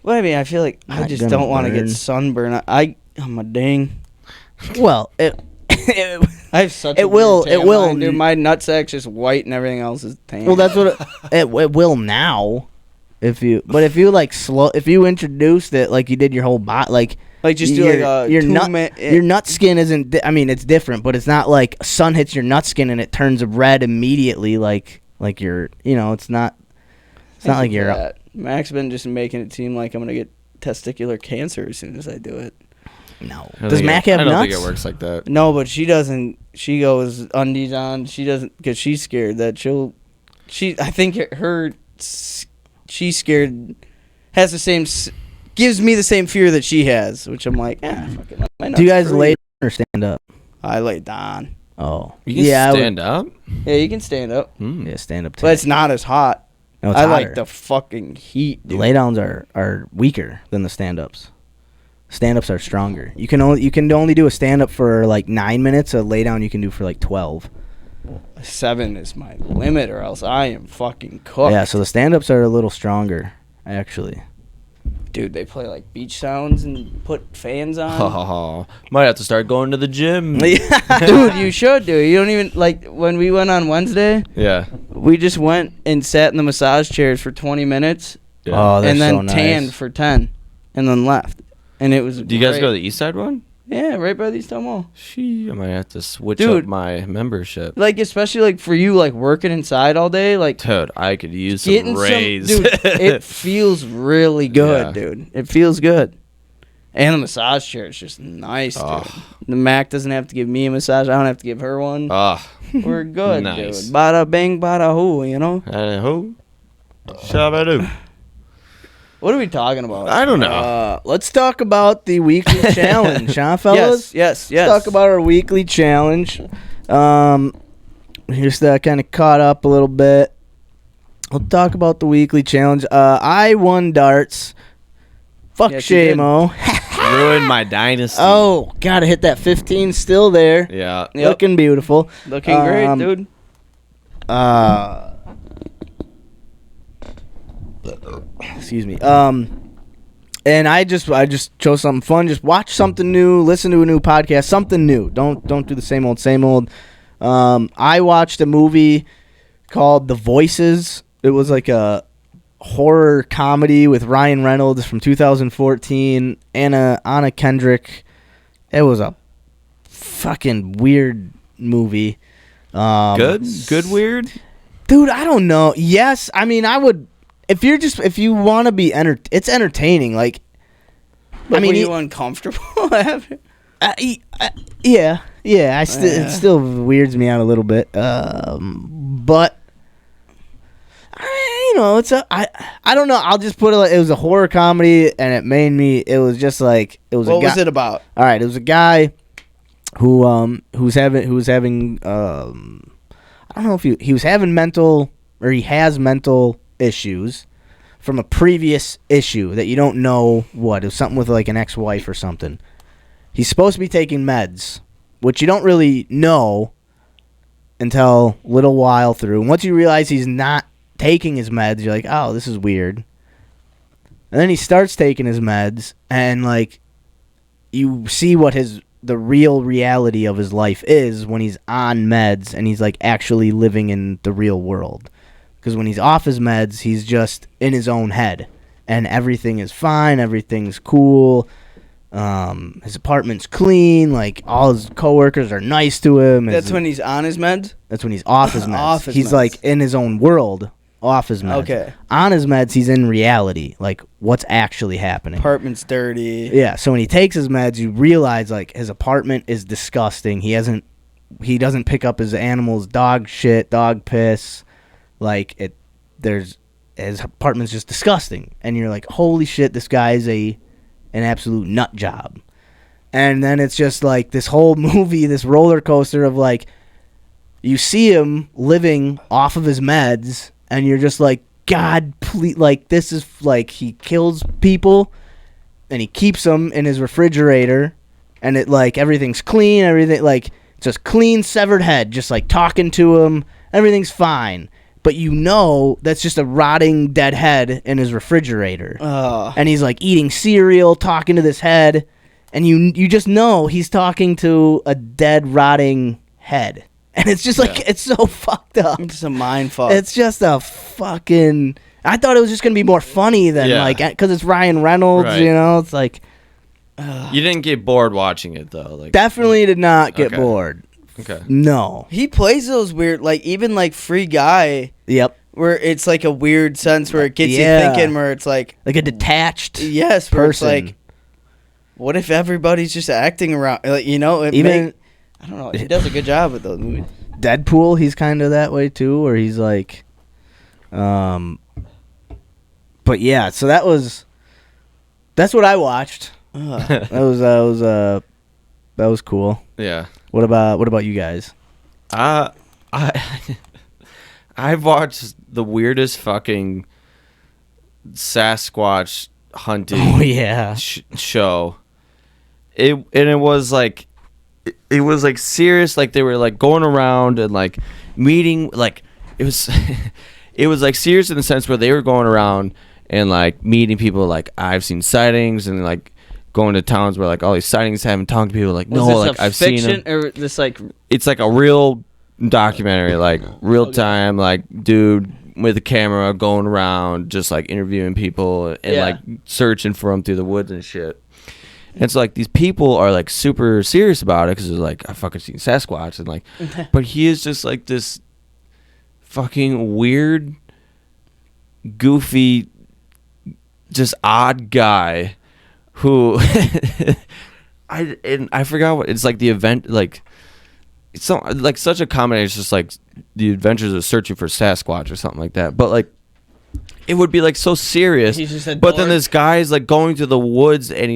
Well, I mean, I feel like I just don't want to get sunburned. I'm a ding. Well, I have such a weird tan line, dude. My nutsack's just white and everything else is tan. Well, that's what it will now. If you introduced it like you did your whole body, like just do your nut skin isn't. I mean, it's different, but it's not like sun hits your nut skin and it turns red immediately. Like you're, it's not. It's not like you're. Mac's been just making it seem like I'm gonna get testicular cancer as soon as I do it. No. Does Mac have nuts? I don't think it works like that. No, but she doesn't. She goes undies on. She doesn't because she's scared that she'll. I think she's scared. Has the same. Gives me the same fear that she has, which I'm like, fucking. Do you guys lay down or stand up? I lay down. Oh. You can stand up? Yeah, you can stand up. Yeah, stand up too. But it's not as hot. No, it's I hotter. like the fucking heat, dude. Lay downs are weaker than the stand ups. Stand ups are stronger. You can only do a stand up for like 9 minutes. A lay down you can do for like 12. 7 is my limit, or else I am fucking cooked. Yeah, so the stand ups are a little stronger, actually. Dude, they play like beach sounds and put fans on. Might have to start going to the gym. Dude, you should, dude. You don't even, like, when we went on Wednesday, we just went and sat in the massage chairs for 20 minutes. Yeah. Oh, that's and then so nice. tanned for 10 and then left. And it was Do you guys go to the East Side one? Yeah, right by the East Town Mall. I might have to switch up my membership. Like, especially, like, for you, like, working inside all day, like... Dude, I could use some raise. Dude, it feels really good, dude. It feels good. And the massage chair is just nice, dude. The Mac doesn't have to give me a massage. I don't have to give her one. We're good, nice. dude. Bada bang, bada hoo, you know? Who? Shabadoo. What are we talking about? I don't know. Let's talk about the weekly challenge, huh, fellas? Yes. Let's talk about our weekly challenge. Just kind of caught up a little bit. We'll talk about the weekly challenge. I won darts. Fuck Shamo. Ruined my dynasty. Oh, gotta hit that 15 still there. Yeah. Yep. Looking beautiful. Looking great, dude. Excuse me. And I just chose something fun. Just watch something new. Listen to a new podcast. Something new. Don't do the same old. I watched a movie called The Voices. It was like a horror comedy with Ryan Reynolds from 2014. Anna Kendrick. It was a fucking weird movie. Good weird? Dude, I don't know. Yes, I mean I would. If you want to be it's entertaining. Like, but I mean, were you uncomfortable? Yeah. It still weirds me out a little bit. But it's I don't know. I'll just put it. It was a horror comedy, and it made me. It was just like it was. What was it about? All right, it was a guy who was having I don't know if he was having mental or he has mental issues from a previous issue that you don't know what. It was something with like an ex-wife or something. He's supposed to be taking meds, which you don't really know until a little while through. And once you realize he's not taking his meds, you're like, oh, this is weird. And then he starts taking his meds, and like you see what the real reality of his life is when he's on meds and he's like actually living in the real world. Because when he's off his meds, he's just in his own head. And everything is fine. Everything's cool. His apartment's clean. Like, all his coworkers are nice to him. That's when he's on his meds? That's when he's off his meds. He's, like, in his own world, off his meds. Okay. On his meds, he's in reality. Like, what's actually happening. Apartment's dirty. Yeah, so when he takes his meds, you realize, like, his apartment is disgusting. He doesn't pick up his animals' dog shit, dog piss. Like, his apartment's just disgusting. And you're like, holy shit, this guy is an absolute nut job. And then it's just like this whole movie, this roller coaster of like, you see him living off of his meds, and you're just like, God, please, like, this is like, he kills people, and he keeps them in his refrigerator, and it like, everything's clean, everything, like, just clean, severed head, just like talking to him, everything's fine. But you know that's just a rotting dead head in his refrigerator. And he's like eating cereal, talking to this head, and you just know he's talking to a dead, rotting head. And it's just like, it's so fucked up. It's a mind fuck. It's just a fucking... I thought it was just going to be more funny than like... Because it's Ryan Reynolds, Right. you know? It's like... You didn't get bored watching it, though. Like, Definitely did not get Okay. bored. Okay. No. He plays those weird, like, even like Free Guy, Yep. where it's like a weird sense where it gets Yeah. you thinking, where it's like, Like a detached yes, where person. it's like, what if everybody's just acting around, like, you know? I don't know. He does a good job with those movies. Deadpool, he's kind of that way too, where he's like... But yeah, so that's what I watched. That was cool. Yeah. What about you guys? I've watched the weirdest fucking Sasquatch hunting Oh yeah. show. It was like serious, like they were like going around and like meeting, like it was it was like serious in the sense where they were going around and like meeting people, like I've seen sightings, and like going to towns where like all these sightings haven't talked to people, like Was no, this like a I've seen fiction them. or this like? It's like a real documentary, like real time, like dude with a camera going around just like interviewing people and like searching for them through the woods and shit. And so like these people are like super serious about it because they're like, I fucking seen Sasquatch, and like, but he is just like this fucking weird, goofy, just odd guy who I forgot what it's like, the event, like it's so, like such a combination. It's just like the Adventures of Searching for Sasquatch or something like that. But like it would be like so serious. He's just a but then dork. this guy's like going to the woods and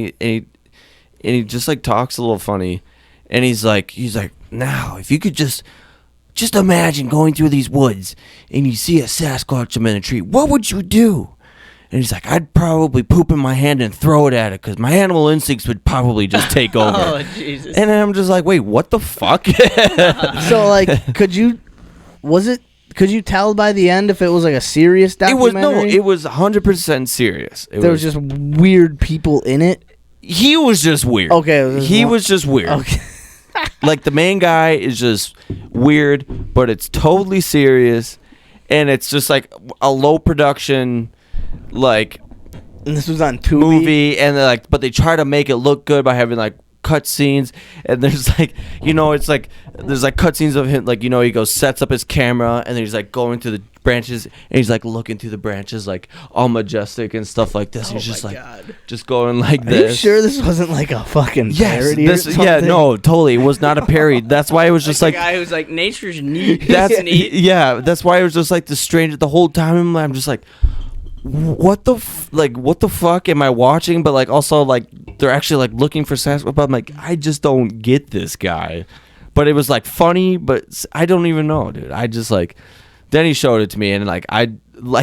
he just like talks a little funny, and he's like now if you could just imagine going through these woods and you see a Sasquatch in a tree, what would you do? And he's like, I'd probably poop in my hand and throw it at it because my animal instincts would probably just take over. Oh Jesus! And then I'm just like, wait, what the fuck? So like, could you tell by the end if it was like a serious documentary? It was 100% serious. There was just weird people in it. He was just weird. Okay, he was just weird. Okay. Like the main guy is just weird, but it's totally serious, and it's just like a low production, like And this was on Tubi. movie, and they're like, but they try to make it look good by having like cut scenes, and there's like, you know, it's like there's like cut scenes of him, like, you know, he goes sets up his camera and then he's like going to the branches and he's like looking through the branches like all majestic and stuff like this. He's just like just going like Are this. you sure this wasn't like a fucking parody or something? Yeah, no, totally, it was not a parody. That's why it was just Like like the guy who's like, nature's neat. that's neat. yeah, that's why it was just like the strange the whole time. I'm just like, what the fuck am I watching? But like also like they're actually like looking for Sasquatch, but I'm like, I just don't get this guy. But it was like funny, but I don't even know, dude. I just like, then he showed it to me, and like I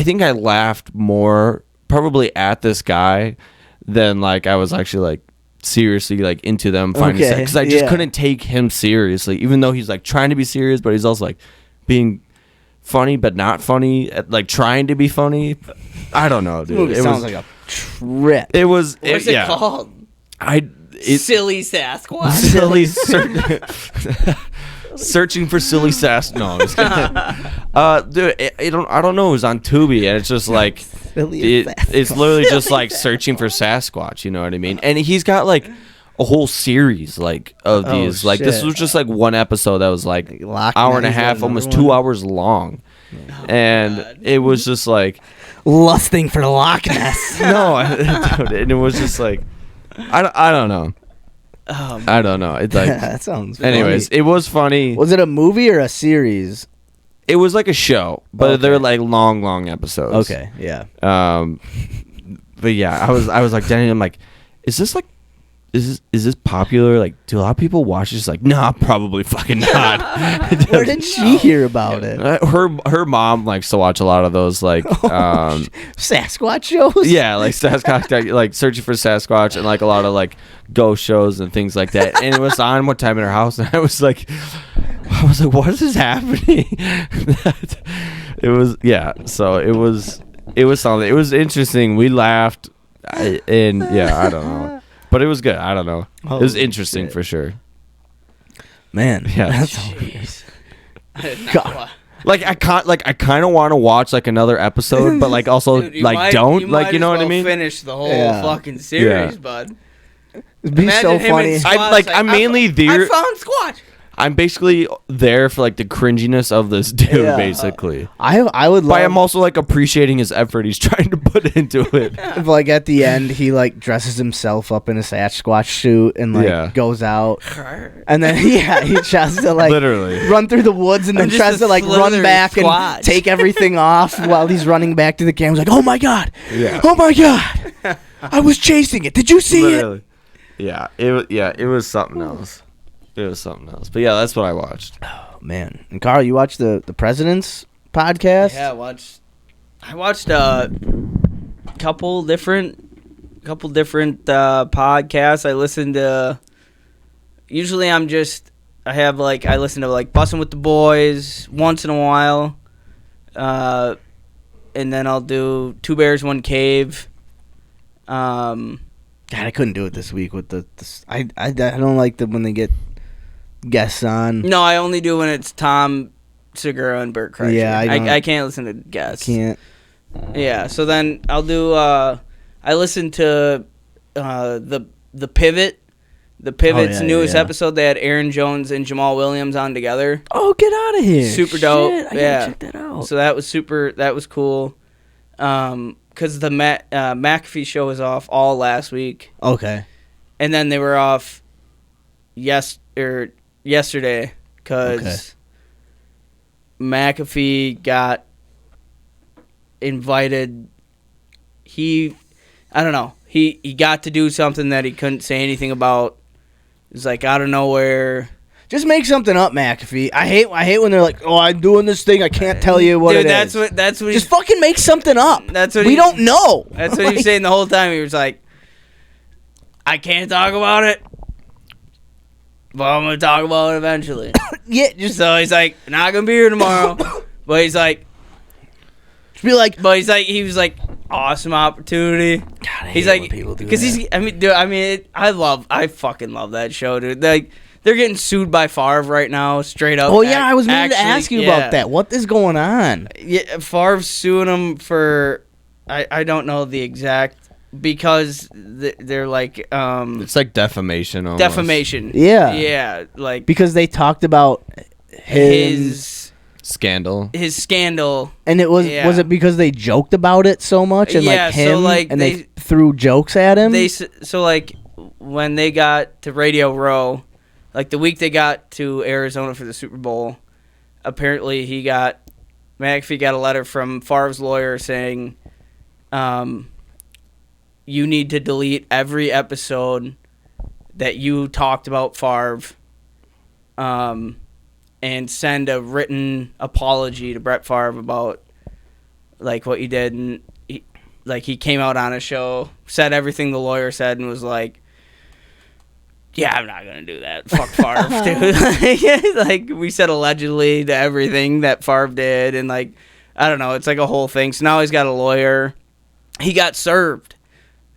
think I laughed more probably at this guy than like I was actually like seriously like into them finding Okay, because I just yeah. couldn't take him seriously, even though he's like trying to be serious, but he's also like being funny but not funny, like trying to be funny. I don't know, dude. Movie It sounds was like a trip. it was What's it called? Silly Sasquatch. Silly searching for silly sass. No, I'm just kidding. Dude, I don't know. It was on Tubi, and it's just like it's literally just like searching for Sasquatch. You know what I mean? And he's got like a whole series like of these. Like this shit. was just like one episode that was like Loch hour and a Ness, half, another almost one. 2 hours long, and it was just like Lusting for Loch Ness. no, dude, and it was just like I don't know. I don't know. It's like That sounds funny. anyways, it was funny. Was it a movie or a series? It was like a show, but Okay. they're like long episodes. Okay, yeah. But yeah, I was like, Danny, I'm like, is this like is this popular? Like, do a lot of people watch this? Like, nah, probably fucking not. Where did she hear about it? Her mom likes to watch a lot of those like Sasquatch shows. yeah, like Sasquatch, like searching for Sasquatch, and like a lot of like ghost shows and things like that. And it was on one time in her house, and I was like, what is happening? It was so it was something. It was interesting. We laughed, and I don't know, but it was good. I don't know. It was interesting for sure. Man, Yeah. that's hilarious. God. Like I kind of want to watch like another episode, but like also Dude, you don't might you know as what I well mean? Finish the whole Yeah. fucking series, Yeah. bud. It'd be Imagine so him and funny. Squatch, I'm mainly there. I found Squatch. I'm basically there for like the cringiness of this dude, Yeah. basically. I would love. But I'm also like appreciating his effort he's trying to put into it. if, like at the end he like dresses himself up in a Sasquatch suit and like Yeah. goes out, and then he tries to like Literally. run through the woods and then I'm just tries a to like run slithery back Squatch. and take everything off while he's running back to the camera. He's like, oh my god, Yeah. oh my god, I was chasing it. Did you see it? Literally. Yeah, it was something else. It was something else. But yeah, that's what I watched. Oh, man. And Carl, you watched the President's podcast? Yeah, I watched a couple different podcasts. I listened to. Usually, I listen to like Bussin' with the Boys once in a while, and then I'll do Two Bears One Cave. God, I couldn't do it this week with I don't like when they get guests on. No, I only do when it's Tom Segura and Bert Kreischer. Yeah, I can't listen to guests. Can't. Yeah, so then I'll do. I listened to the Pivot. The Pivot's newest episode. They had Aaron Jones and Jamal Williams on together. Oh, get out of here! Super dope. Shit, I gotta check that out. So that was super. That was cool. Because the McAfee show was off all last week, Okay. and then they were off yesterday because McAfee got invited. I don't know. He got to do something that he couldn't say anything about. It was like out of nowhere. Just make something up, McAfee. I hate when they're like, "Oh, I'm doing this thing. I can't tell you what Dude, it that's is." That's what. Just fucking make something up. That's what we don't know. That's what he was saying the whole time. He was like, "I can't talk about it, but I'm gonna talk about it eventually." Yeah, just So he's like, "Not gonna be here tomorrow," but he's like, be like, he was like, awesome opportunity. God, I He's hate like, when people do because that. he's. I mean, dude. I mean, I fucking love that show, dude. Like, they're getting sued by Favre right now, straight up. Oh yeah, I was meaning to Actually, ask you yeah. about that. What is going on? Yeah, Favre's suing him for. I don't know the exact because they're like It's like defamation almost. defamation. Yeah. Yeah, like Because they talked about his Scandal. scandal. and it was Yeah. was it because they joked about it so much and Yeah, like so, him like, and they- they threw jokes at him? So like when they got to Radio Row, like the week they got to Arizona for the Super Bowl, apparently McAfee got a letter from Favre's lawyer saying, you need to delete every episode that you talked about Favre, and send a written apology to Brett Favre about like what you did. And he came out on a show, said everything the lawyer said, and was like, yeah, I'm not gonna do that. Fuck Favre, dude. Like we said allegedly to everything that Favre did, and like I don't know, it's like a whole thing. So now he's got a lawyer. He got served.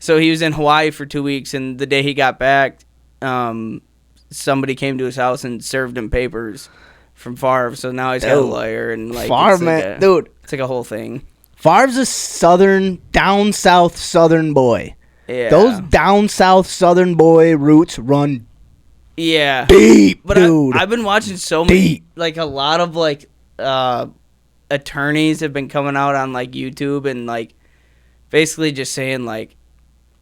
So he was in Hawaii for 2 weeks, and the day he got back, somebody came to his house and served him papers from Favre. So now he's got a Dude. lawyer, and like Favre, it's like man, dude. it's like a whole thing. Favre's a down south southern boy. Yeah, Those down south southern boy roots run yeah. deep, But dude. I've been watching so many, Deep. like a lot of like attorneys have been coming out on like YouTube and like basically just saying like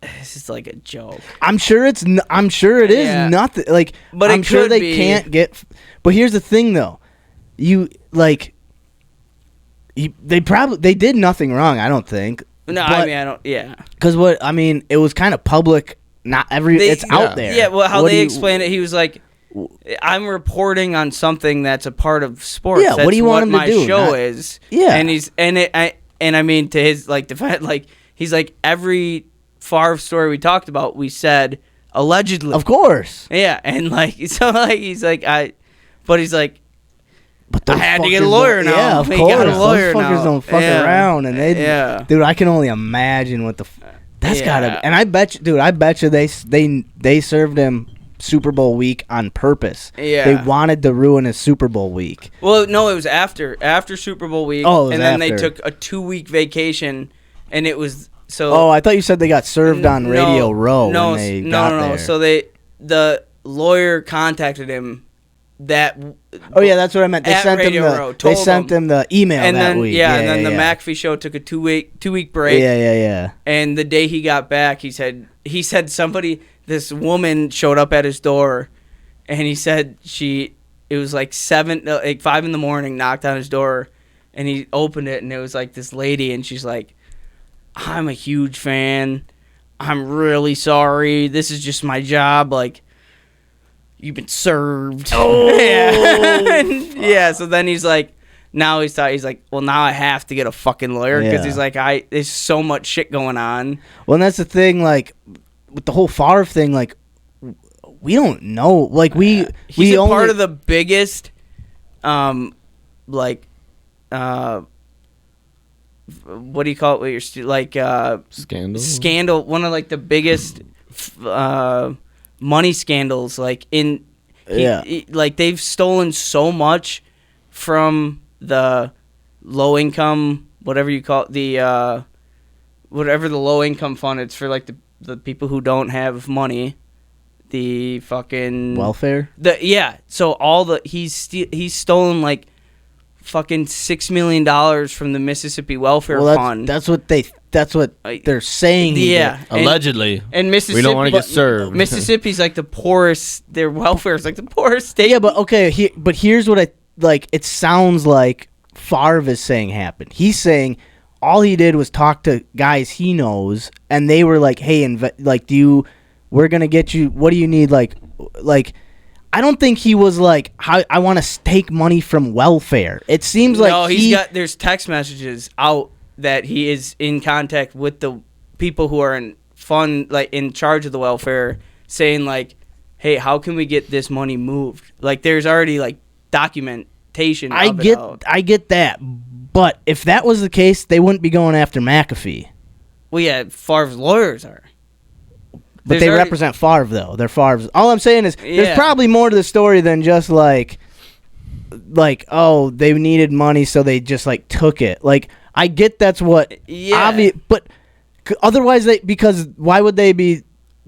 this is like a joke. I'm sure it is Yeah. nothing. Like, But I'm it sure could they be. can't get. But here's the thing, though. They did nothing wrong. I don't think. No, But- I don't. Yeah, Because it was kind of public it's out there. Yeah, well, how they explained it, he was like, I'm reporting on something that's a part of sports. Yeah, that's what do you want him to do? My show is. Yeah, and I mean to his like defense, like he's like every Favre story we talked about, we said allegedly. Of course. Yeah, and like so like he's like but he's like. But I had to get a lawyer now. Yeah, of course. Got a lawyer those fuckers now. don't fuck around, and dude, I can only imagine what that's gotta. And I bet you, they served him Super Bowl week on purpose. Yeah, they wanted to ruin his Super Bowl week. Well, no, it was after Super Bowl week. Oh, and then they took a 2-week vacation, and it was so. Oh, I thought you said they got served on Radio Row. No, when they got there. So the lawyer contacted him. Oh yeah, that's what I meant. They sent him the email and that then, week. Yeah, and then the McAfee show took a 2-week break. Yeah. And the day he got back, he said this woman showed up at his door, and he said it was like 5 in the morning, knocked on his door, and he opened it, and it was like this lady, and she's like, I'm a huge fan. I'm really sorry. This is just my job. Like, you've been served. Oh, yeah. So then he's like, he's like, well, now I have to get a fucking lawyer because he's like, there's so much shit going on. Well, and that's the thing, like with the whole Favre thing, like we don't know, like he's part of the biggest, what do you call it? Scandal. One of like the biggest, money scandals, like like they've stolen so much from the low income, whatever you call it, the whatever the low income fund. It's for like the people who don't have money, the fucking welfare. So he's stolen like fucking $6 million from the Mississippi Welfare Fund. That's what they're saying. Yeah, allegedly. And Mississippi, we don't want to get served. Mississippi's like the poorest. Their welfare is like the poorest state. Yeah, but okay. But here's what it sounds like Favre is saying happened. He's saying all he did was talk to guys he knows, and they were like, "Hey, we're gonna get you. What do you need? Like." I don't think he was like, I want to take money from welfare. It seems like there's text messages out that he is in contact with the people who are in charge of the welfare, saying like, hey, how can we get this money moved? Like, there's already like documentation. I get that, but if that was the case, they wouldn't be going after McAfee. Well, yeah, Favre's lawyers are. But they represent Favre, though. They're Favre's. All I'm saying is there's probably more to the story than just like, oh, they needed money, so they just like took it. Like, I get that's what obvious, but otherwise why would they be?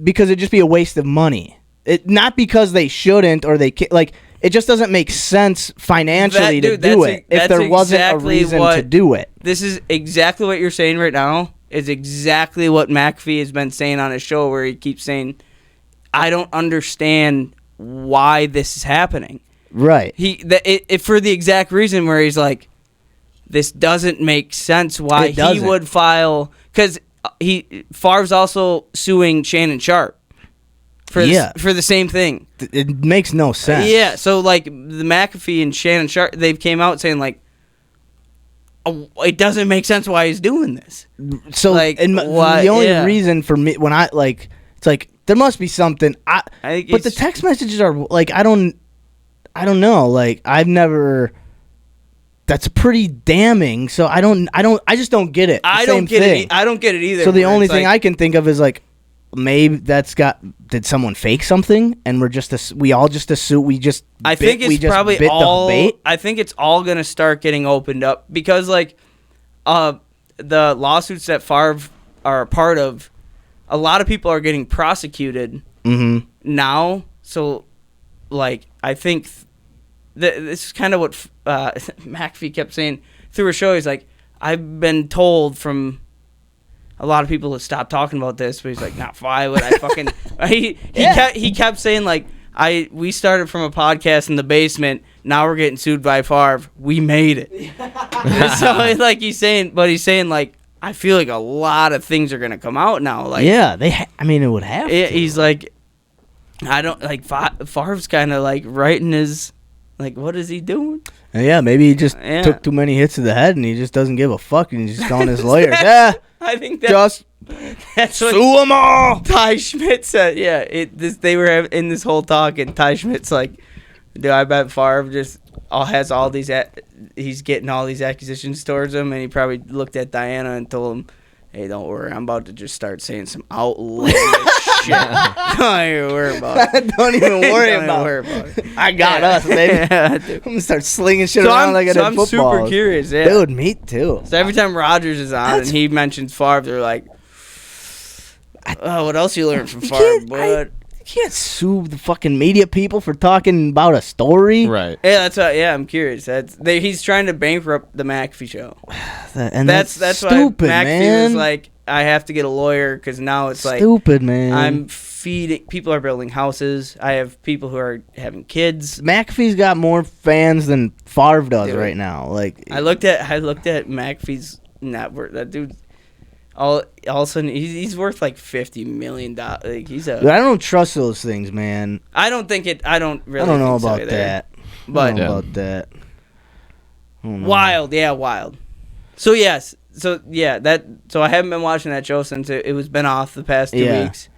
Because it'd just be a waste of money. Not because they shouldn't or they like. It just doesn't make sense financially to do it if there wasn't a reason to do it. This is exactly what you're saying right now. Is exactly what McAfee has been saying on his show, where he keeps saying, I don't understand why this is happening. Right. For the exact reason where he's like, this doesn't make sense why he would file, because Favre's also suing Shannon Sharp for the same thing. It makes no sense. Yeah, so like the McAfee and Shannon Sharp, they've came out saying like, it doesn't make sense why he's doing this. So like, the only reason for me when it's like there must be something. But the text messages are like I don't know. Like I've never. That's pretty damning. So I just don't get it. I don't get it either. So the only thing I can think of is like maybe did someone fake something and we all just assume I think it's all gonna start getting opened up because like the lawsuits that Favre are a part of, a lot of people are getting prosecuted now. So like I think this is kind of what McAfee kept saying through her show. He's like, I've been told from a lot of people to stop talking about this, but he's like, nah, why would I fucking... He kept saying, like, we started from a podcast in the basement, now we're getting sued by Favre. We made it. So, like, he's saying, like, I feel like a lot of things are gonna come out now. Like, yeah, I mean, it would have. he's like, I don't like. Favre's kind of like writing his, like, what is he doing? Yeah, maybe he just Yeah. took too many hits to the head and he just doesn't give a fuck and he's just calling his lawyers. Yeah, I think just that's what sue them all. Ty Schmidt said. Yeah, they were in this whole talk, and Ty Schmidt's like, dude, I bet Favre just has all these. He's getting all these accusations towards him, and he probably looked at Diana and told him, "Hey, don't worry, I'm about to just start saying some outlandish shit. Don't even worry about it. Don't even worry Don't about worry about it. I got us, baby. Yeah, dude. I'm gonna start slinging shit So around like I did I'm football. super curious. Yeah. Dude, me too. So every time Rodgers is on and he mentions Favre, they're like, "Oh, what else you learned from Favre?" But You can't sue the fucking media people for talking about a story. Right. yeah, that's what. Yeah, I'm curious. He's trying to bankrupt the McAfee show. And That's stupid, why McAfee man. was like, I have to get a lawyer because now it's like Stupid, man. I'm feeding. People are building houses. I have people who are having kids. McAfee's got more fans than Favre does Dude. right now. Like, I looked at McAfee's net worth. That dude, all of a sudden he's worth like $50 million. Like dude, I don't trust those things, man. I don't think it. I don't really. I don't know think so about either. that. But I don't know Yeah. about that. I don't know. wild, yeah, wild. So yes, so I haven't been watching that show since it was been off the past 2 Yeah. weeks.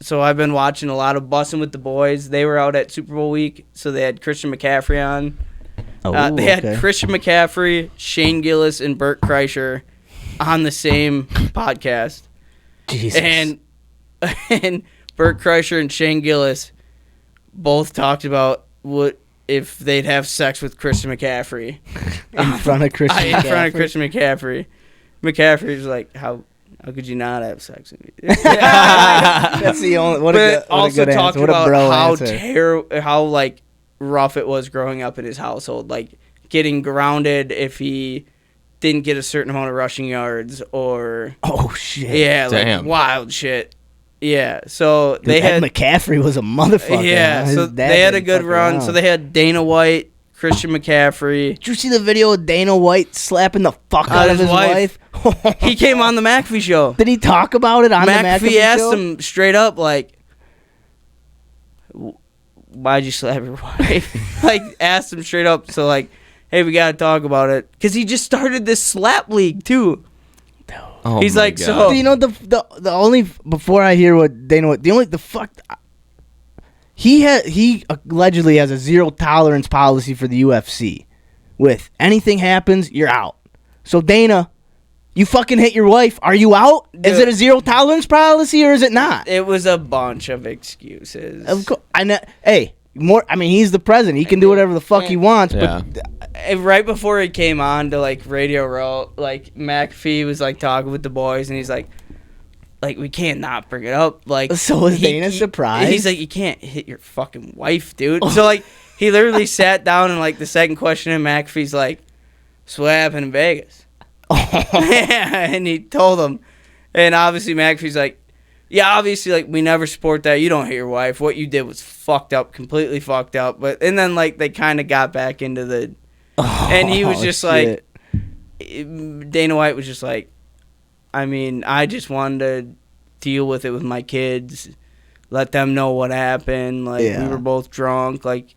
So I've been watching a lot of Bussin' with the Boys. They were out at Super Bowl week, so they had Christian McCaffrey on. Oh, They had okay. Christian McCaffrey, Shane Gillis, and Burt Kreischer on the same podcast. Jesus. And Burt Kreischer and Shane Gillis both talked about what if they'd have sex with Christian McCaffrey. in front of Christian In front of McCaffrey. Christian McCaffrey. McCaffrey's like, how could you not have sex with me? That's the only. What a But good, what a also good talked answer. What a about bro how answer. how like rough it was growing up in his household, like getting grounded if he didn't get a certain amount of rushing yards, or Oh shit. yeah, like Damn. wild shit. Yeah, so Dude, they Ed had McCaffrey was a motherfucker. yeah, huh? His so dad they had a didn't good fuck run. around. So they had Dana White, Christian McCaffrey. Did you see the video of Dana White slapping the fuck out of his wife? He came on the McAfee show. Did he talk about it on the McAfee McAfee asked show? him straight up, like, why'd you slap your wife? Like, asked him straight up. So, like, hey, we got to talk about it. Because he just started this slap league, too. Oh He's my like, God. so- Do you know the only before I hear what Dana White, the fuck he allegedly has a zero tolerance policy for the UFC. With anything happens, you're out. So Dana, you fucking hit your wife. Are you out? Is Dude. it a zero tolerance policy or is it not? It was a bunch of excuses. Of course, hey, more. I mean, he's the president. He can do whatever the fuck he wants. Yeah. But And right before he came on to, like, Radio Row, like, McAfee was, like, talking with the boys, and he's like, we can't not bring it up. Like, So was Dana surprised? He's like, you can't hit your fucking wife, dude. So, like, he literally sat down, and, like, the second question, and McAfee's like, so what happened in Vegas? Yeah, and he told him. And obviously McAfee's like, yeah, obviously, like, we never support that. You don't hit your wife. What you did was fucked up, completely fucked up. But and then, like, they kind of got back into the... and he was just shit. like... Dana White was just like, I mean, I just wanted to deal with it with my kids, let them know what happened. Like, Yeah. we were both drunk. Like,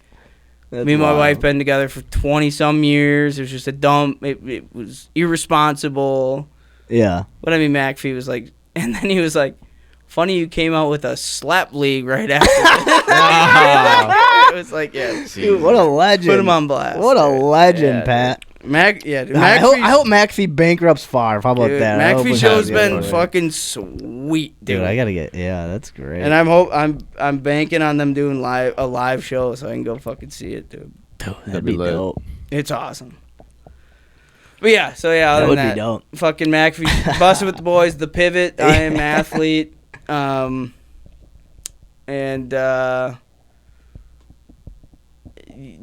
That's me and my wild. wife been together for 20-some years. It was just a dumb... It was irresponsible. Yeah. But I mean, McAfee was like... And then he was like, funny you came out with a slap league right after this. It was like, yeah. Dude, what a legend. Put him on blast. What a legend, Yeah, Pat. dude, dude, I hope McAfee bankrupts Favre. How about dude, that? I hope McAfee it show's happens. been fucking sweet, dude. Dude, I gotta get. Yeah, that's great. And I'm banking on them doing a live show so I can go fucking see it, dude. Dude, That'd be lit. dope. It's awesome. But yeah, so yeah, That other would than be that, dope. fucking McAfee, busting with the boys, the pivot, I am athlete, and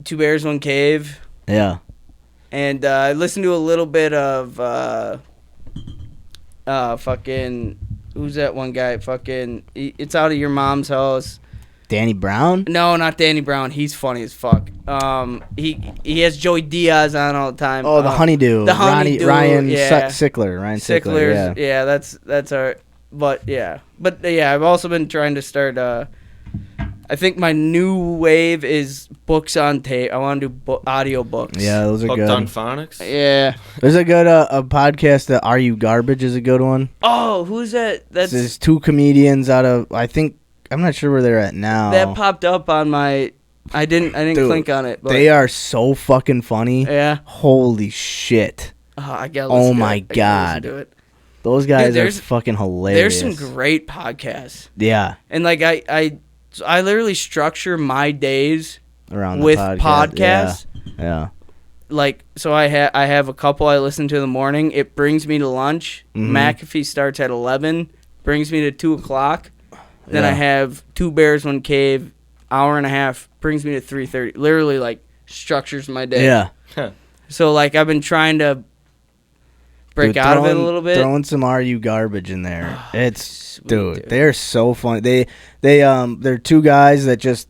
Two Bears, One Cave. Yeah. And I listened to a little bit of fucking who's that one guy? Fucking It's Out of Your Mom's House. Danny Brown? No, not Danny Brown. He's funny as fuck. He has Joey Diaz on all the time. Oh, the Honeydew. The Honeydew. Ryan yeah. Sickler. Ryan Sickler. Sickler's, yeah. That's our. But yeah, I've also been trying to start. I think my new wave is books on tape. I want to do audio books. Yeah, those are Hooked good. on phonics. Yeah. There's a good a podcast that Are You Garbage is a good one. Oh, who's that? There's two comedians out of I'm not sure where they're at now. That popped up on my. I didn't Dude, click on it. But they are so fucking funny. Yeah. Holy shit. I gotta Oh listen to my it. I gotta God. listen to it. Those guys are there's- fucking hilarious. There's some great podcasts, Yeah. and like I literally structure my days Around with the podcasts. Yeah. Like, so I have a couple I listen to in the morning. It brings me to lunch. Mhm. McAfee starts at 11, brings me to 2 o'clock. Then Yeah. I have Two Bears, One Cave, hour and a half, brings me to 3:30. Literally, like, structures my day. Yeah. So, like, I've been trying to break out of it a little bit. Throwing some Are You Garbage in there. It's Sweet, dude, they're so funny. They're two guys that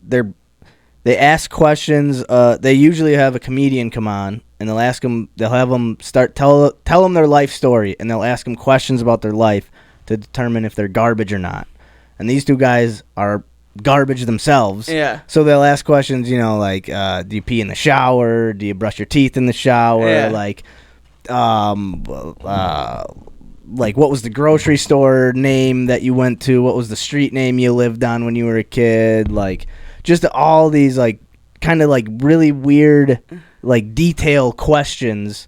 they ask questions. They usually have a comedian come on and they'll have them tell them their life story and they'll ask them questions about their life to determine if they're garbage or not. And these two guys are garbage themselves. Yeah. So they'll ask questions, like, do you pee in the shower? Do you brush your teeth in the shower? Yeah. Like what was the grocery store name that you went to? What was the street name you lived on when you were a kid? Like, just all these, like, kind of, like, really weird, like, detail questions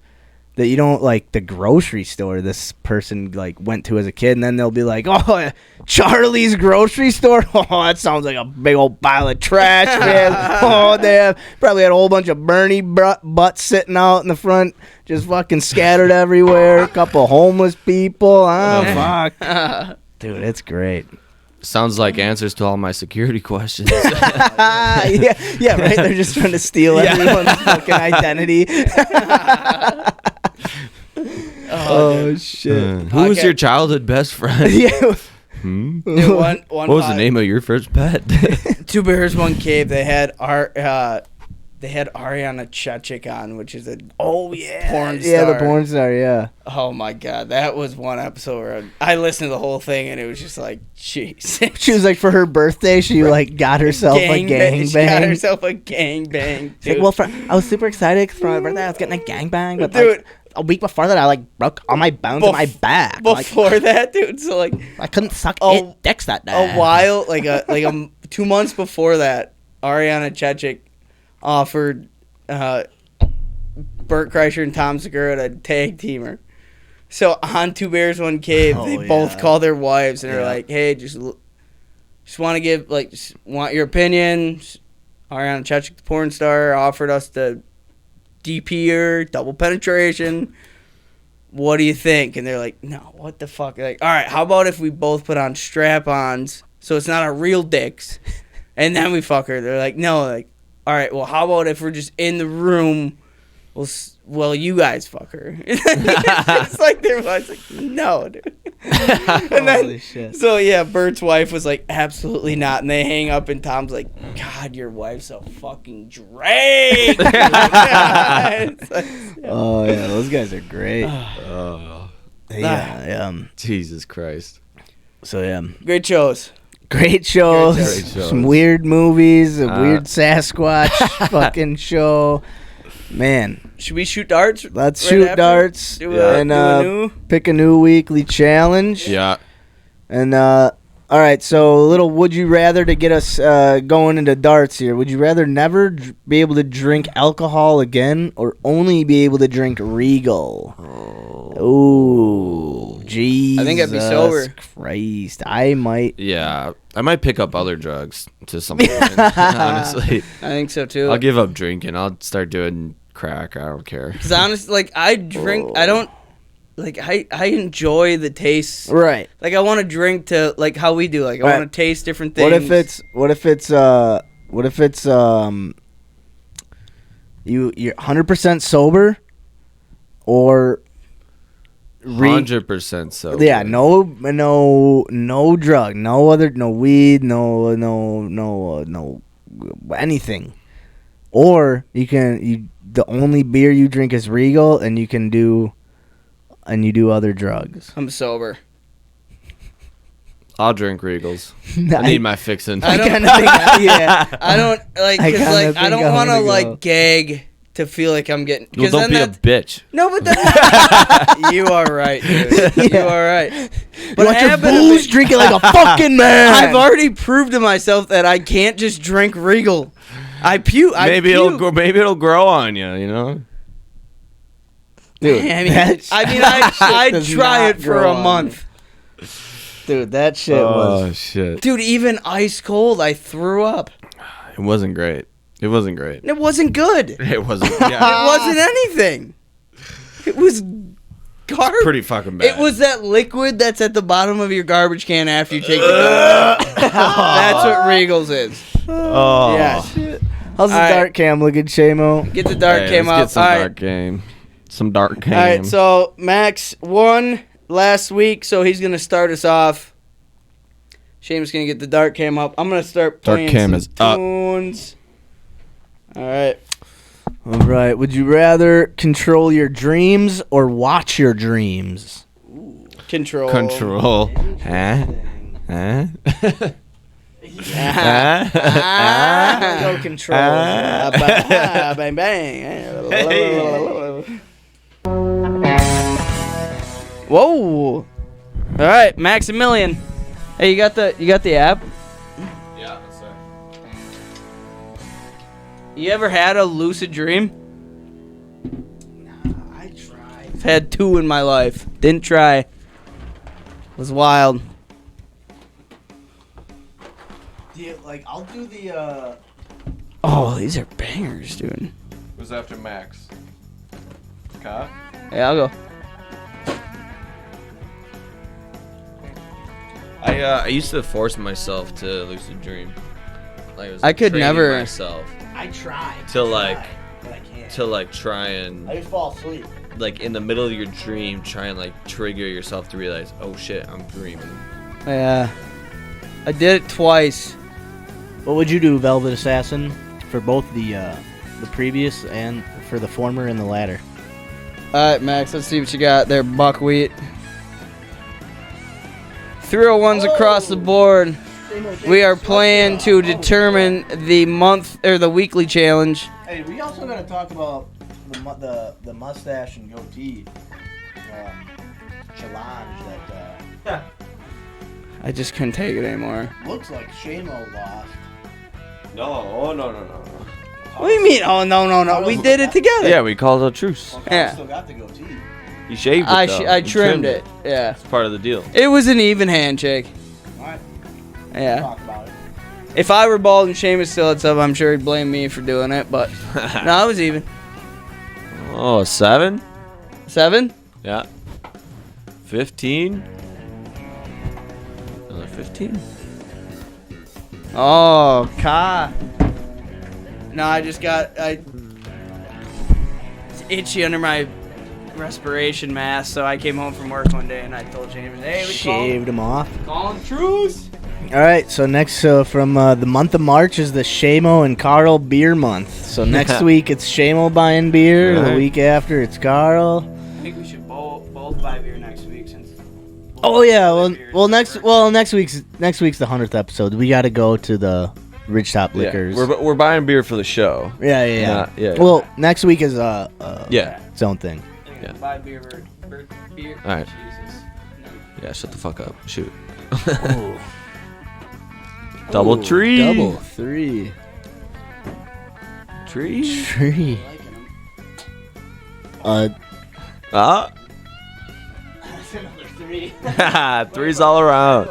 that you don't, like, the grocery store this person, like, went to as a kid. And then they'll be like, oh, Charlie's grocery store? Oh, that sounds like a big old pile of trash, man. Oh, they probably had a whole bunch of Bernie butts sitting out in the front, just fucking scattered everywhere. A couple homeless people. Oh, fuck. Dude, it's great. Sounds like answers to all my security questions. Yeah, right? They're just trying to steal everyone's fucking identity. Oh, shit. Who was your childhood best friend? Yeah. Dude, What was the name of your first pet? Two Bears, One Cave. They had Ariana Chechik on, which is a porn star. Yeah, the porn star, yeah. Oh my god, that was one episode where I listened to the whole thing and it was just like, jeez. She was like, for her birthday, she like got herself a gangbang. She got herself a gangbang. She's like, well, I was super excited 'cause for my birthday I was getting a gangbang, but Dude. like, a week before that I like broke all my bones in my back. Before that, dude, so like I couldn't suck dicks that day. a while, like 2 months before that, Ariana Chechik offered Bert Kreischer and Tom Segura to tag teamer. So on Two Bears, One Cave, they both call their wives and they're like, "Hey, just want to give just want your opinion." Ariana Chechik, the porn star, offered us to DP her, double penetration. What do you think? And they're like, "No, what the fuck?" They're like, all right, how about if we both put on strap-ons so it's not our real dicks, and then we fuck her? They're like, "No, like." All right, well, how about if we're just in the room? Well, you guys fuck her. It's like there was like, no, dude. And then, Holy shit. so yeah, Bert's wife was like, absolutely not. And they hang up, and Tom's like, God, your wife's a fucking drake. It's like, Oh yeah, those guys are great. Oh, Yeah. Jesus Christ. So yeah, great shows. great shows. Great shows. Some weird movies, a weird Sasquatch fucking show. Man, Should we shoot darts? let's right shoot after? darts Do a new? pick a new weekly challenge. Yeah. And all right, so a little would you rather to get us going into darts here. Would you rather never be able to drink alcohol again or only be able to drink Regal? Oh, Jesus. I think I'd be sober. Christ, I might. Yeah. I might pick up other drugs to some point, honestly. I think so too. I'll give up drinking. I'll start doing crack. I don't care. Because honestly, like I drink, I don't like. I enjoy the taste. Right. Like I want to drink to like how we do. Like I Right. want to taste different things. What if it's you're 100% sober or re- 100% so. Yeah, no drug, no weed, no anything. Or the only beer you drink is Regal, and you do other drugs. I'm sober. I'll drink Regals. I need my fixin'. I don't kinda think, yeah. I don't like I because kinda like I think don't I'm want to gonna like go. gag to feel like I'm getting. Well, don't be a bitch. No, but then you are right, dude. You are right. You want your happened to booze me- drinking like a fucking man. I've already proved to myself that I can't just drink Regal. I puke. Maybe it'll grow on you. You know. Dude, I'd try it for a month. Dude, that shit was. Shit. Dude, even ice cold, I threw up. It wasn't great. It wasn't great. It wasn't good. It wasn't. It Yeah. wasn't anything. It was garbage. Pretty fucking bad. It was that liquid that's at the bottom of your garbage can after you take the garbage. That's what Regals is. Oh. Yeah. How's the All right. dart cam looking, Shamo? Get the dart Hey, cam let's up. get some All right. dark game. Some dark game. All right, so Max won last week, so he's going to start us off. Shame's going to get the dart cam up. I'm going to start Dart playing cam some is up. tunes. All right. All right. Would you rather control your dreams or watch your dreams? Control. Control. Huh? Huh? Go control. Bang, bang. Whoa. All right, Maximilian. Hey, you got the app? Yeah, that's right. You ever had a lucid dream? Nah, I tried. I've had 2 in my life. Didn't try. It was wild. I'll do the. Oh, these are bangers, dude. Who's after Max? Ka? Yeah, I'll go. I used to force myself to lucid dream. Like, I could training never. myself I tried. to like But I can't. to like try and just fall asleep. like in the middle of your dream try and like trigger yourself to realize, oh shit, I'm dreaming. Yeah. I did it twice. What would you do, Velvet Assassin, for both the previous and for the former and the latter? All right, Max, let's see what you got there, buckwheat. 301s across the board. We are playing to determine the month or the weekly challenge. Hey, we also got to talk about the mustache and goatee challenge that I just couldn't take it anymore. looks like Shamo lost. No. What do you mean? Oh, no. We did it together. Yeah, we called a truce. Yeah. Still got the goatee. You shaved it though. I You trimmed it. Yeah. It's part of the deal. It was an even handshake. All right, Yeah. talk about it. If I were bald and Seamus still had stuff, I'm sure he'd blame me for doing it, but no, it was even. Oh, 7? 7? Yeah. 15? Another 15? Oh, Ka. No, it's itchy under my respiration mask, so I came home from work one day and I told James, hey, we Shaved him off. calling truce. All right, so next from the month of March is the Shamo and Kärel beer month. So next week it's Shamo buying beer. Right. The week after it's Kärel. I think we should both buy beer next week since. Oh yeah, next week's the 100th episode. We got to go to the Ridgetop Liquors. Yeah. We're buying beer for the show. Yeah. Yeah. Well, next week is Yeah. its own thing. Yeah. Buy beer. Beer. All right. Jesus. Yeah, shut the fuck up. Shoot. Ooh. Double tree. Double 3. Tree. Tree. Ah. Three's all around.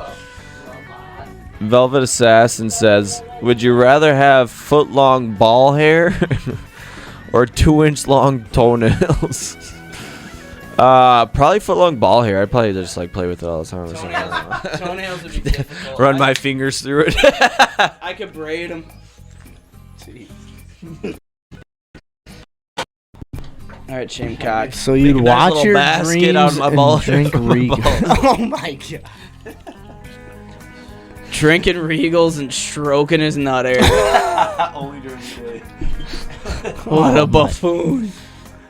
Velvet Assassin says, would you rather have foot-long ball hair or 2-inch long toenails? Probably foot-long ball hair. I'd probably just like play with it all the time. Or something. I don't know. Toenails would be difficult. Run my fingers through it. I could braid them. All right, Shane Cox. So you'd Make a nice watch little your basket dreams out of my and ball- drink from my Regal. balls. Oh my god. Drinking Regals and stroking his nut hair. Only during the day. What Oh a buffoon.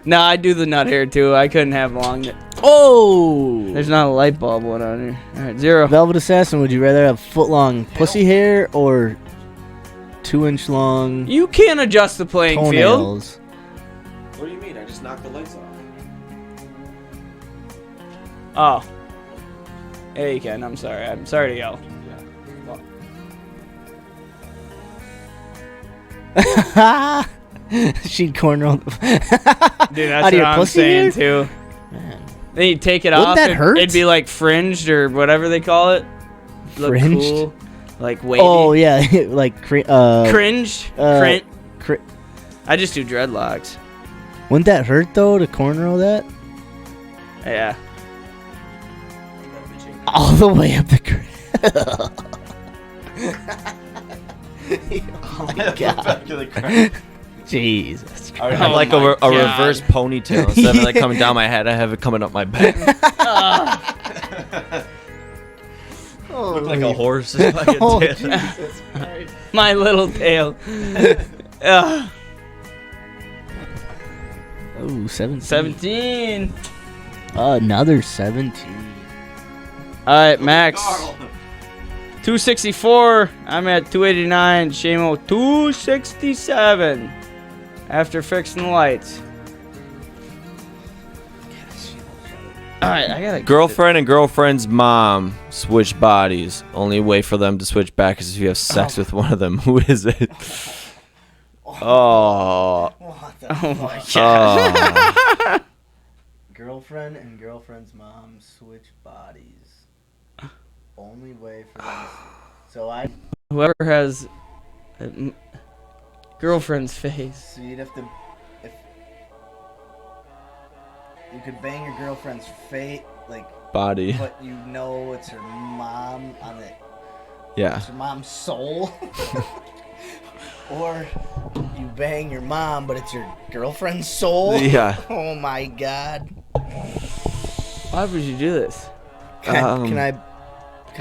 Nah, I do the nut hair too. I couldn't have long. Oh. There's not a light bulb one on here. All right, 0. Velvet Assassin, would you rather have foot-long pussy hair or 2-inch long You can't adjust the playing field. toenails? What do you mean? I just knocked the lights off. Oh. Yeah, you can. I'm sorry. I'm sorry to yell. She'd cornrow. Dude, Out that's of what your I'm pussy saying hair? too. Man. Then you take it Wouldn't off. that hurt? It'd be like fringed or whatever they call it. Look Fringed? cool. Like wavy. Oh yeah, like Cringe. Crint. cri- I just do dreadlocks. Wouldn't that hurt though to cornrow that Yeah. all the way up the cri- Oh my god. Jesus. I would have Oh like my a God. reverse ponytail. Instead of like coming down my head, I have it coming up my back. Look like a horse's fucking Oh, tail. Jesus Christ. My little tail. Ugh. Oh, 17. 17. Another 17. All right, Max. 264. I'm at 289. Shamo 267. After fixing the lights. All right, I gotta. Girlfriend and girlfriend's mom switch bodies. Only way for them to switch back is if you have sex with one of them. Who is it? Oh. Oh my god. Girlfriend and girlfriend's mom switch bodies. Only way for them. So Whoever has a girlfriend's face. So you'd have to. If you could bang your girlfriend's face, like, Body. but you know it's her mom on the. Yeah. It's your mom's soul. Or you bang your mom, but it's your girlfriend's soul. Yeah. Oh my god. Why would you do this? Can I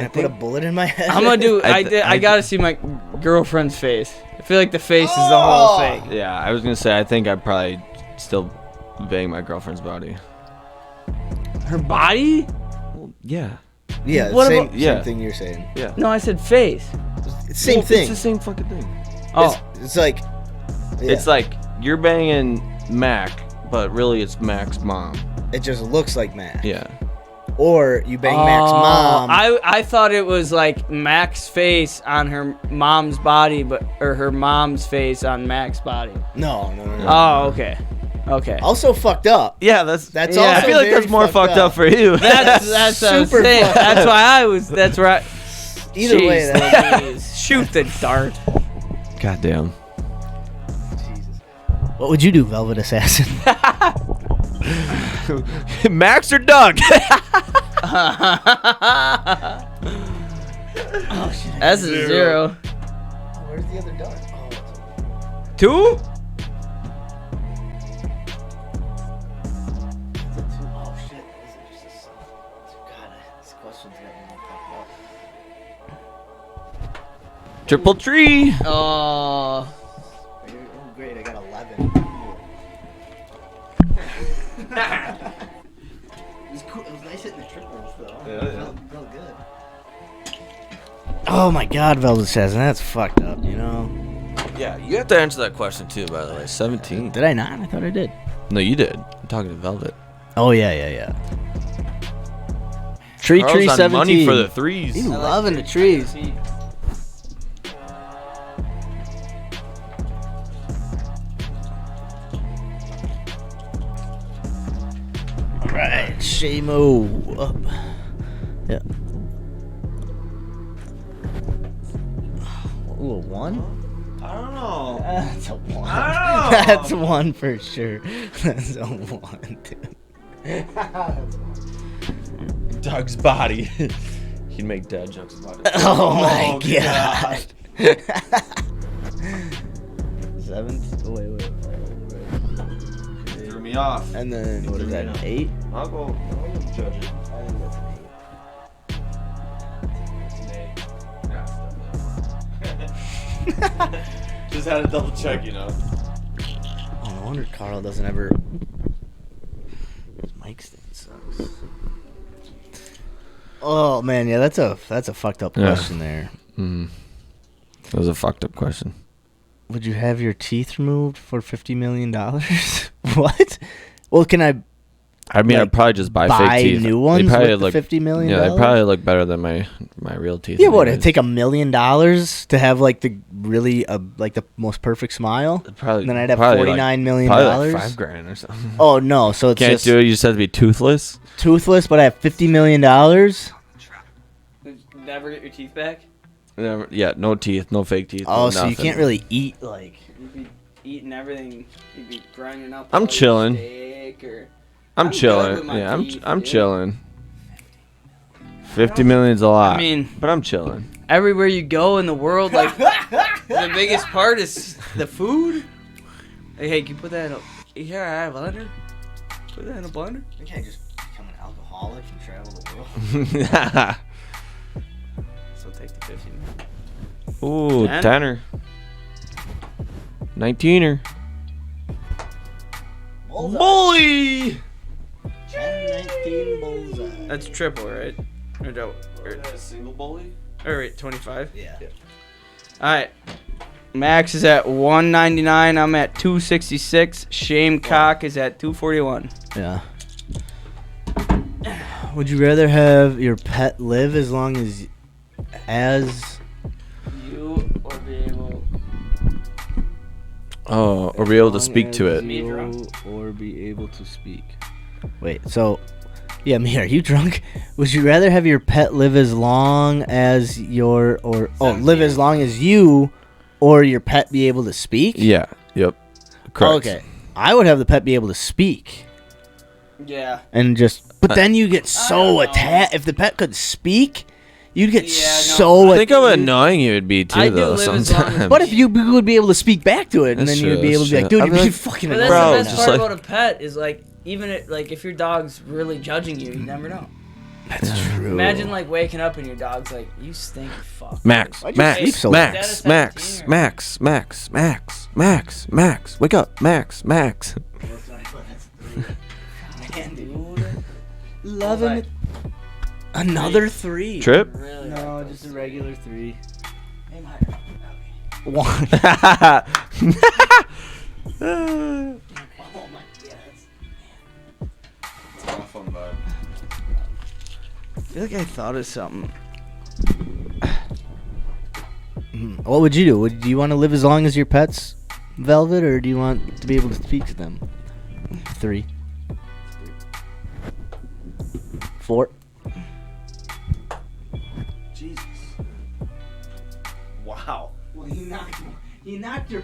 put a bullet in my head? I'm gonna do. I gotta see my girlfriend's face. I feel like the face is the whole thing. Yeah, I was gonna say I think I'd probably still bang my girlfriend's body. Her body? Well, yeah. Yeah, What same, about- Yeah. same thing you're saying. Yeah. No, I said face. It's same Well, thing. It's the same fucking thing. Oh, It's like. Yeah, It's like you're banging Mac, but really it's Mac's mom. it just looks like Mac. Yeah. Or you bang Mac's mom. I thought it was like Mac's face on her mom's body, or her mom's face on Mac's body. No. Oh, okay. Okay. Also fucked up. Yeah, that's That's Yeah. also I feel like very that's more fucked up for you. That's what I was Super saying. fucked That's up. why I was. That's right. Either way, Jeez that Louise. Shoot the dart. Goddamn. Jesus. What would you do, Velvet Assassin? Max or Doug? Oh shit. That's a 0. Where's the other dart? 2? Oh shit. God, this question's got me all fucked up. Triple tree. Oh. Oh, great, I got 11. It was cool. It was nice hitting the triples, though. Yeah. Felt good. Oh my god, Velvet Assassin, that's fucked up, you know? Yeah, you have to answer that question too, by the way. 17. Did I not? I thought I did. No, you did. I'm talking to Velvet. Oh, yeah. Tree Carl's Tree on 17. money for the threes. He's loving the trees. Alright, Shamo up. Yeah. Ooh, a 1? I don't know. That's a 1. I don't know. That's a 1 for sure. That's a 1, dude. Doug's body. He'd make Dad Doug's body. Oh my god. 7. Oh, wait. Threw me me off. And then, what is that, an 8? I'll go judge it. I think that's an 8. Just had to double check, you know. Oh, no wonder Carl doesn't ever... His mic stand sucks. Oh, man, yeah, that's a fucked up question there. Mm-hmm. That was a fucked up question. Would you have your teeth removed for $50 million? What? Well, can I mean, like, I'd probably just buy fake teeth. new ones probably with the $50 million? Yeah, they probably look better than my real teeth. Yeah, what? It'd take $1 million to have like the really like the most perfect smile. Probably. And then I'd have $49 million. Probably like $5,000 or something. Oh no! So it's Can't just do it. You just have to be toothless. Toothless, but I have $50 million. Never get your teeth back? Never, yeah, no teeth, no fake teeth. Oh, no so you nothing. can't really eat like. You'd be eating everything. You'd be grinding up. I'm chilling. Steak or... I'm good chilling. with my Yeah, teeth, I'm dude. chilling. 50 million's a lot. I mean, but I'm chilling. everywhere you go in the world, like the biggest part is the food. Hey, can you put that in a here? I have a blender. Put that in a blender. I can't just become an alcoholic and travel the world. So take the 50. Ooh, 10? 10er. 19er. Bully! 10, 19 bullseye. That's triple, right? Or double? a single bully? Or wait, 25. Yeah. All right. Max is at 199. I'm at 266. Shame Cock is at 241. Yeah. Would you rather have your pet live as long as You or be able. Oh, or be able to speak to it. Me drunk? or be able to speak? Wait, so yeah, me, are you drunk? Would you rather have your pet live as long as live as long as you, or your pet be able to speak? Yeah, yep. Correct. Okay. I would have the pet be able to speak. Yeah. And just, but then you get so don't know. attached. If the pet could speak, you'd get Yeah, no, so I think how annoying it would be too, I do though. live as long as- Sometimes. What if you would be able to speak back to it, and That's then you'd true, be able to be that's like, dude, true. you'd be I'd be like, fucking But that's Bro, the annoying. best just part like- about a pet is like even if your dog's really judging you, you never know. That's true. Imagine like waking up and your dog's like, "You stink, fuck." Max, Why'd you sleep Max, so Max, late? Max, Max, Max, Max, Max, Max, wake up, Max, Max. Man, dude. Loving it. Another 3. Trip? Really? No, just a regular 3. Hey, my- 1. Oh my god. I feel like I thought of something. What would you do? Do you want to live as long as your pets, Velvet, or do you want to be able to speak to them? 3. 4. Jesus. Wow. Well, he knocked your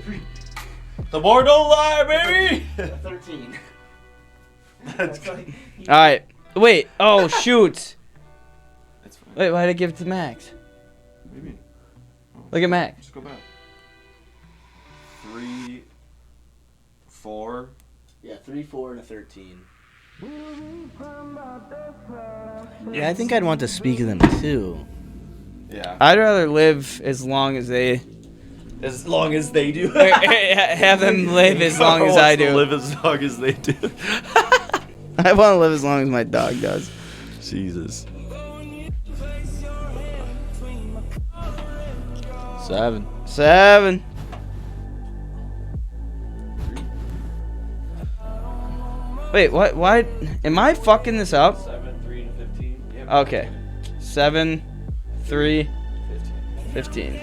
The board don't lie, baby. 13. That's good. All right. Wait. Oh shoot. That's fine. Wait. Why did I give it to Max? Maybe. Look at Max. Just go back. 3, 4. Yeah, 3, 4, and a 13. Yeah, I think I'd want to speak to them too. Yeah. I'd rather live as long as they. As long as they do. Have them live as long as I do. Live as long as they do. I want to live as long as my dog does. Jesus. 7. 7. Wait, what? Why? Am I fucking this up? 7, 3 to 15. Yep. Okay. 7, 3, 15.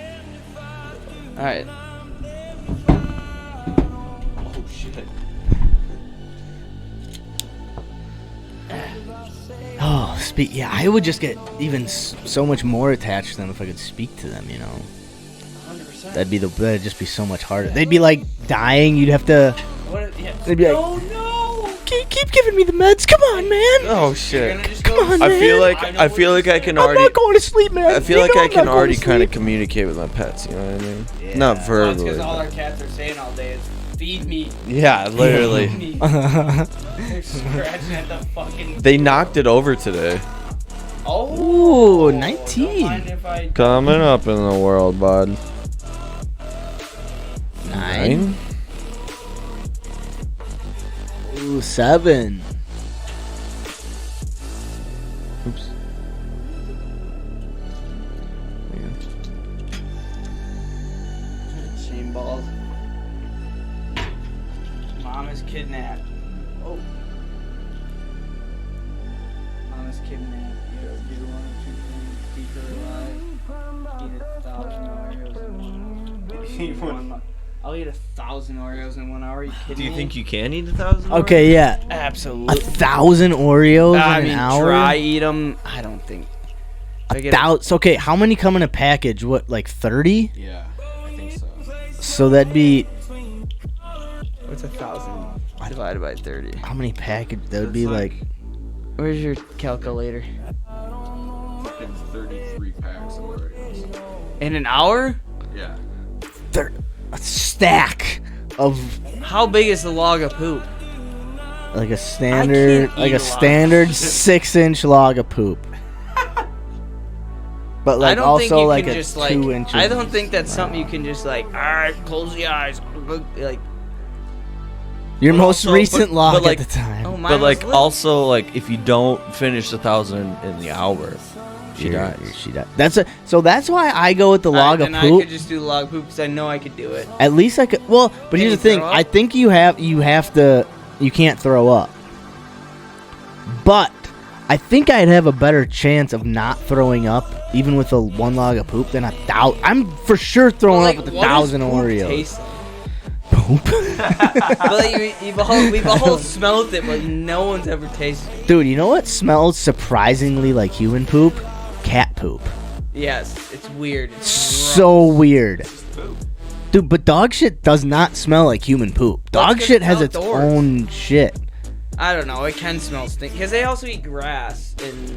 Alright. Oh shit. Oh, speak. Yeah, I would just get even so much more attached to them if I could speak to them. You know, 100%. that'd just be so much harder. They'd be like dying. You'd have to. They'd be like, Oh no! keep giving me the meds. Come on, man. Oh shit. Come on, I man. feel like I can I'm already. not going to sleep, man. I feel You like know I I'm can not going already to kind of sleep. communicate with my pets. You know what I mean? Yeah. Not Well, it's verbally. because all but- our cats are saying all day is Feed me. Yeah, literally. Feed me. They're scratching at the fucking. They knocked it over today. Oh, Ooh, don't 19. mind if I- Coming up in the world, bud. 9. Ooh, 7. Oops. Shame balls. Mom is kidnapped. Oh. Mom is kidnapped. You one or two things. Keep her alive. Eat 1,000 Oreos in 1 hour. I'll eat 1,000 Oreos in 1 hour. Are you kidding Do you me? think you can eat 1,000? Okay, yeah. Absolutely. 1,000 Oreos I in mean, an hour? dry eat them. I don't think. If I get a- Okay, how many come in a package? What, like 30? Yeah, I think so. So that'd be What's 1,000 divided by 30? how many package? That would be like Where's your calculator? Fucking 33 packs of Oreos. In an hour? Yeah. a stack of How big is the log of poop? like a standard eat a lot. 6-inch log of poop. But like I don't think also you like can a just 2 like. inches. I don't think that's something you can just like. All right, close the eyes. Like, Your But most also- recent but log like- at the time. oh my. But like also like if you don't finish 1,000 in the hour, she dies. She dies. That's why I go with the log of I poop. could just do the log of poop because I know I could do it. At least I could. Well, but Can here's you the thing. throw up? I think you have to. You can't throw up. But I think I'd have a better chance of not throwing up, even with a 1 log of poop, than 1,000. I'm for sure throwing Like, up with what 1,000 does poop Oreos. taste like? Poop. But like, we've all smelled it, but no one's ever tasted it. Dude, you know what smells surprisingly like human poop? Cat poop. Yes, it's weird. It's So weird. Dude, but dog shit does not smell like human poop. Dog 'cause shit it's has its outdoors. own shit. I don't know. It can smell stink because they also eat grass and.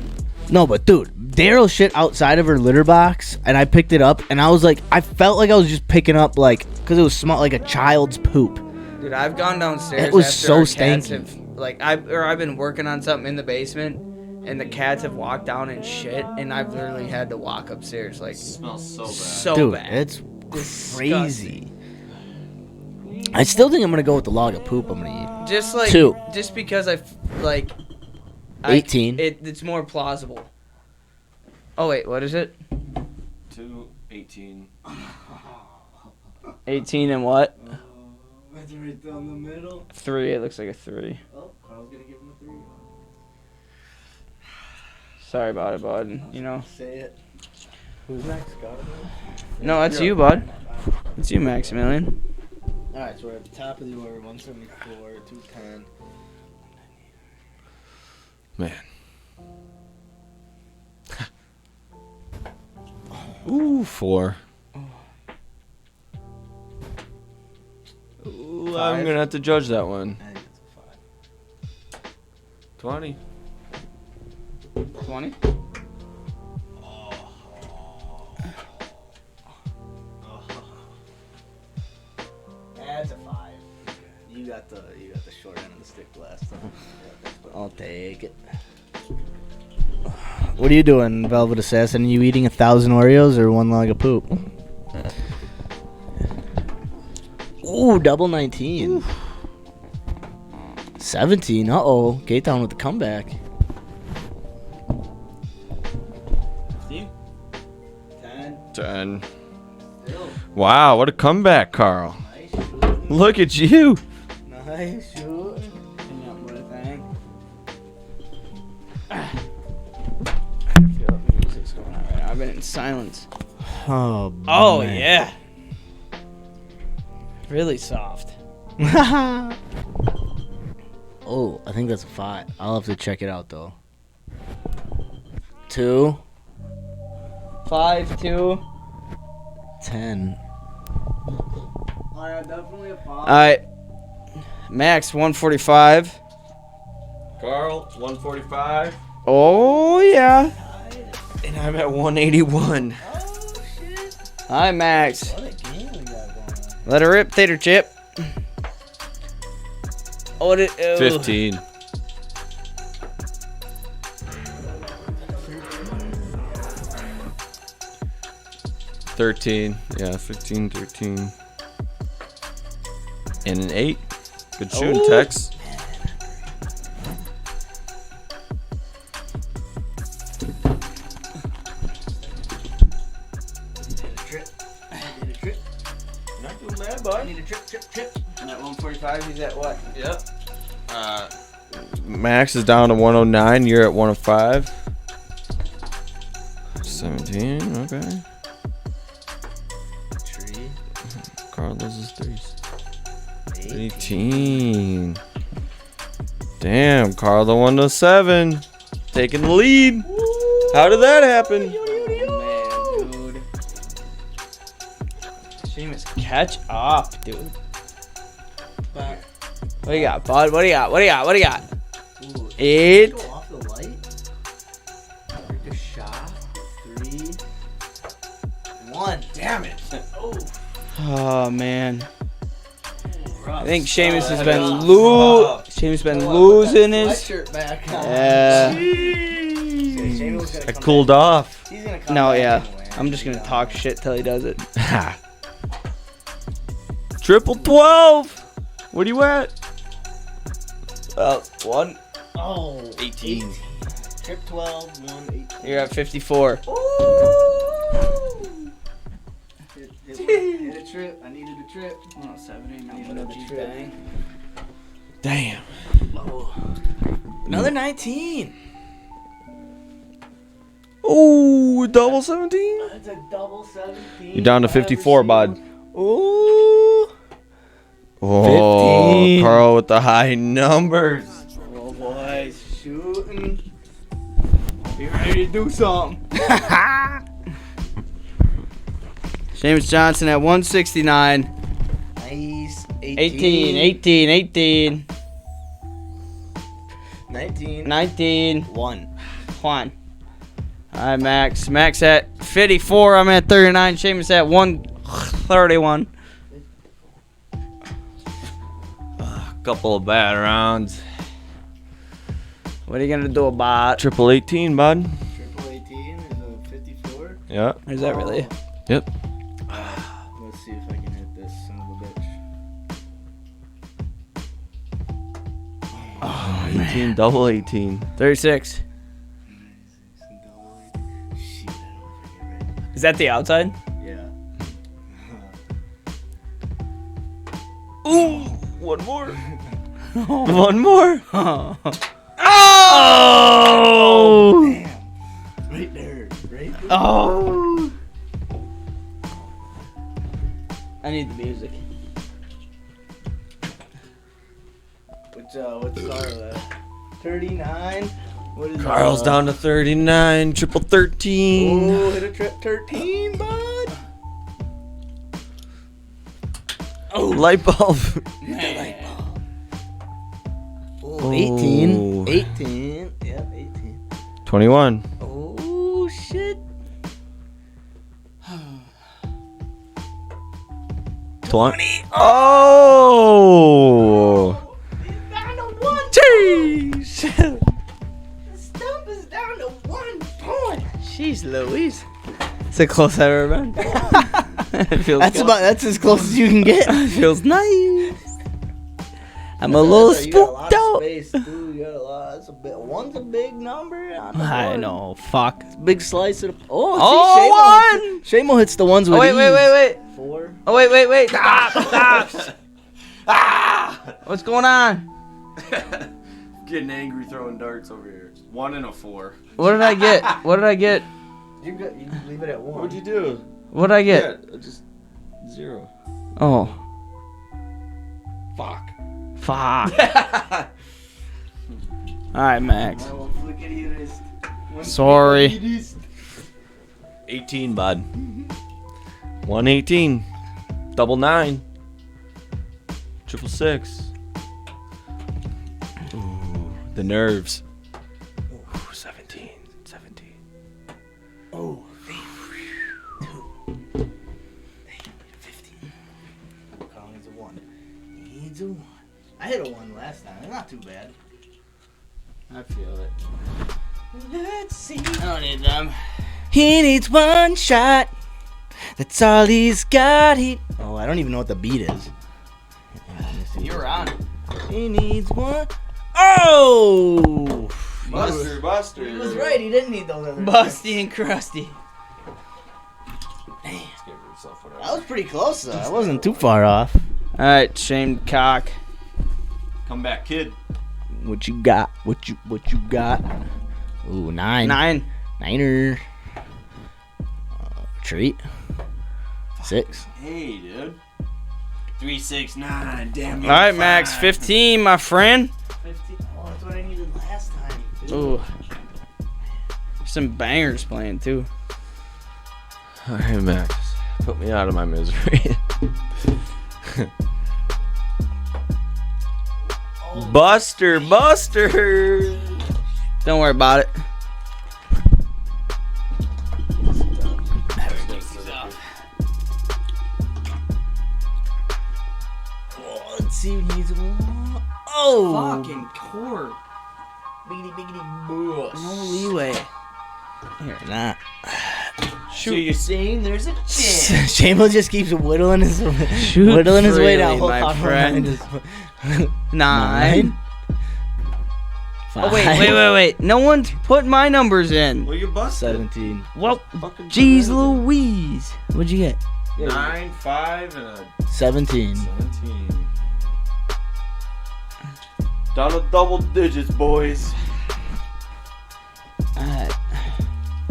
No, but dude, Daryl shit outside of her litter box, and I picked it up, and I was like, I felt like I was just picking up because it was smelled like a child's poop. Dude, I've gone downstairs. It was after so our cats stanky. have, like I've been working on something in the basement, and the cats have walked down and shit, and I've literally had to walk upstairs like smells so bad. so Dude, bad. it's Disgusting. crazy. I still think I'm gonna go with the log of poop. I'm gonna Just like 2. just because I 18. It's more plausible. Oh wait, what is it? 2, 18. 18 and what? That's right down the middle. 3. It looks like a 3. Oh, Carl's gonna give him a 3. Sorry about it, bud. You know. Say it. Who's next, Scott? No, that's you, bud. It's you, Maximilian. All right, so we're at the top of the order. 174, 210. Man. Ooh, 4. Ooh, I'm 5. gonna have to judge that one. I think it's a 5. 20. 20. That's a 5. You got the short end of the stick last time. I'll take it. What are you doing, Velvet Assassin? Are you eating 1,000 Oreos or 1 log of poop? Ooh, double 19. Ooh. 17. Uh-oh. K-Town with the comeback. 15. 10. Wow, what a comeback, Carl. Nice shooting. Look at you. Nice shooting. I've been in silence. Oh, Oh man. yeah. Really soft. Oh, I think that's a 5. I'll have to check it out, though. 2. 5, 2. 10. Alright, definitely a 5. Alright. Max 145. Carl, 145. Oh yeah. And I'm at 181. Hi Max. What a game we got going on. Let her rip, tater chip. Oh, what it, 15. 13. Yeah, 15, 13. And an 8. Good shooting, Tex. Not doing bad, bud. I need a trip. And at 145, he's at what? Yep. Max is down to 109. You're at 105. 17. Okay. Tree. Carlos is 18. Damn, Carlo 107. Taking the lead. How did that happen? Oh, man, dude. Seamus, catch up, dude. What do you got, bud? What do you got? Ooh, 8. Go off the light. Break a shot. 3. 1. Damn it. Oh, man. Rough. I think Seamus has been losing his. Sweatshirt back on. Yeah. I cooled off. He's gonna come No, back yeah. anyway. I'm just gonna talk shit till he does it. Triple 12. What are you at? Well, 1. Oh, 18. Trip 12, 1, 18. You're at 54. Ooh. Hit a trip. I needed a trip. Oh, 70. Needed another trip. Damn. Oh. Another 19. Oh, double 17. That's a double 17. You're down to 54, bud. Ooh. Oh, 15. Carl with the high numbers. Oh, boys. Shooting. Be ready to do something. Seamus Johnson at 169. Nice. 18. 19. 19. 1. Juan. All right, Max. Max at 54. I'm at 39. Seamus at 131. Couple of bad rounds. What are you gonna do about? Triple 18, bud. Triple 18 is a 54. Yeah. Is that really? Yep. Let's see if I can hit this son of a bitch. Oh, 18, double 18. 36. Shit, I don't think it Is that the outside? right. Yeah. Ooh, one more. One more. Oh! Damn. Right there. Right there. Oh! I need the music. What's our 39? What is Carl's down to 39. Triple 13. Oh, hit a trip 13, bud. Oh, light bulb. Oh, 18. Oh. 18. Yep, 18. 21. Oh, shit. 20. Oh! Down to 1. Jeez! The stump is down to 1 point. Jeez Louise. It's the closest I've ever been. It feels That's as close as you can get. It feels nice. I'm a little spooked out. Space, too. You got a lot. That's a bit. One's a big number. On the I board. know. Fuck. Big slice of the. Oh, see, Shamo hits the ones with Oh, wait. ease. 4. Oh, wait. Stop. What's going on? Getting angry throwing darts over here. 1 and a 4. What did I get? You're good. You can leave it at 1. What'd you do? What did I get? Yeah, just 0. Oh. Fuck. Alright, Max. I won't flick it either. Sorry. 18, bud. 118. Double 9. Triple 6. Ooh, the nerves. Ooh, 17. Oh, 15. Carl needs a 1. He needs a 1. I hit a 1 last time. It's not too bad. I feel it. Let's see. I don't need them. He needs 1 shot. That's all he's got. Oh, I don't even know what the beat is. You're on it. He needs 1. Oh! Buster. He was right. He didn't need those other. Busty and crusty. Damn. That was pretty close though. I wasn't too far off. All right, shamed cock. Come back, kid. What you got? What you got? Ooh, 9. 9. Niner. Treat. 6. Hey, dude. 3, 6, 9. Damn. All right, Max. 15, my friend. 15. Oh, that's what I needed last time. Ooh. Some bangers playing too. All right, Max. Put me out of my misery. Buster. Don't worry about it. Oh, let's see who needs 1. Oh! Fucking court. Biggity boss. No leeway. Here, nah. So you're saying there's a chance? Shamo just keeps whittling his way freely, down. Hold my on, friend. 9. 9. Oh, wait. No one's put my numbers in. Well, you're busted. 17. Well, jeez Louise. What'd you get? 9, 5, and a 17. 17. Down to double digits, boys. Alright.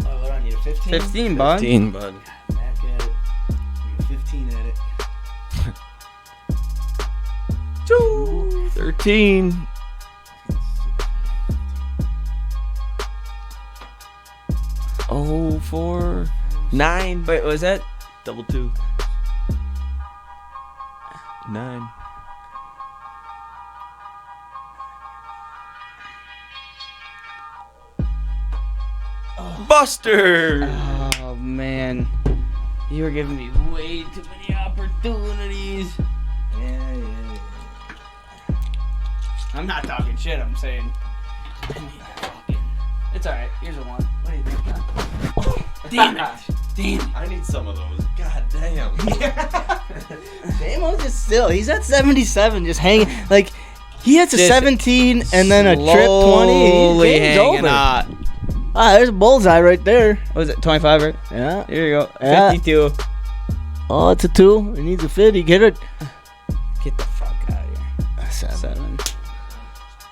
Oh, what do I need? A 15? 15, bud. 15, bud. Back at it. We got 15 at it. 13. Oh, 4. 9. Wait, was that? Double 2. 9. Buster! Oh, man. You were giving me way too many opportunities. Yeah. I'm not talking shit, I'm saying. It's alright. Here's a 1. What do you think, huh? Damn it. I need some of those. God damn. Shamo's just still. He's at 77, just hanging. Like, he hits a Just 17 and then a trip 20. Slowly Game's hanging over. on. Ah, there's a bullseye right there. What was it? 25, right? Yeah. Here you go. Yeah. 52. Oh, it's a 2. It needs a 50. Get it. Get the fuck out of here. 7.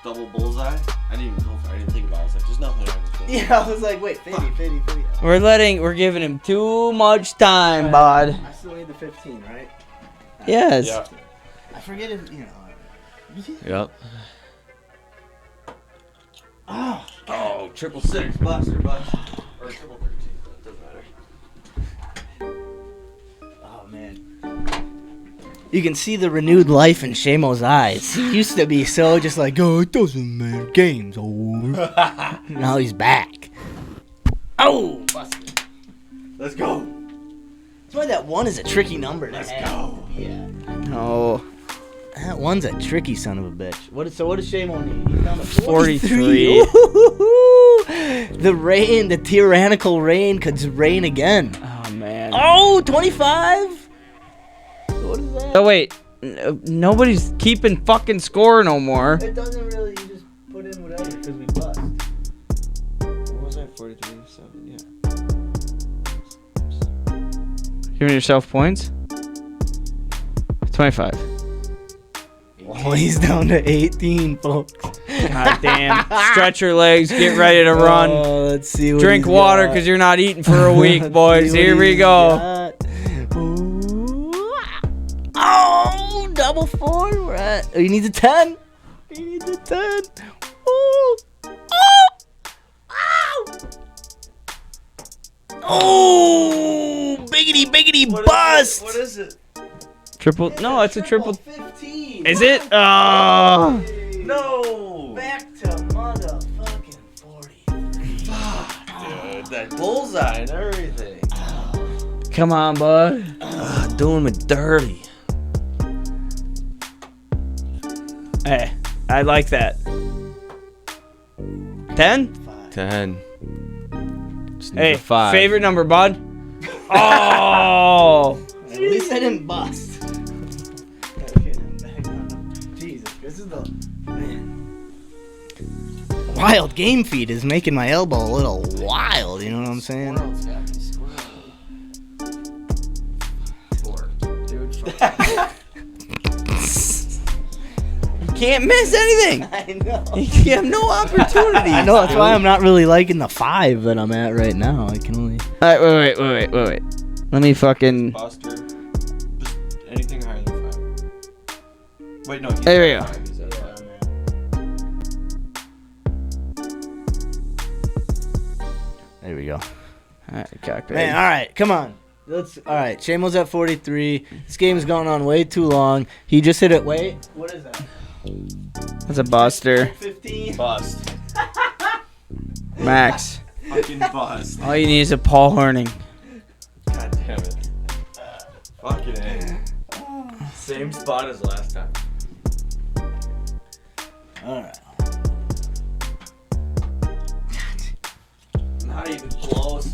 Double bullseye? I didn't even go for it. I didn't think about it. I was like, there's nothing I was doing. Yeah, I was like, wait, 50. We're giving him too much time, bud. I still need the 15, right? Yes. Yeah. I forget if, Yep. Oh, triple 6. Buster. Or triple 13. Doesn't matter. Oh, man. You can see the renewed life in Shamo's eyes. He used to be so just like, oh, it doesn't matter. Game's over. Now he's back. Oh, busted. Let's go. That's why that 1 is a tricky number to have. go. Yeah. No. That 1's a tricky son of a bitch. What does Shamo need? He's down to 43. The rain, the tyrannical rain could rain again. Oh, man. Oh, 25? What is that? Oh, wait. Nobody's keeping fucking score no more. It doesn't really, you just put in whatever because we bust. What was that? 43, 7, yeah. Giving yourself points? 25. Oh, he's down to 18, folks. God damn. Stretch your legs. Get ready to run. Oh, let's see what Drink he's water got. because you're not eating for a week, Let's boys. see what Here we he's go. got. Ooh. Oh, double 4. We're at, he needs a 10. He needs a 10. Ooh. Oh, biggity bust. What is it? Triple? No, it's a triple. 15. Is it? Oh. No. Back to motherfucking 43. Dude, that bullseye and everything. Come on, bud. Doing me dirty. Hey, I like that. 10? 10. Just need Hey, a 5. favorite number, bud? Oh! At least I didn't bust. Jesus, this is the wild game feed is making my elbow a little wild. You know what I'm saying? You can't miss anything. I know. You have no opportunity. I know. That's why I'm not really liking the 5 that I'm at right now. I can only. All right, wait. Let me fucking. Buster. Just anything higher than 5. Wait, no. There we go. There we go. All right, cockpit. Man, all right, come on. All right, Shamo's at 43. This game's going on way too long. He just hit it. Wait, what is that? That's a buster. 15. Bust. Max. Fucking bust. All you need is a Paul Herning. God damn it. Fucking A. Same spot as last time. All right. Not even close.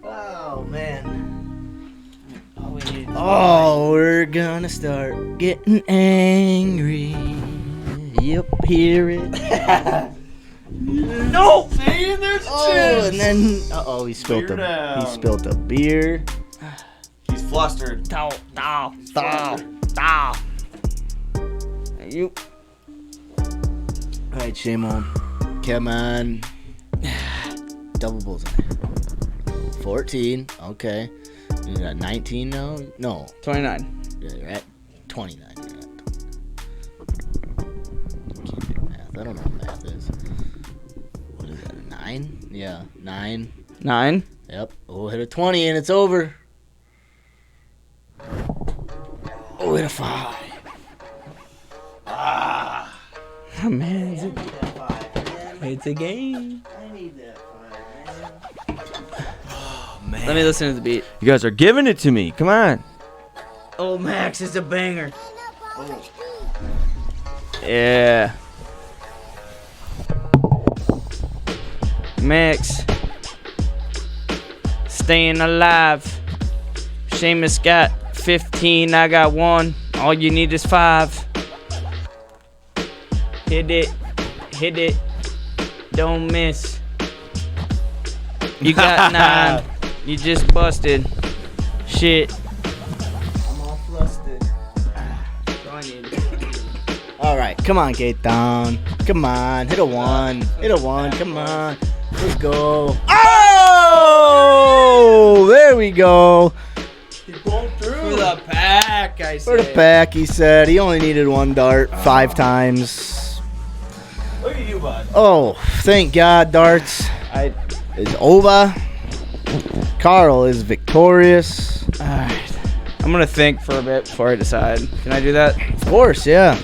Oh, man. Oh, we're gonna start getting angry. Yep, hear it. No! See, there's a chance. And then, he spilled Beer down. he spilled a beer. He's flustered. Dow. You. All right, Shamo. Come on. Double bullseye. 14. Okay. You're at 19 now? No. 29. Yeah, you're at 29. You're at 20. Can't do math. I don't know what math is. What is that? A 9? Yeah, 9. 9. Yep. Oh, hit a 20 and it's over. Oh, hit a 5. Oh, man. It's a game. I need that 5, man. Let me listen to the beat. You guys are giving it to me. Come on. Oh, Max, it's a banger. Yeah. Max. Staying alive. Seamus got 15, I got 1. All you need is 5. Hit it. Don't miss. You got 9. You just busted. Shit. I'm all flustered. All right, come on, Gate Down. Come on, hit a 1. Hit a 1. Come on, let's go. Oh, there we go. For the pack, I For the say. pack, he said. He only needed 1 dart 5 times. Look at you, bud. Oh, thank God, darts I. is over. Kärel is victorious. Alright. I'm gonna think for a bit before I decide. Can I do that? Of course, yeah.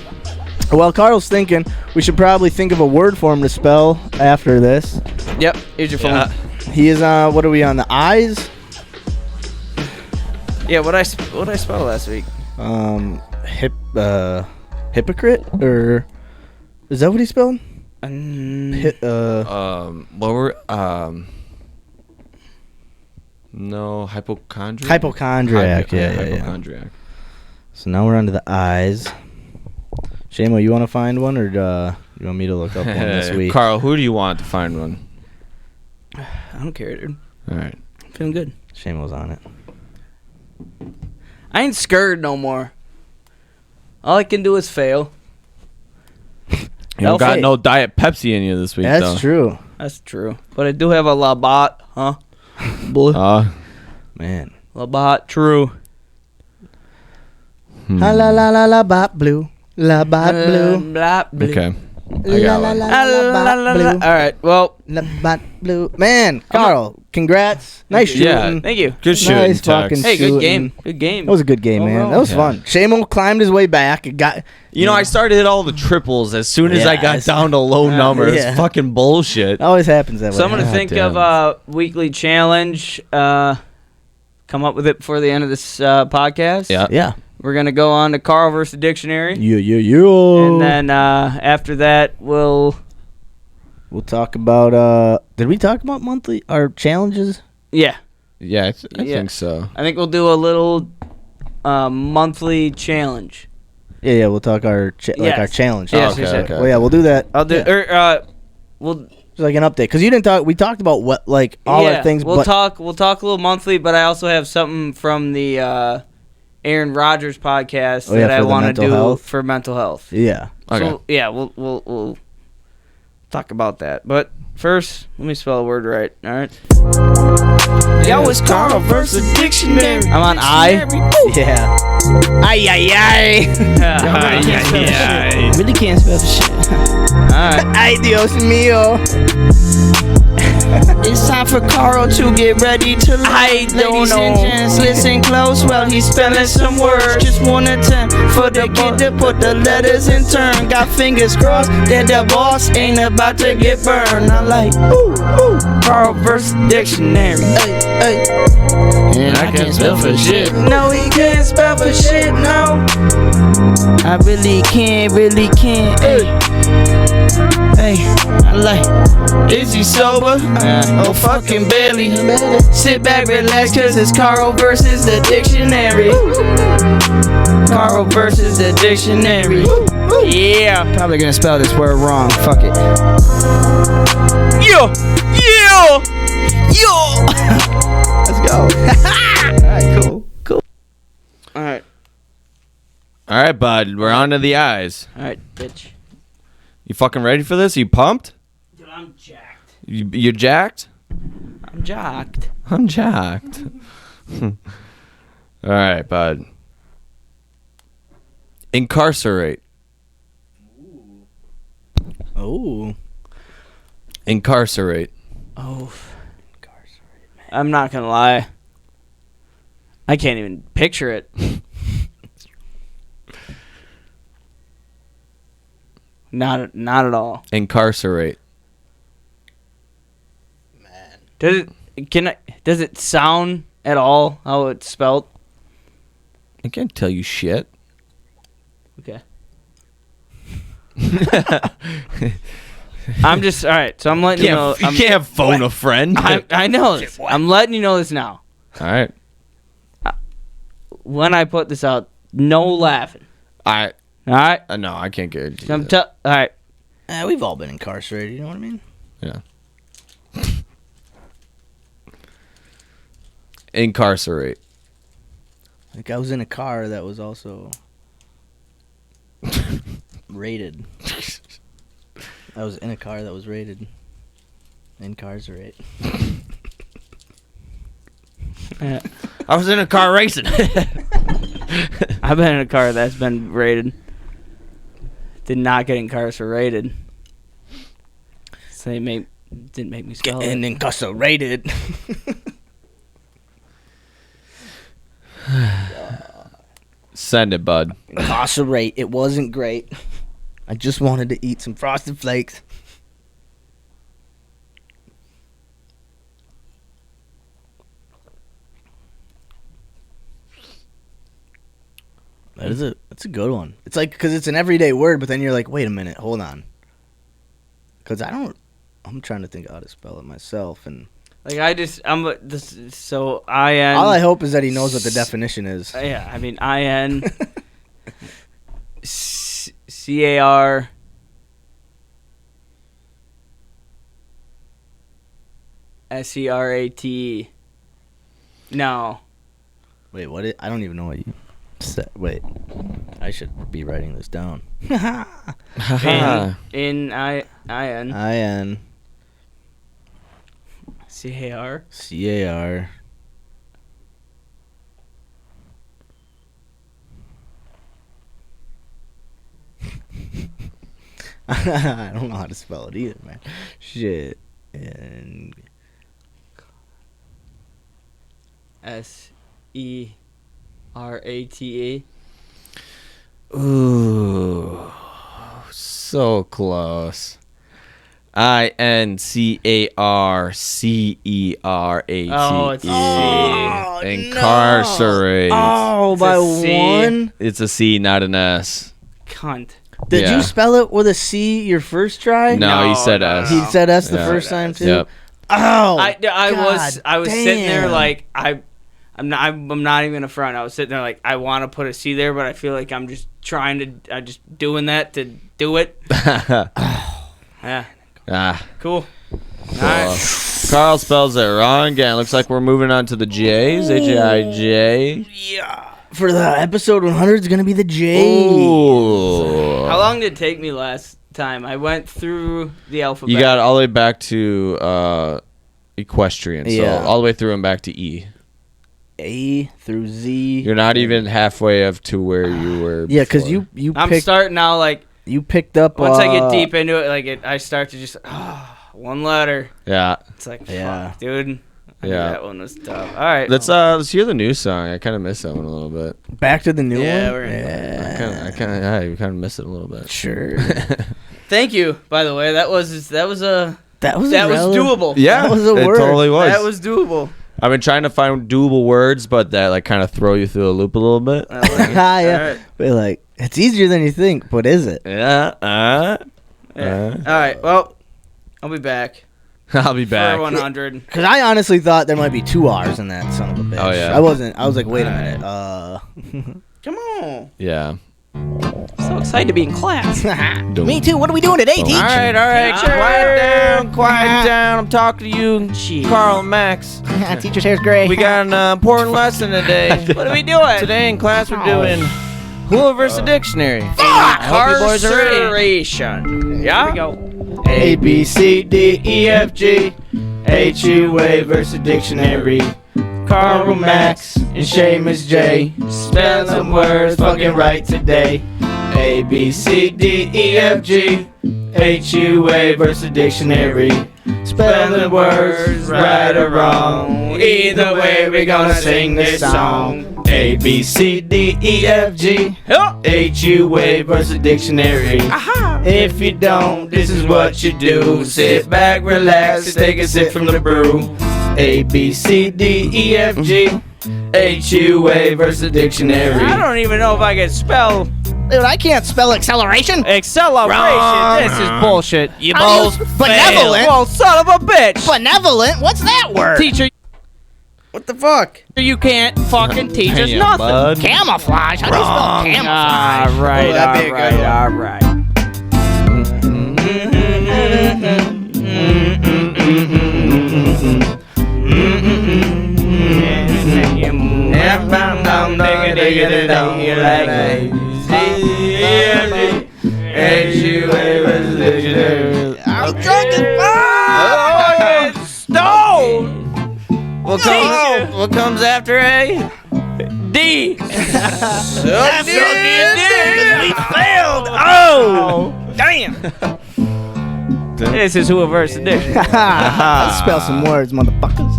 Well, Kärel's thinking we should probably think of a word for him to spell after this. Yep. Here's your phone. Yeah. He is what are we on, the eyes? Yeah. What I spell last week? Hypocrite, or is that what he spelled? What were no, hypochondriac. Hypochondriac. Yeah. Hypochondriac. So now we're on to the eyes. Shamo, you want to find one, or you want me to look up one this week? Kärel, who do you want to find one? I don't care, dude. All right. I'm feeling good. Shamo's on it. I ain't scared no more. All I can do is fail. You don't got Okay. no Diet Pepsi in you this week, That's though. true, That's true. But I do have a Labatt, huh? Blue. man. Labatt, true. La la la la la bot blue, la bot blue, Blah, blue. Okay. I la got la one. la La, la la, la, bot la. blue, All right. Well, la bot blue. Man, Kärel, congrats. Nice shooting. Yeah. thank you. Good shooting, Nice Tex. fucking Hey, good shooting. game. Good game. That was a good game, man. Overall. That was Yeah. fun. Shamo climbed his way back. It got. You know, I started at all the triples as soon as I got Yes. down to low numbers. Yeah. Fucking bullshit. It always happens that way. So I'm gonna God think damn. of a weekly challenge. Come up with it before the end of this podcast. Yeah. Yeah. We're going to go on to Carl versus the dictionary. Yeah. And then after that, we'll talk about, did we talk about our challenges? Yeah. Yeah, I think so. I think we'll do a little monthly challenge. Yeah, we'll talk our challenge. Yes, okay. Well, yeah, we'll do that. I'll do we'll It's like an update because you didn't talk. We talked about what all our things. We'll talk a little monthly, but I also have something from the Aaron Rodgers podcast that I want to do for mental health. Yeah. Okay. So, yeah, we'll talk about that. But first, let me spell a word right. All right. Yo, it's Carl versus dictionary. I'm on I. Yeah. Ay. Really can't spell for shit. Alright. Ay, Dios mío. It's time for Carl to get ready to learn. I don't Ladies know. and gents, listen close while he's spelling some words. Just one attempt for the kid to put the letters in turn. Got fingers crossed that the boss ain't about to get burned. I'm like, ooh, Carl versus dictionary. Ay. And I can't spell for shit. No, he can't spell for shit, no. I really can't, Hey, I like, is he sober? Oh, fucking barely. Sit back, relax, cause it's Carl versus the dictionary. Carl versus the dictionary. Yeah. Probably gonna spell this word wrong. Fuck it. Yo. Let's go. Alright, cool. Alright. All right, bud. We're on to the eyes. Alright, bitch. You fucking ready for this? You pumped? Dude, I'm jacked. You're jacked? I'm jacked. I'm jacked. All right, bud. Incarcerate. Oh. Incarcerate. Oh. I'm not gonna lie. I can't even picture it. Not at all. Incarcerate. Does it sound at all how it's spelled? I can't tell you shit. Okay. I'm just all right. So I'm letting you know. You can't phone a friend. I know this. I'm letting you know this now. All right. When I put this out, no laughing. All right. No, I can't get it. All right. We've all been incarcerated. You know what I mean? Yeah. Incarcerate. Like I was in a car that was also rated. I was in a car that was rated. Incarcerate. I was in a car racing. I've been in a car that's been rated. Did not get incarcerated. So they didn't make me spell it. And incarcerated. Send it, bud. Incarcerate. It wasn't great. I just wanted to eat some Frosted Flakes. That's a good one. It's like, because it's an everyday word, but then you're like, wait a minute, hold on. Because I'm trying to think how to spell it myself. And Like I hope is that he knows what the definition is. Yeah, I mean IN CAR SERAT. No. Wait, what? I don't even know what you said. Wait, I should be writing this down. IN IN CAR. CAR. I don't know how to spell it either, man. Shit. And SERATE. Ooh, so close. INCARCERATE. Oh, it's Oh, Incarcerate. Oh, It's by a C. one. It's a C, not an S. Cunt. Did Yeah. you spell it with a C your first try? No, he No, said no, S. He said S the Yeah. first time too. Yep. Oh, I was God sitting there damn. like I'm not even gonna front. I was sitting there like I want to put a C there, but I feel like I'm just just doing that to do it. Yeah, cool. All right. Carl spells it wrong again. Looks like we're moving on to the J's. HIJ. Yeah. For the episode 100, it's gonna be the J. Ooh. How long did it take me last time? I went through the alphabet. You got all the way back to equestrian. So Yeah. all the way through and back to E. A through Z. You're not even halfway up to where you were. Yeah, because before. you I'm picked starting now. Like you picked up. once I get deep into it, like I start to just one letter. Yeah. It's like Yeah. fuck, dude. I knew Yeah. that one was tough. All right. Let's hear the new song. I kind of miss that one a little bit. back to the new Yeah, one. we're gonna- Yeah. I kind of miss it a little bit. Sure. Thank you. By the way, that was doable. Yeah, That was a it word. totally was. That was doable. I've been trying to find doable words, but that like kind of throw you through a loop a little bit. I like it. Ah, yeah. All right. But like, it's easier than you think, but is it? Yeah. Yeah. All right. Well, I'll be back. I'll be back. For 100. Because I honestly thought there might be 2 R's in that son of a bitch. Oh, yeah. I wasn't. I was like, wait a Alright. minute. Come on. Yeah. So excited to be in class. Me too. What are we doing today, teacher? All right. Quiet down. I'm talking to you, Carl and Max. Teacher's hair's gray. We got an important lesson today. What are we doing? Today in class we're doing HUA versus dictionary. Incarceration. Yeah. Here we go. A, B, C, D, E, F, G. HUA versus dictionary. Carl, Max, and Seamus J. Spell some words fucking right today. A, B, C, D, E, F, G. HUA versus dictionary. Spelling words right or wrong. Either way, we're gonna sing this song. A, B, C, D, E, F, G. HUA versus dictionary. If you don't, this is what you do. Sit back, relax, and take a sip from the brew. A, B, C, D, E, F, G. HUA versus dictionary. I don't even know if I can spell Dude, I can't spell acceleration. acceleration. Wrong. This is bullshit. You How do both you- benevolent? Well, son of a bitch. Benevolent? What's that word? Teacher, What the fuck? you can't fucking teach us Damn, nothing. bud. Camouflage? How do you spell camouflage? All right, Oh, that'd be a good one. all right. I'm drunk as fuck. Stone. What comes after A? D. We failed. Oh, damn. This is HUA versus dictionary. Let's spell some words, motherfuckers.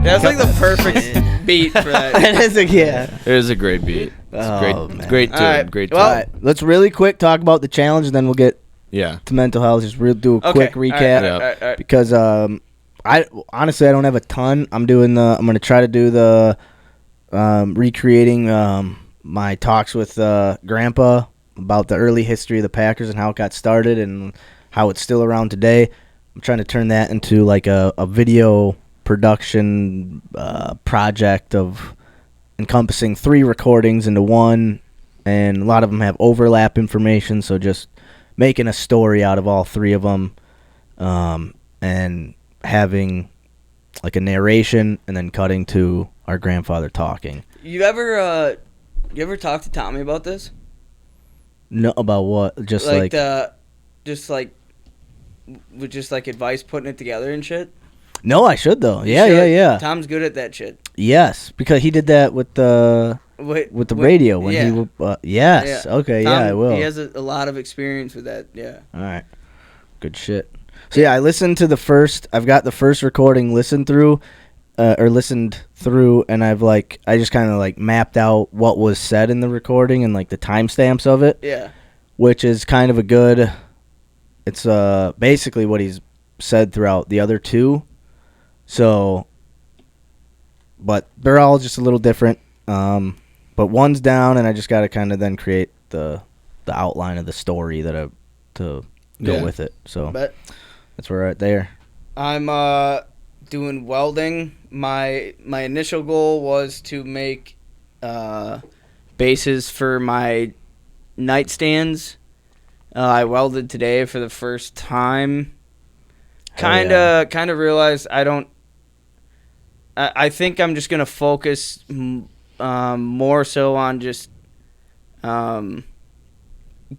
That's like the perfect beat for that. That is a yeah. It is a great beat. It's Oh, great. man. Great tune. All right. Great Well- tune. All right, let's really quick talk about the challenge, and then we'll get Yeah. to mental health. Just do a Okay. quick recap All right. because I honestly I don't have a ton. I'm gonna try to do the recreating my talks with Grandpa about the early history of the Packers and how it got started and how it's still around today. I'm trying to turn that into like a video production project of encompassing 3 recordings into one, and a lot of them have overlap information, so just making a story out of all 3 of them, and having like a narration and then cutting to our grandfather talking. You ever talk to Tommy about this? No, about what? Just like with just like advice putting it together and shit. no, I should though. You Yeah, should. yeah, yeah. Tom's good at that shit. Yes, because he did that with the radio when yeah. he would. Yes. Yeah. Okay. Tom, Yeah, I will. He has a lot of experience with that. Yeah. All right. Good shit. So yeah, I listened to the first. I've got the first recording listened through, and I just kind of like mapped out what was said in the recording and like the timestamps of it, Yeah. which is kind of a good It's basically what he's said throughout the other two. So, but they're all just a little different. But one's down, and I just got to kind of then create the outline of the story to go with it. So that's where we're at there. I'm doing welding. My initial goal was to make bases for my nightstands. I welded today for the first time. Kind of realized I think I'm just gonna focus more so on just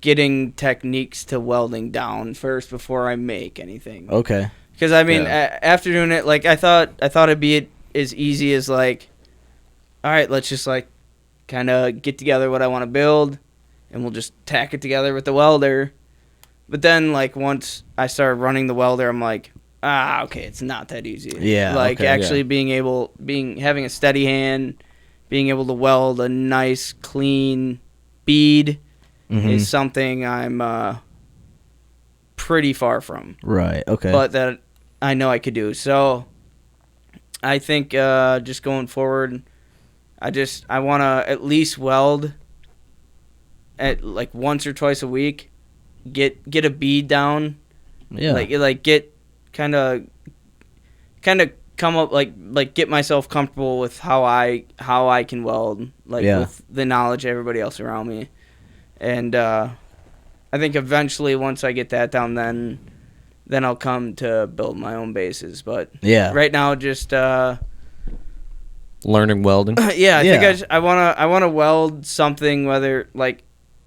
getting techniques to welding down first before I make anything. Okay. Because I mean, after doing it, like I thought it'd be as easy as like, all right, let's just like kind of get together what I want to build, and we'll just tack it together with the welder. But then, like once I started running the welder, I'm like, okay, it's not that easy. Yeah. Like okay. actually having a steady hand, being able to weld a nice clean bead is something I'm pretty far from. Right. Okay. But that I know I could do. So I think just going forward, I want to at least weld at like once or twice a week. Get a bead down. Yeah. Like get kind of come up like get myself comfortable with how I can weld with the knowledge of everybody else around me. And I think eventually once I get that down, then I'll come to build my own bases. But right now, just learning welding. I think I want to weld something, whether like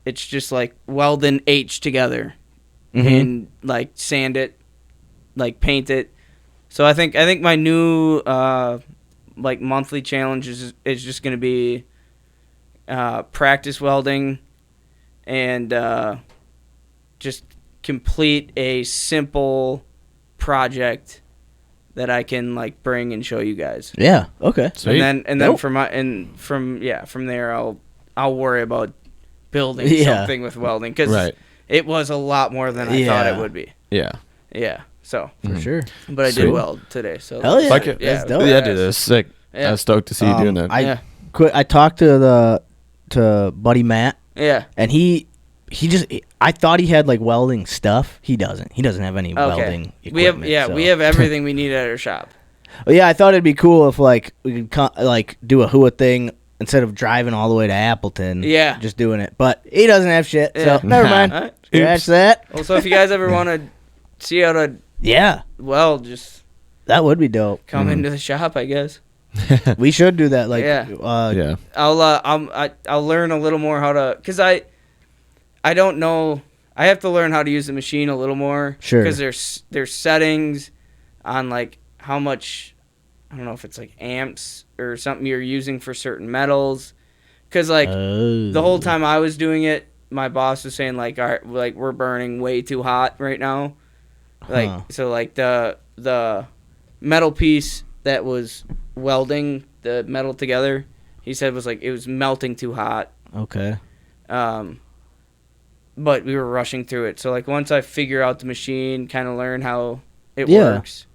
it's just like weld an H together and like sand it, like paint it. So I think my new like monthly challenge is just gonna be practice welding and just complete a simple project that I can like bring and show you guys. Yeah. Okay. Sweet. And then from there I'll worry about building something with welding, because it was a lot more than I thought it would be. Yeah. Yeah. So For sure. but I did weld today. So Hell yeah. Fuck it. That's dope. Yeah, dude, that's sick. Yeah. I'm stoked to see you doing that. I talked to buddy Matt, Yeah. and I thought he had like welding stuff. He doesn't have any welding equipment. We have everything we need at our shop. Well, yeah, I thought it'd be cool if like we could like do a HUA thing instead of driving all the way to Appleton. Yeah. Just doing it. But he doesn't have shit, Yeah. so never mind. All right. Scratch that. Well, so if you guys ever want to see how to weld, just That would be dope. come into the shop, I guess. We should do that. Like, Yeah. I'll learn a little more how to, because I don't know. I have to learn how to use the machine a little more. Sure. Because there's settings on like how much, I don't know if it's like amps or something you're using for certain metals. Because like the whole time I was doing it, my boss was saying like, all right, like we're burning way too hot right now. Like so like the metal piece that was welding the metal together, he said was like it was melting too hot. Okay. But we were rushing through it. So like once I figure out the machine, kind of learn how it works.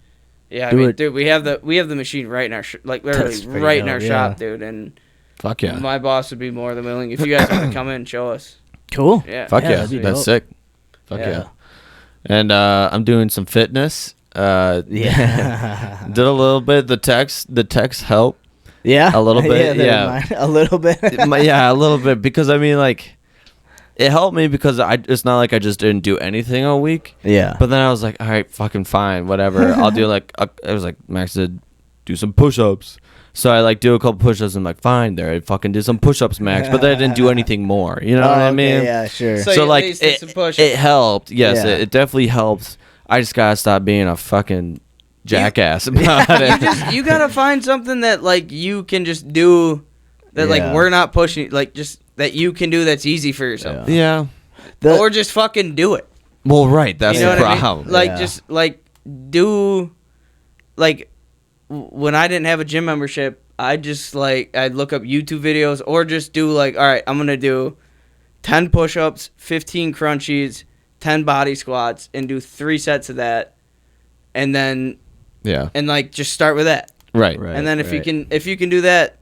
Yeah, dude, we have the machine right in our like literally right in our shop, dude. And fuck yeah, my boss would be more than willing if you guys want to come in and show us. Cool. Yeah. Fuck yeah, that'd be that's dope. sick. Fuck yeah. And I'm doing some fitness. Did a little bit. The text help. Yeah. A little bit. A little bit. Yeah, a little bit, because I mean like it helped me because it's not like I just didn't do anything all week. Yeah. But then I was like, all right, fucking fine, whatever. I'll do like I was like, Max said, do some push-ups. So I like do a couple push-ups. And I'm like, fine, there. I fucking did some push-ups, Max. But then I didn't do anything more. You know what I mean? Yeah, sure. So like at least did some push-ups. it helped. Yes, Yeah. it definitely helped. I just gotta stop being a fucking jackass about it. You gotta find something that like you can just do that like we're not pushing, like just that you can do that's easy for yourself. Yeah. Or just fucking do it. Well, right. That's You know the what I mean? problem. Like just like do like when I didn't have a gym membership, I'd look up YouTube videos or just do like, all right, I'm gonna do 10 push-ups, 15 crunchies, 10 body squats and do 3 sets of that, and then and like just start with that. Right. And then if you can do that,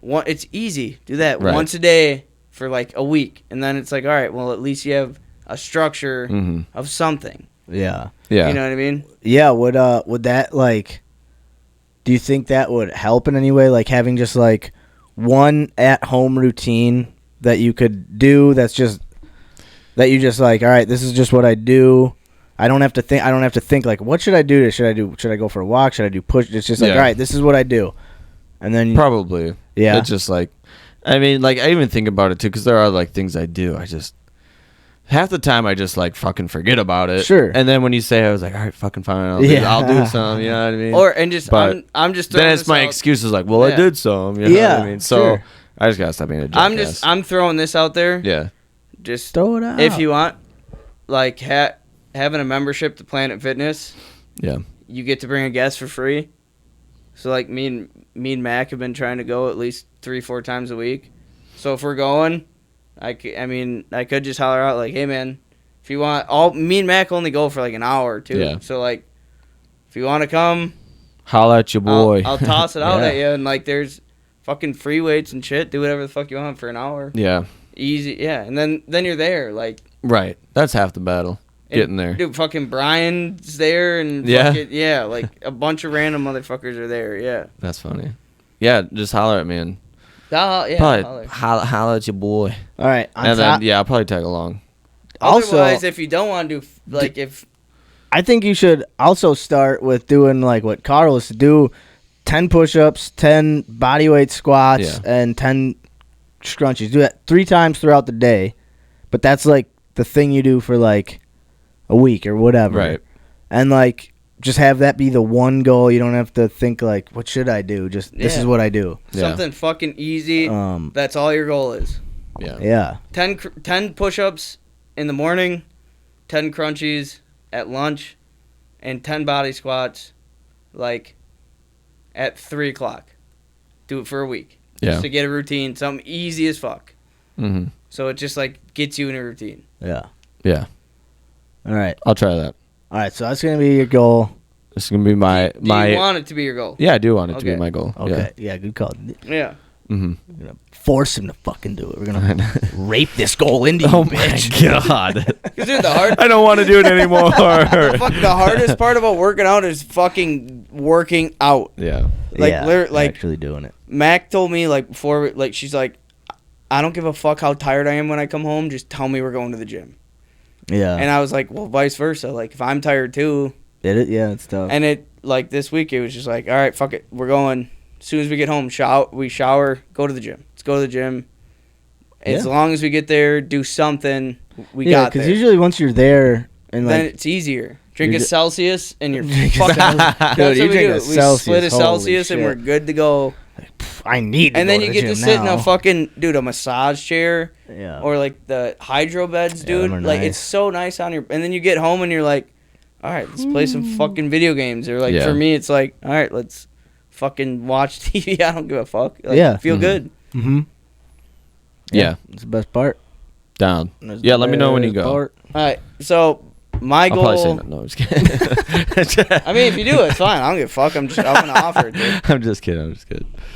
it's easy. Do that Right. once a day for like a week, and then it's like, all right, well, at least you have a structure of something. Yeah. Yeah. You know what I mean? Yeah. Would that like? Do you think that would help in any way? Like having just like one at-home routine that you could do. That's just that you just like. All right, this is just what I do. I don't have to think like, what should I do? Should I go for a walk? Should I do push? It's just like, all right, this is what I do. And then probably. Yeah. It's just like, I mean, like I even think about it too, because there are like things I do. I just half the time I just like fucking forget about it. Sure. And then when you say, I was like, all right, fucking fine. I'll do some. You know what I mean? But I'm just throwing then it's this my out. excuse is like, well, I did some. You know what I mean? So sure. I just gotta stop being a jackass. I'm throwing this out there. Yeah. Just throw it out. If you want, like having a membership to Planet Fitness. Yeah. You get to bring a guest for free. So like me and Mac have been trying to go at least 3-4 times a week. So if we're going, I could just holler out like, hey man, if you want, me and Mac only go for like an hour or two. Yeah. So like, if you want to come, holla at your boy. I'll toss it out at you, and like there's fucking free weights and shit. Do whatever the fuck you want for an hour. Yeah. Easy, yeah, and then you're there, like. Right. That's half the battle. Getting there. Dude, fucking Brian's there, and like a bunch of random motherfuckers are there. Yeah. That's funny. Yeah, just holler at me and Probably holler at your boy. All right. And then I'll probably tag along. Otherwise, if you don't want to do if I think you should also start with doing like what Kärel used to do, 10 push-ups, 10 bodyweight squats, and 10 scrunchies. Do that 3 times throughout the day, but that's like the thing you do for like a week or whatever. Right. And like just have that be the one goal. You don't have to think like, what should I do? Just this is what I do. Something fucking easy. That's all your goal is. Yeah. Yeah. 10 push-ups in the morning, 10 crunchies at lunch, and 10 body squats like at 3 o'clock. Do it for a week. Yeah. Just to get a routine, something easy as fuck. Mm-hmm. So it just like gets you in a routine. Yeah. Yeah. All right. I'll try that. All right. So that's gonna be your goal. This is gonna be my. Do you want it to be your goal? Yeah, I do want it to be my goal. Okay. Yeah. Good call. Yeah. Mm-hmm. We're gonna force him to fucking do it. We're gonna rape this goal into you, bitch. My God. Because dude, I don't want to do it anymore. the hardest part about working out is fucking working out. Yeah. Like actually doing it. Mac told me like before, like she's like, I don't give a fuck how tired I am when I come home. Just tell me we're going to the gym. Yeah. And I was like, well, vice versa. Like if I'm tired too. Yeah, it's tough. And it like this week it was just like, all right, fuck it, we're going. As soon as we get home, we shower, go to the gym. Let's go to the gym. As long as we get there, do something. We got there. because usually once you're there and then like it's easier. Drink a Celsius and you're Dude, fucking. That's you what we drink do. a We Celsius, split a holy Celsius and shit. we're good to go. I need to And go then to you the get to gym sit in now. a fucking a massage chair. Yeah. Or like the hydro beds, dude. them are Like nice. it's so nice on your. And then you get home and you're like, all right, let's play some fucking video games. Or like for me, it's like, all right, let's fucking watch TV. I don't give a fuck. Like, feel good. Mm-hmm. Yeah. It's the best part. Down. That's Yeah, the let me know when you best go. part. All right, so my I'll probably say goal. no. No, I'm just kidding. I mean, if you do it, it's fine. I don't give a fuck. I'm gonna offer it, dude. I'm just kidding.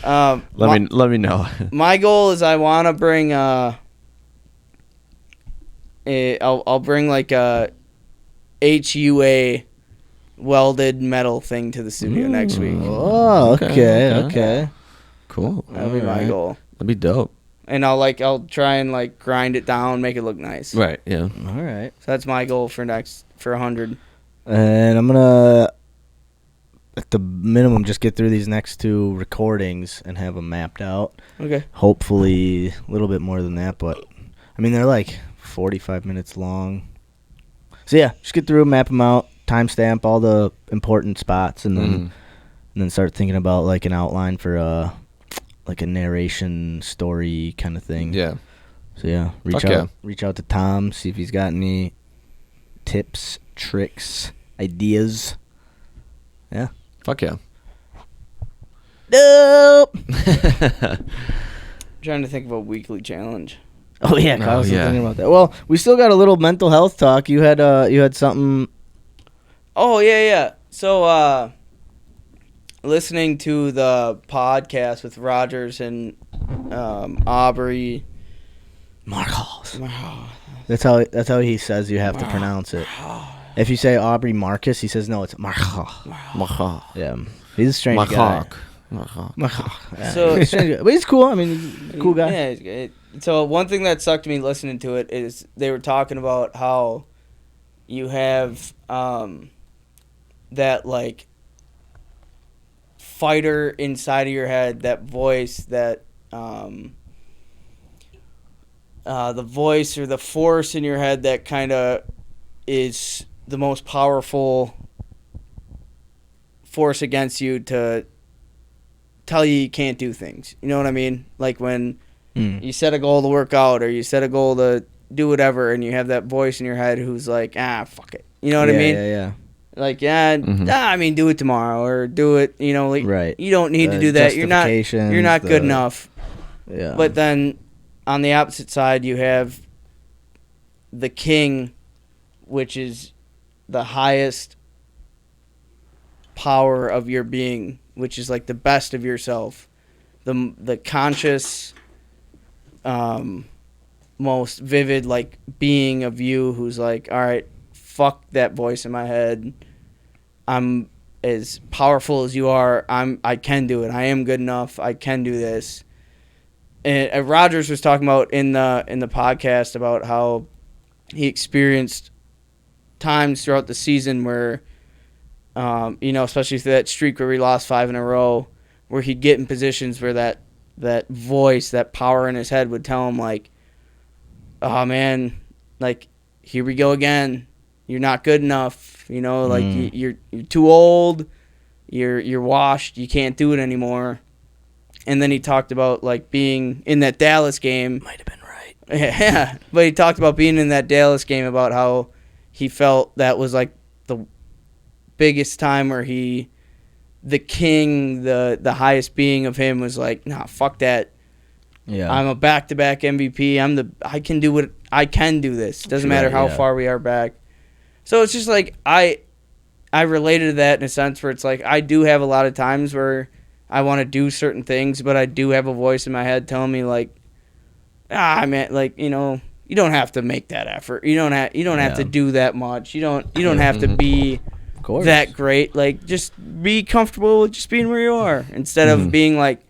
Let me know. My goal is I want to bring I'll bring like a HUA welded metal thing to the studio next week. Oh, okay. Cool. That'll be my goal. That'd be dope. And I'll try and like grind it down, make it look nice. Right. Yeah. All right. So that's my goal for 100. And I'm gonna, at the minimum, just get through these next 2 recordings and have them mapped out. Okay. Hopefully a little bit more than that, but I mean they're like 45 minutes long. So yeah, just get through, map them out, timestamp all the important spots, and then start thinking about like an outline for like a narration story kind of thing. Yeah. So yeah, reach out to Tom, see if he's got any tips, tricks, ideas. Yeah. Fuck yeah. Nope. Trying to think of a weekly challenge. Oh yeah, I was yeah. thinking about that. Well, we still got a little mental health talk. You had something. Oh yeah. So listening to the podcast with Rogers and Aubrey. Marcos. That's how he says you have to pronounce it. If you say Aubrey Marcus, he says no, it's Marcos. Yeah, he's a strange guy. Yeah, So- he's a strange guy. But he's cool. I mean, he's a cool guy. Yeah. So one thing that sucked me listening to it is they were talking about how you have that like fighter inside of your head, that voice, that the voice or the force in your head that kind of is the most powerful force against you to tell you can't do things. You know what I mean? Like when you set a goal to work out or you set a goal to do whatever and you have that voice in your head who's like, fuck it. You know what I mean? Yeah. Like, do it tomorrow or do it, like, Right. you don't need to do that. You're not good enough. Yeah. But then on the opposite side, you have the king, which is the highest power of your being, which is like the best of yourself, the conscious, most vivid like being of you, who's like, all right, fuck that voice in my head. I'm as powerful as you are. I can do it. I am good enough. I can do this. And Rogers was talking about in the podcast about how he experienced times throughout the season where, especially through that streak where we lost 5 in a row, where he'd get in positions where that voice, that power in his head would tell him like, oh man, like, here we go again. You're not good enough. Like you're too old. You're washed. You can't do it anymore. And then he talked about like being in that Dallas game. Might have been right. Yeah, but he talked about being in that Dallas game, about how he felt that was like the biggest time where the king, the highest being of him was like, nah, fuck that. Yeah. I'm a back-to-back MVP. I can do this. Doesn't matter how far we are back. So it's just like I related to that in a sense where it's like I do have a lot of times where I want to do certain things, but I do have a voice in my head telling me like, man, like, you don't have to make that effort. You don't have to do that much. You don't have to be that great. Like, just be comfortable with just being where you are instead of being like,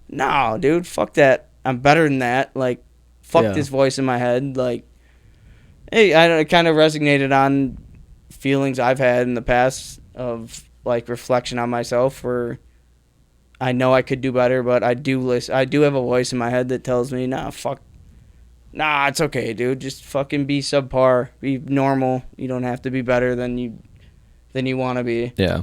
no, dude, fuck that. I'm better than that. Like, fuck this voice in my head. Like, hey, I kind of resonated on feelings I've had in the past of like reflection on myself where I know I could do better, but I do have a voice in my head that tells me, nah, it's okay, dude. Just fucking be subpar, be normal. You don't have to be better than you want to be. Yeah.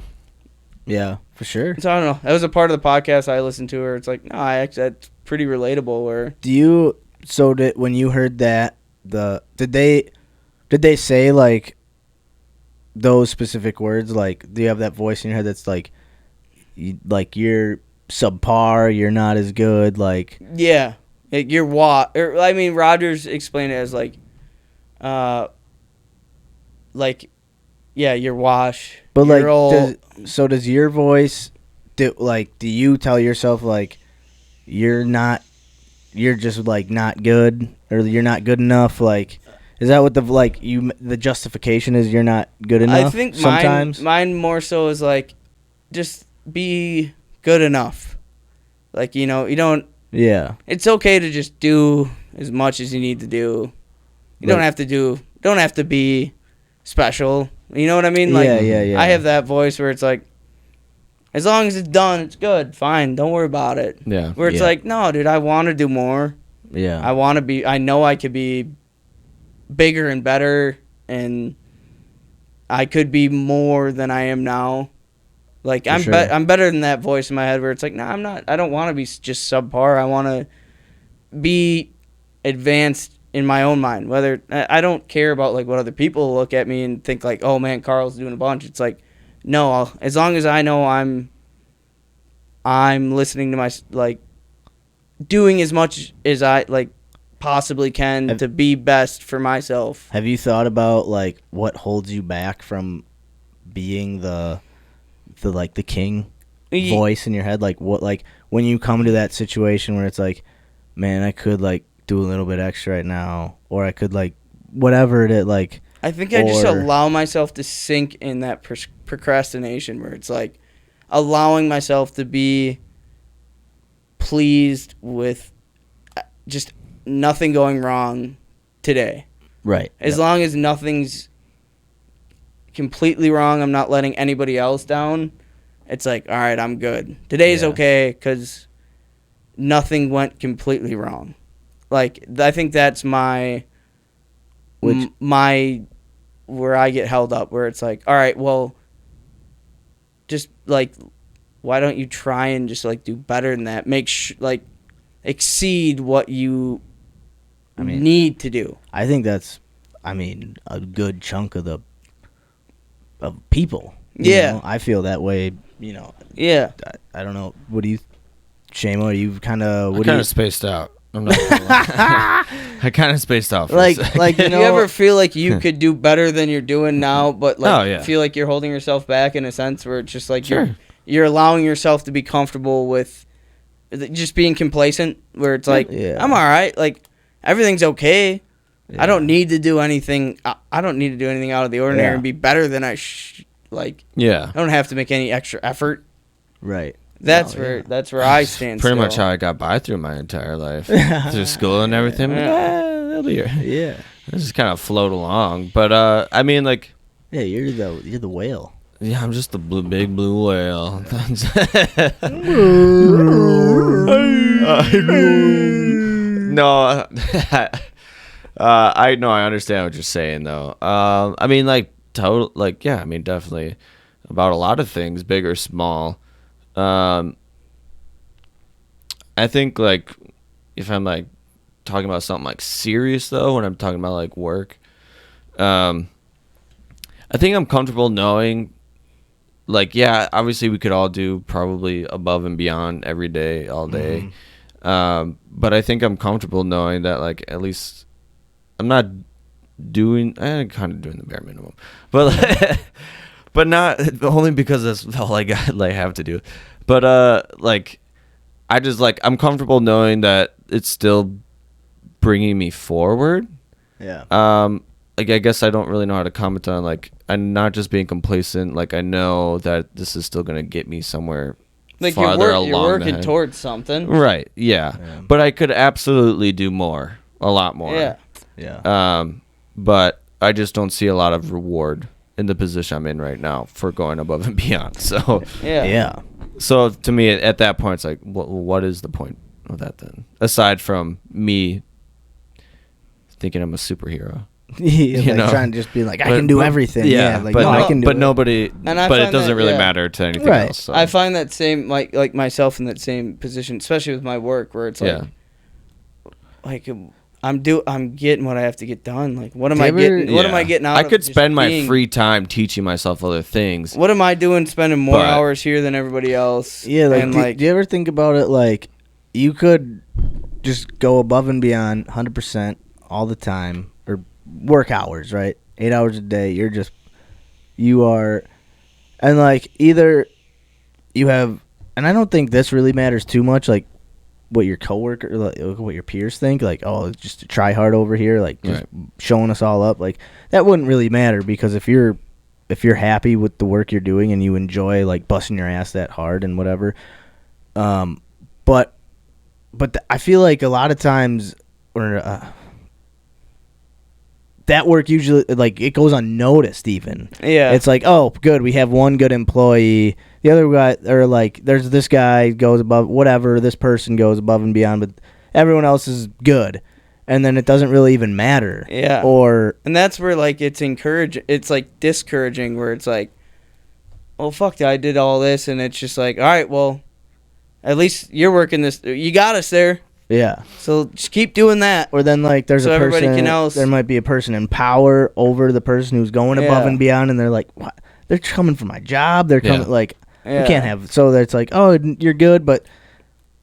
Yeah, for sure. So I don't know. That was a part of the podcast I listened to where it's like, no, that's pretty relatable. Where when you heard that, did they say like those specific words? Like, do you have that voice in your head that's like you're subpar, you're not as good, like yeah, you're Rogers explained it as you're wash, but you're like does your voice do you tell yourself like you're just like not good or you're not good enough? Like, is that what the justification is? You're not good enough? I think sometimes mine more so is like just be good enough. Like, you don't. Yeah. It's okay to just do as much as you need to do. You don't have to be special. You know what I mean? Like, yeah. I have that voice where it's like, as long as it's done, it's good. Fine. Don't worry about it. Yeah. Where it's like, no, dude, I want to do more. Yeah. I know I could be bigger and better, and I could be more than I am now. Like, I'm better than that voice in my head where it's like, nah, I'm not. I don't want to be just subpar. I want to be advanced in my own mind. Whether I don't care about like what other people look at me and think like, oh man, Carl's doing a bunch. It's like, no, as long as I know I'm listening to my, like, doing as much as I, like, possibly can to be best for myself. Have you thought about like what holds you back from being the king voice in your head? Like what, like when you come to that situation where it's like, man, I could like do a little bit extra right now, or I could like whatever it is, like. I think I just allow myself to sink in that procrastination where it's like allowing myself to be pleased with just nothing going wrong today. Right. As long as nothing's completely wrong, I'm not letting anybody else down. It's like, all right, I'm good. Today's okay because nothing went completely wrong. Like, I think that's my where I get held up, where it's like, all right, well, just like, why don't you try and just like do better than that? Like exceed what you need to do. I think that's, a good chunk of people. You know? I feel that way. Yeah. I don't know. What do you, Shamo? Are you kind of? I kind of spaced out. I'm not gonna lie. I kind of spaced out. For like do you ever feel like you could do better than you're doing now, but like feel like you're holding yourself back in a sense where it's just like you're allowing yourself to be comfortable with just being complacent, where it's like I'm all right, like everything's okay. I don't need to do anything. I don't need to do anything out of the ordinary and be better than I like. Yeah, I don't have to make any extra effort. Right. That's where I stand. Pretty much how I got by through my entire life, through school and everything. They'll be here. Yeah, I just kind of float along. But like, yeah, you're the whale. Yeah, I'm just the big blue whale. No, I know, I understand what you're saying though. Definitely about a lot of things, big or small. I think like if I'm like talking about something like serious though, when I'm talking about like work, I think I'm comfortable knowing like, obviously we could all do probably above and beyond every day, all day. But I think I'm comfortable knowing that like at least I'm not I'm kind of doing the bare minimum, but but not only because that's all I have to do. But like I just like I'm comfortable knowing that it's still bringing me forward. Yeah. Like I guess I don't really know how to comment on like I'm not just being complacent. Like I know that this is still gonna get me somewhere. Like farther you're working towards something. Right. Yeah. But I could absolutely do more. A lot more. Yeah. Yeah. But I just don't see a lot of reward in the position I'm in right now for going above and beyond. So yeah. So to me, at that point, it's like, what is the point of that then? Aside from me thinking I'm a superhero. Trying to just be like, I can do everything. Yeah, like, I can do but it. Nobody. But it doesn't really matter to anything else. So. I find that same like myself in that same position, especially with my work, where it's like I'm getting what I have to get done. Like, what am I getting? What am I getting out? I could spend my free time teaching myself other things. What am I doing? Spending more hours here than everybody else? Yeah, like, do you ever think about it? Like, you could just go above and beyond, 100% all the time, or work hours, right? 8 hours a day. You are, and like either you have, and I don't think this really matters too much. Like, what your coworker, like, what your peers think, like, oh, it's just a try hard over here, like just showing us all up, like that wouldn't really matter, because if you're happy with the work you're doing and you enjoy like busting your ass that hard and whatever, but I feel like a lot of times, or that work usually, like, it goes unnoticed even. Yeah. It's like, oh, good, we have one good employee. The other guy, or like, there's this guy goes above, whatever, this person goes above and beyond, but everyone else is good. And then it doesn't really even matter. Yeah. And that's where, like, it's like discouraging, where it's like, well, fuck, I did all this, and it's just like, all right, well, at least you're working this, you got us there. Yeah. So just keep doing that. Or then like there's a person, there might be a person in power over the person who's going above and beyond, and they're like, what? They're coming for my job. They're coming like, you can't have. So it's like, oh, you're good, but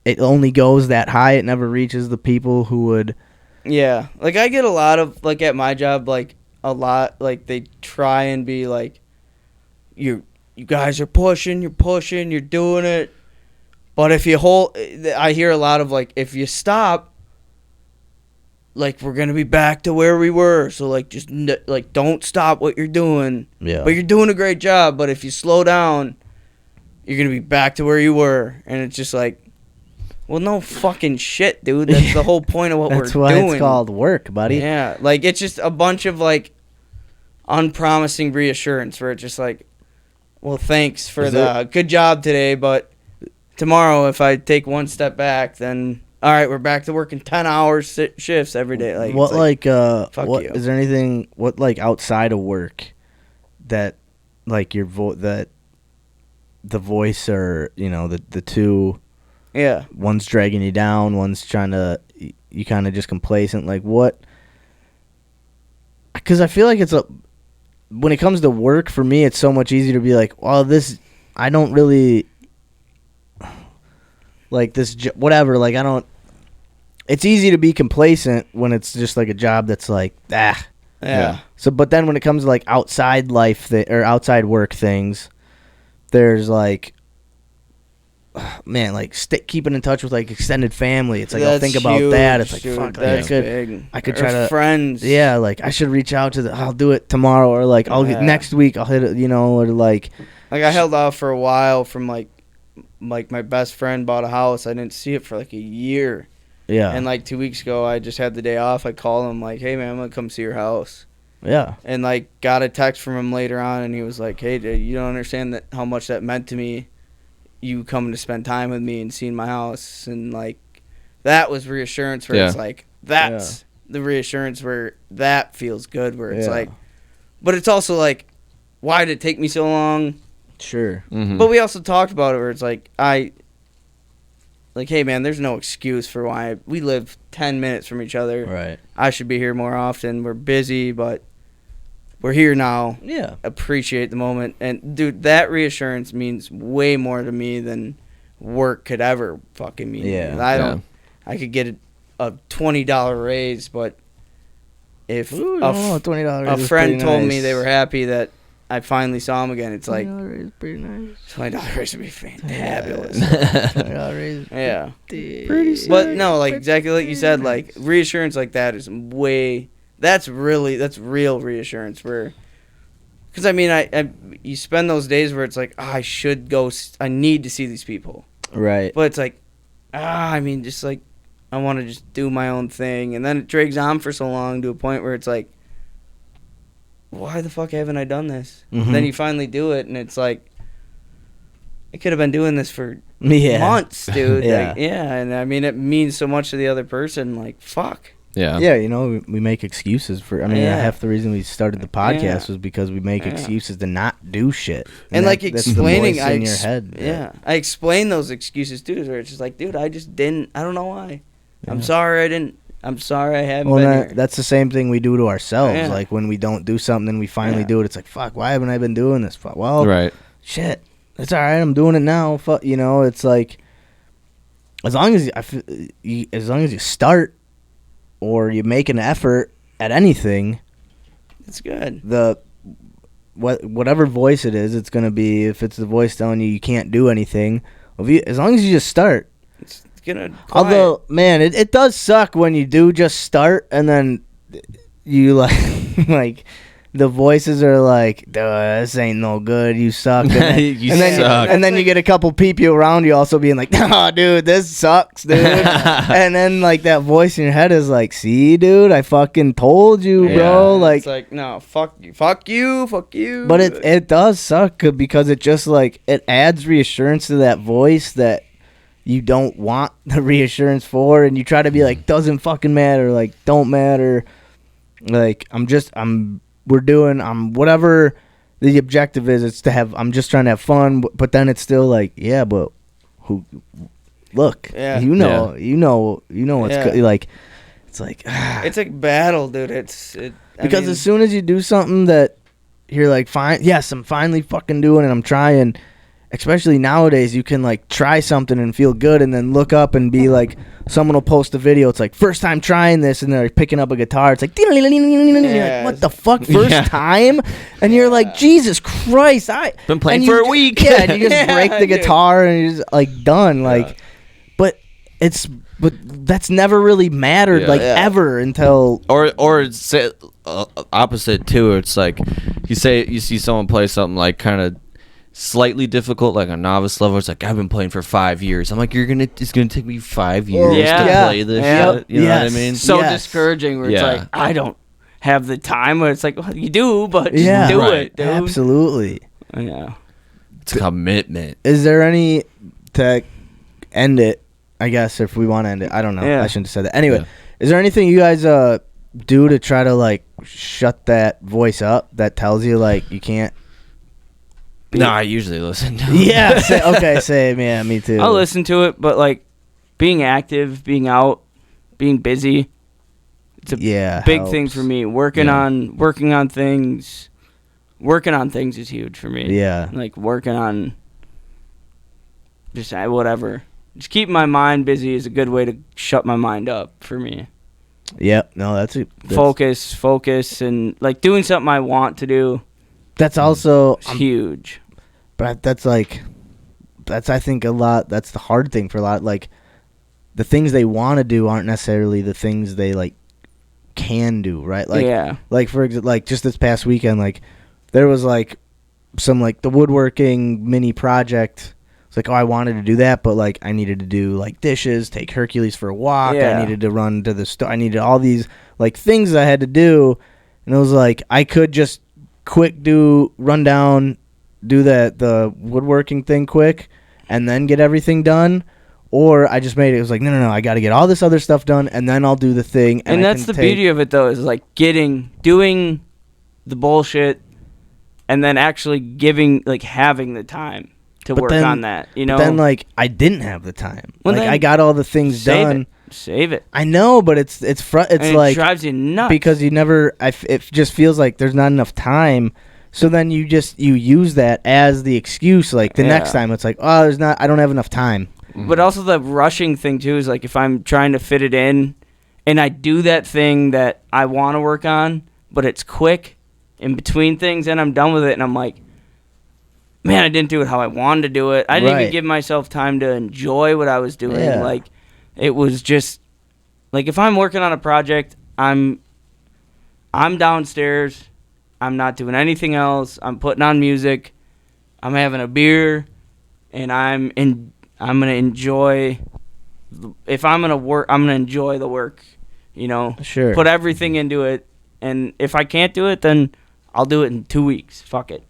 it only goes that high. It never reaches the people who would Yeah, like I get a lot of like at my job, like a lot, like they try and be like, you guys are pushing, you're doing it, but if you I hear a lot of like, if you stop, like we're gonna be back to where we were, so like just like don't stop what you're doing. Yeah. But you're doing a great job, but if you slow down, you're gonna be back to where you were, and it's just like. Well, no fucking shit, dude. That's the whole point of what we're doing. That's why it's called work, buddy. Yeah, like it's just a bunch of like unpromising reassurance where it's just like, well, thanks for good job today, but tomorrow if I take one step back, then all right, we're back to working 10-hour shifts every day. Like what fuck what you. is there anything what like outside of work that like your that the voice or the two. Yeah. One's dragging you down, one's trying to, you kind of just complacent. Like what? Because I feel like when it comes to work, for me, it's so much easier to be like, well, I don't really, like this, whatever, like I don't, it's easy to be complacent when it's just like a job that's like, Yeah. So, but then when it comes to like outside life, or outside work things, there's like, man, like keeping in touch with like extended family. It's like I'll think about that. It's like dude, fuck, that's big. I could or try to friends. Yeah, like I should reach out to I'll do it tomorrow, or like I'll get next week. I'll hit it, or like I held off for a while from like my best friend bought a house. I didn't see it for like a year. Yeah. And like 2 weeks ago, I just had the day off. I called him like, hey man, I'm gonna come see your house. Yeah. And like got a text from him later on, and he was like, hey, dude, you don't understand how much that meant to me. You coming to spend time with me and seeing my house, and like that was reassurance where it's like that's the reassurance where that feels good, where it's like, but it's also like, why did it take me so long? Sure. Mm-hmm. But we also talked about it where it's like hey man, there's no excuse for why we live 10 minutes from each other. Right. I should be here more often. We're busy, but we're here now. Yeah. Appreciate the moment. And, dude, that reassurance means way more to me than work could ever fucking mean. Yeah. I could get a $20 raise, but if $20 a is friend pretty told nice. me they were happy that I finally saw him again, it's like, $20 is pretty nice. $20 raise would be fantabulous. $20 is Yeah. pretty sick. But, no, like, exactly like you said, like, reassurance like that is that's real reassurance where, because I mean, you spend those days where it's like, I should go, I need to see these people, right? But it's like, I mean, just like, I want to just do my own thing, and then it drags on for so long to a point where it's like, why the fuck haven't I done this? Mm-hmm. Then you finally do it, and it's like, I could have been doing this for months, dude. Yeah. And I mean, it means so much to the other person. Like, fuck. Yeah. Yeah, we make excuses for. I mean, Yeah. half the reason we started the podcast Yeah. was because we make excuses to not do shit. And like that's the explaining, voice in your head. Yeah, I explain those excuses too. Where it's just like, dude, I just didn't. I don't know why. I'm sorry I didn't. I'm sorry I haven't been here. That's the same thing we do to ourselves. Yeah. Like when we don't do something, then we finally do it. It's like, fuck, why haven't I been doing this? Fuck, well, Right. shit, it's all right. I'm doing it now. Fuck, it's like as long as you start or you make an effort at anything, it's good. Whatever voice it is, it's gonna be. If it's the voice telling you can't do anything, as long as you just start. It's gonna. Although, man, it does suck when you do just start and then you like the voices are like, this ain't no good, you suck. And then you get a couple people around you also being like, nah, dude, this sucks, dude. And then like that voice in your head is like, see, dude, I fucking told you, bro. Like, it's like, no, fuck you. But it does suck because it just like, it adds reassurance to that voice that you don't want the reassurance for, and you try to be like, doesn't fucking matter, like, don't matter, like, whatever the objective is, I'm just trying to have fun, but then it's still like, yeah, but look, you know what's good, like, it's like, it's like battle, dude. Because as soon as you do something that you're like, fine, yes, I'm finally fucking doing it, I'm trying, especially nowadays, you can like try something and feel good, and then look up and be like, someone will post a video. It's like first time trying this, and they're picking up a guitar. It's like, you're like, what the fuck, first time? And you're like, Jesus Christ, Been playing for a week. Yeah, and you just break the guitar and you're just like done. Like, but that's never really mattered ever until or say opposite too. It's like you see someone play something like kind of slightly difficult, like a novice level. It's like, I've been playing for 5 years. I'm like, it's gonna take me 5 years to play this shit. You know what I mean? So discouraging where it's like, I don't have the time. Where it's like, well, you do, but just do it, dude. Absolutely. Yeah. It's commitment. Is there any to end it? I guess if we want to end it, I don't know. I shouldn't have said that. Anyway, is there anything you guys do to try to like shut that voice up that tells you like you can't? No, I usually listen to it. Yeah. Same. Yeah, me too. I'll listen to it, but like being active, being out, being busy, it's a big thing for me. Working on things. Working on things is huge for me. Yeah. Like working on just whatever. Just keeping my mind busy is a good way to shut my mind up for me. Yep. No, that's focus, and like doing something I want to do. That's also huge. But that's I think a lot. That's the hard thing for a lot. Like the things they want to do aren't necessarily the things they like can do. Right. Like Like for example, like just this past weekend, like there was like some like the woodworking mini project. It's like, oh, I wanted to do that, but like I needed to do like dishes, take Hercules for a walk. I needed to run to the store. I needed all these like things I had to do, and it was like I could just run down, do the woodworking thing quick, and then get everything done. Or I just made it was like, no, I got to get all this other stuff done, and then I'll do the thing. And that's the beauty of it, though, is like doing the bullshit, and then actually having the time to work on that, you know? But then, like, I didn't have the time. Well, like, I got all the things done. Save it. I know, but it's like... It drives you nuts. Because you never... it just feels like there's not enough time. So then you use that as the excuse. Like, the next time, it's like, oh, I don't have enough time. But also the rushing thing, too, is like if I'm trying to fit it in, and I do that thing that I want to work on, but it's quick in between things, and I'm done with it, and I'm like, man, I didn't do it how I wanted to do it. I didn't even give myself time to enjoy what I was doing. Yeah. Like, it was just, like, if I'm working on a project, I'm downstairs. I'm not doing anything else. I'm putting on music. I'm having a beer, and I'm gonna enjoy. If I'm gonna work, I'm gonna enjoy the work. You know, sure. Put everything into it, and if I can't do it, then I'll do it in 2 weeks. Fuck it.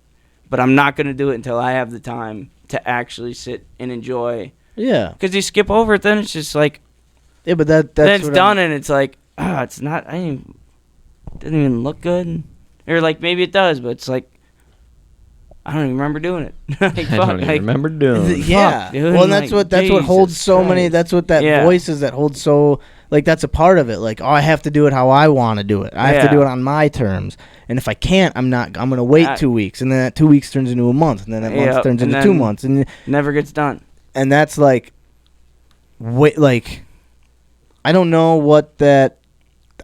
But I'm not going to do it until I have the time to actually sit and enjoy. Yeah. Because you skip over it, then it's just like... Yeah, but that's then it's done, and it's like, it's not... it doesn't even look good. Or, like, maybe it does, but it's like... I don't even remember doing it. Like, I don't even remember doing it. Yeah. Fuck, dude. Well, and that's what holds so many... That's what that voice is that holds so... Like, that's a part of it. Like, oh, I have to do it how I want to do it. I have to do it on my terms. And if I can't, I'm going to wait 2 weeks. And then that 2 weeks turns into a month. And then that month turns into 2 months. And never gets done. And that's like... I don't know what that...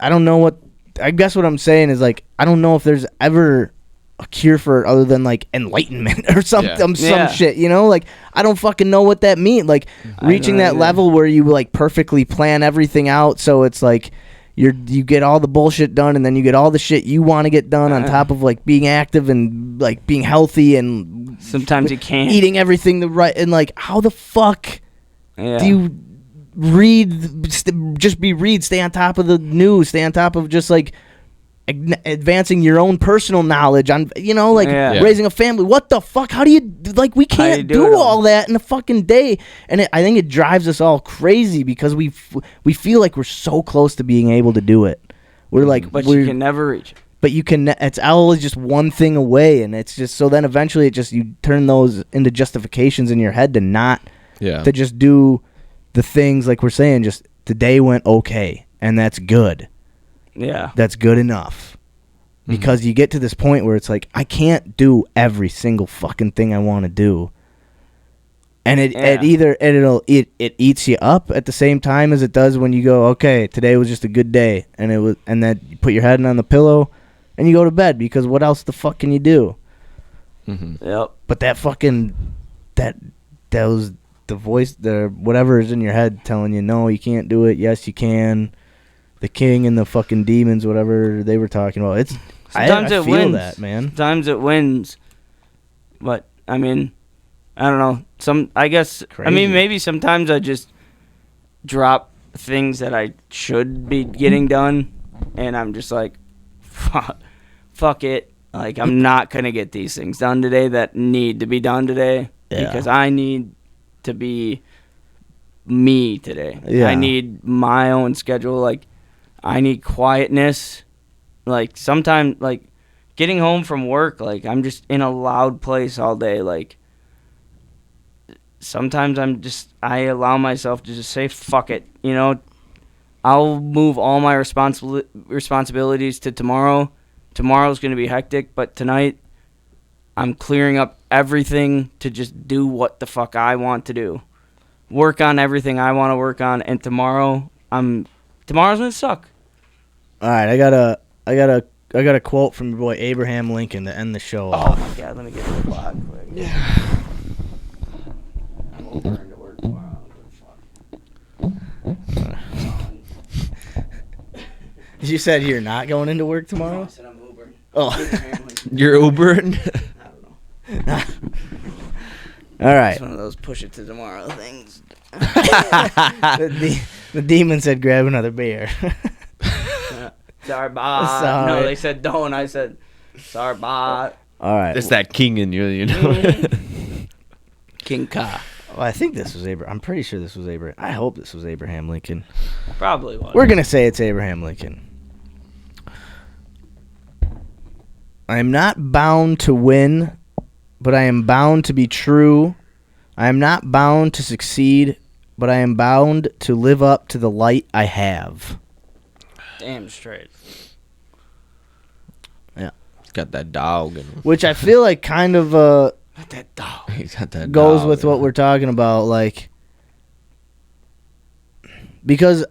I guess what I'm saying is, like, I don't know if there's ever a cure for it other than, like, enlightenment or some shit, you know? Like, I don't fucking know what that means. Like, reaching that level where you, like, perfectly plan everything out so it's, like, you get all the bullshit done and then you get all the shit you want to get done on top of, like, being active and, like, being healthy and... Sometimes you can't. Eating everything and, like, how the fuck do you... stay on top of the news, stay on top of just, like, advancing your own personal knowledge on, you know, like raising a family. What the fuck? How do you, like, we can't do all that in a fucking day. And I think it drives us all crazy because we feel like we're so close to being able to do it. We're like, but you can never reach it. But you can, it's always just one thing away. And it's just, so then eventually it just, you turn those into justifications in your head to not, to just do the things like we're saying, just today went okay. And that's good. Yeah. That's good enough. Because you get to this point where it's like, I can't do every single fucking thing I want to do. And it eats you up at the same time as it does when you go, okay, today was just a good day, and then you put your head on the pillow and you go to bed, because what else the fuck can you do? Mm-hmm. Yep. But that fucking that was the voice, the whatever is in your head telling you, no, you can't do it. Yes, you can. The king and the fucking demons, whatever they were talking about. Sometimes I it feel wins. that, man. Sometimes it wins. But I mean, I don't know. I guess. Crazy. I mean, maybe sometimes I just drop things that I should be getting done, and I'm just like, fuck it. Like, I'm not gonna get these things done today that need to be done today, because I need to be me today. Yeah. I need my own schedule. Like, I need quietness. Like, sometimes, like, getting home from work, like, I'm just in a loud place all day. Like, sometimes I allow myself to just say, fuck it. You know, I'll move all my responsibilities to tomorrow. Tomorrow's going to be hectic, but tonight I'm clearing up everything to just do what the fuck I want to do. Work on everything I want to work on, and tomorrow's going to suck. All right, I got a quote from your boy Abraham Lincoln to end the show off. Oh my god, let me get to the clock quick. Yeah. I'm over to work tomorrow. You said you're not going into work tomorrow? I said I'm Ubering. Oh. You're Ubering? I don't know. All right. It's one of those push it to tomorrow things. The demon said grab another beer. Sorry, bot. Sorry. No, they said don't. I said, sorry, bot. All right. It's that king in you, you know. King Ka. Well, I think this was Abraham. I'm pretty sure this was Abraham. I hope this was Abraham Lincoln. Probably was. We're going to say it's Abraham Lincoln. I am not bound to win, but I am bound to be true. I am not bound to succeed, but I am bound to live up to the light I have. Damn straight. Yeah. He's got that dog in him. Which I feel like kind of That dog. He's got that goes dog with in what him. we're talking about, like, because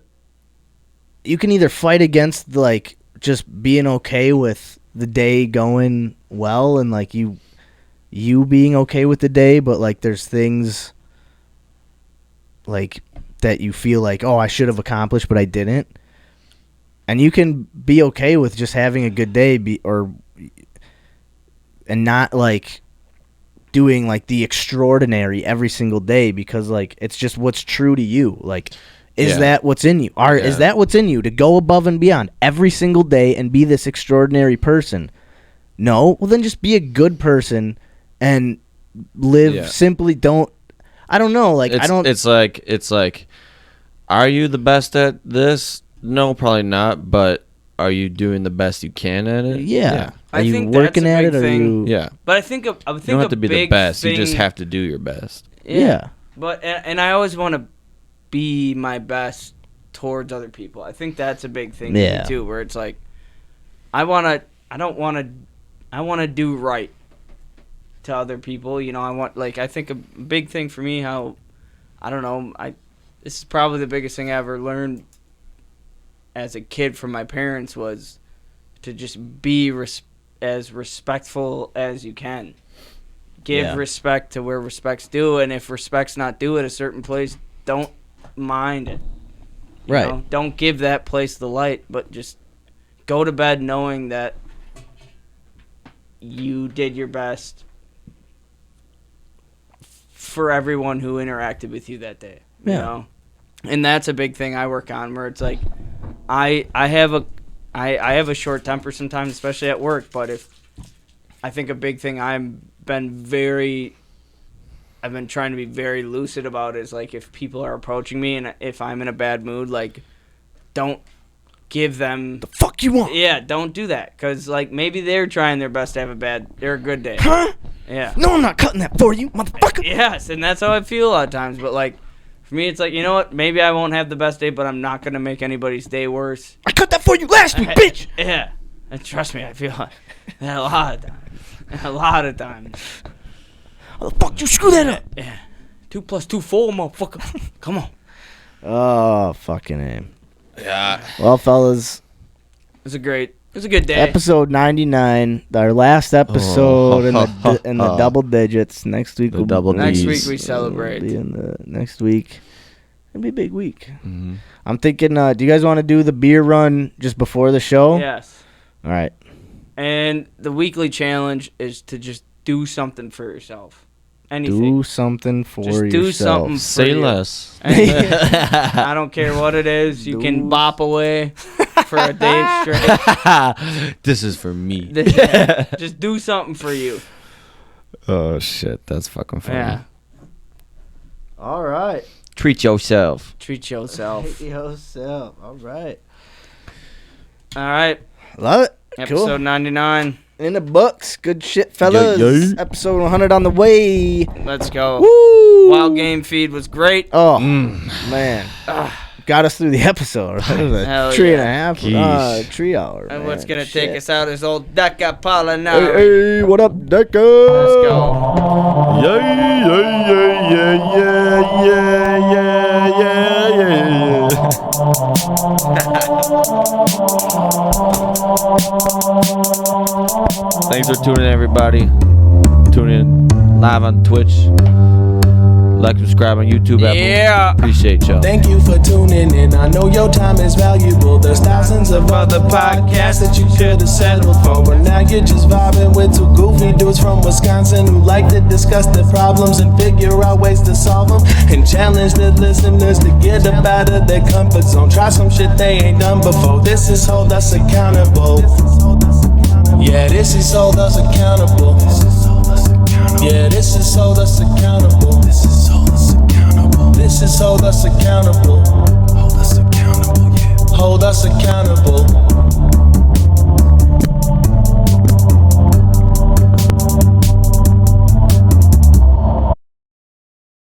you can either fight against, like, just being okay with the day going well, and like you being okay with the day, but like there's things like that you feel like, oh, I should have accomplished but I didn't, and you can be okay with just having a good day and not like doing like the extraordinary every single day, because like it's just what's true to you. Like, is that what's in you? Is that what's in you to go above and beyond every single day and be this extraordinary person? No? Well, then just be a good person and live simply. I don't know. Like, It's like, are you the best at this? No, probably not. But are you doing the best you can at it? Yeah. I Are you think that's working a at big it? Or thing. are you? Yeah. But I think You don't have to be the best. You just have to do your best. Yeah. But and I always want to be my best towards other people. I think that's a big thing to me too, where it's like I want to do right to other people. You know, I think a big thing for me, how, I don't know, this is probably the biggest thing I ever learned as a kid from my parents, was to just be as respectful as you can. Give respect to where respect's due, and if respect's not due at a certain place, don't mind it. You know? Don't give that place the light, but just go to bed knowing that you did your best for everyone who interacted with you that day. You know? And that's a big thing I work on, where it's like I have a short temper sometimes, especially at work, but I think a big thing I've been trying to be very lucid about is, like, if people are approaching me and if I'm in a bad mood, like, don't give them the fuck you want. Yeah, don't do that, because like maybe they're trying their best to have a good day. Huh? Yeah. No, I'm not cutting that for you, motherfucker. Yes, and that's how I feel a lot of times. But like, for me, it's like, you know what? Maybe I won't have the best day, but I'm not gonna make anybody's day worse. I cut that for you last week, bitch. Yeah, and trust me, I feel like that a lot of times. A lot of times. How the fuck you screw that up? Yeah. 2 + 2 4, motherfucker. Come on. Oh, fucking A. Yeah. Well, fellas, It was a good day. episode 99, our last episode in the double digits. Next week, Next Ds. week we celebrate. Be in the next week. It'll be a big week. Mm-hmm. I'm thinking, do you guys want to do the beer run just before the show? Yes. All right. And the weekly challenge is to just do something for yourself. Anything. Do something for Just yourself. do something for Say you. less. Anything. I don't care what it is. You can bop away for a day straight. This is for me. Just do something for you. Oh shit, that's fucking funny. Yeah. All right. Treat yourself. Treat yourself. Treat yourself. All right. All right. Love it. Episode Cool. 99. In the books. Good shit, fellas. Yeah. Episode 100 on the way. Let's go. Woo! Wild Game Feed was great. Oh, man. Got us through the episode. It was a Hell tree and a yeah. half. Jeez. 3 hour. And man. what's going to Shit. take us out is old Deca Palinari. Hey, what up, Deca? Let's go. Yeah, yeah, yeah, yeah, yeah, yeah, yeah, yeah. Thanks for tuning in, everybody. Tune in live on Twitch. Like, subscribe on YouTube. Yeah. Apple. Appreciate y'all. Thank you for tuning in. I know your time is valuable. There's thousands of other podcasts that you could have settled for, but now you're just vibing with two goofy dudes from Wisconsin who like to discuss their problems and figure out ways to solve them, and challenge the listeners to get up out of their comfort zone. Try some shit they ain't done before. This is Hold Us Accountable. Yeah, this is Hold Us Accountable. Yeah, this is Hold Us Accountable. This is Hold Us Accountable. This is Hold Us Accountable. Hold Us Accountable, yeah. Hold Us Accountable.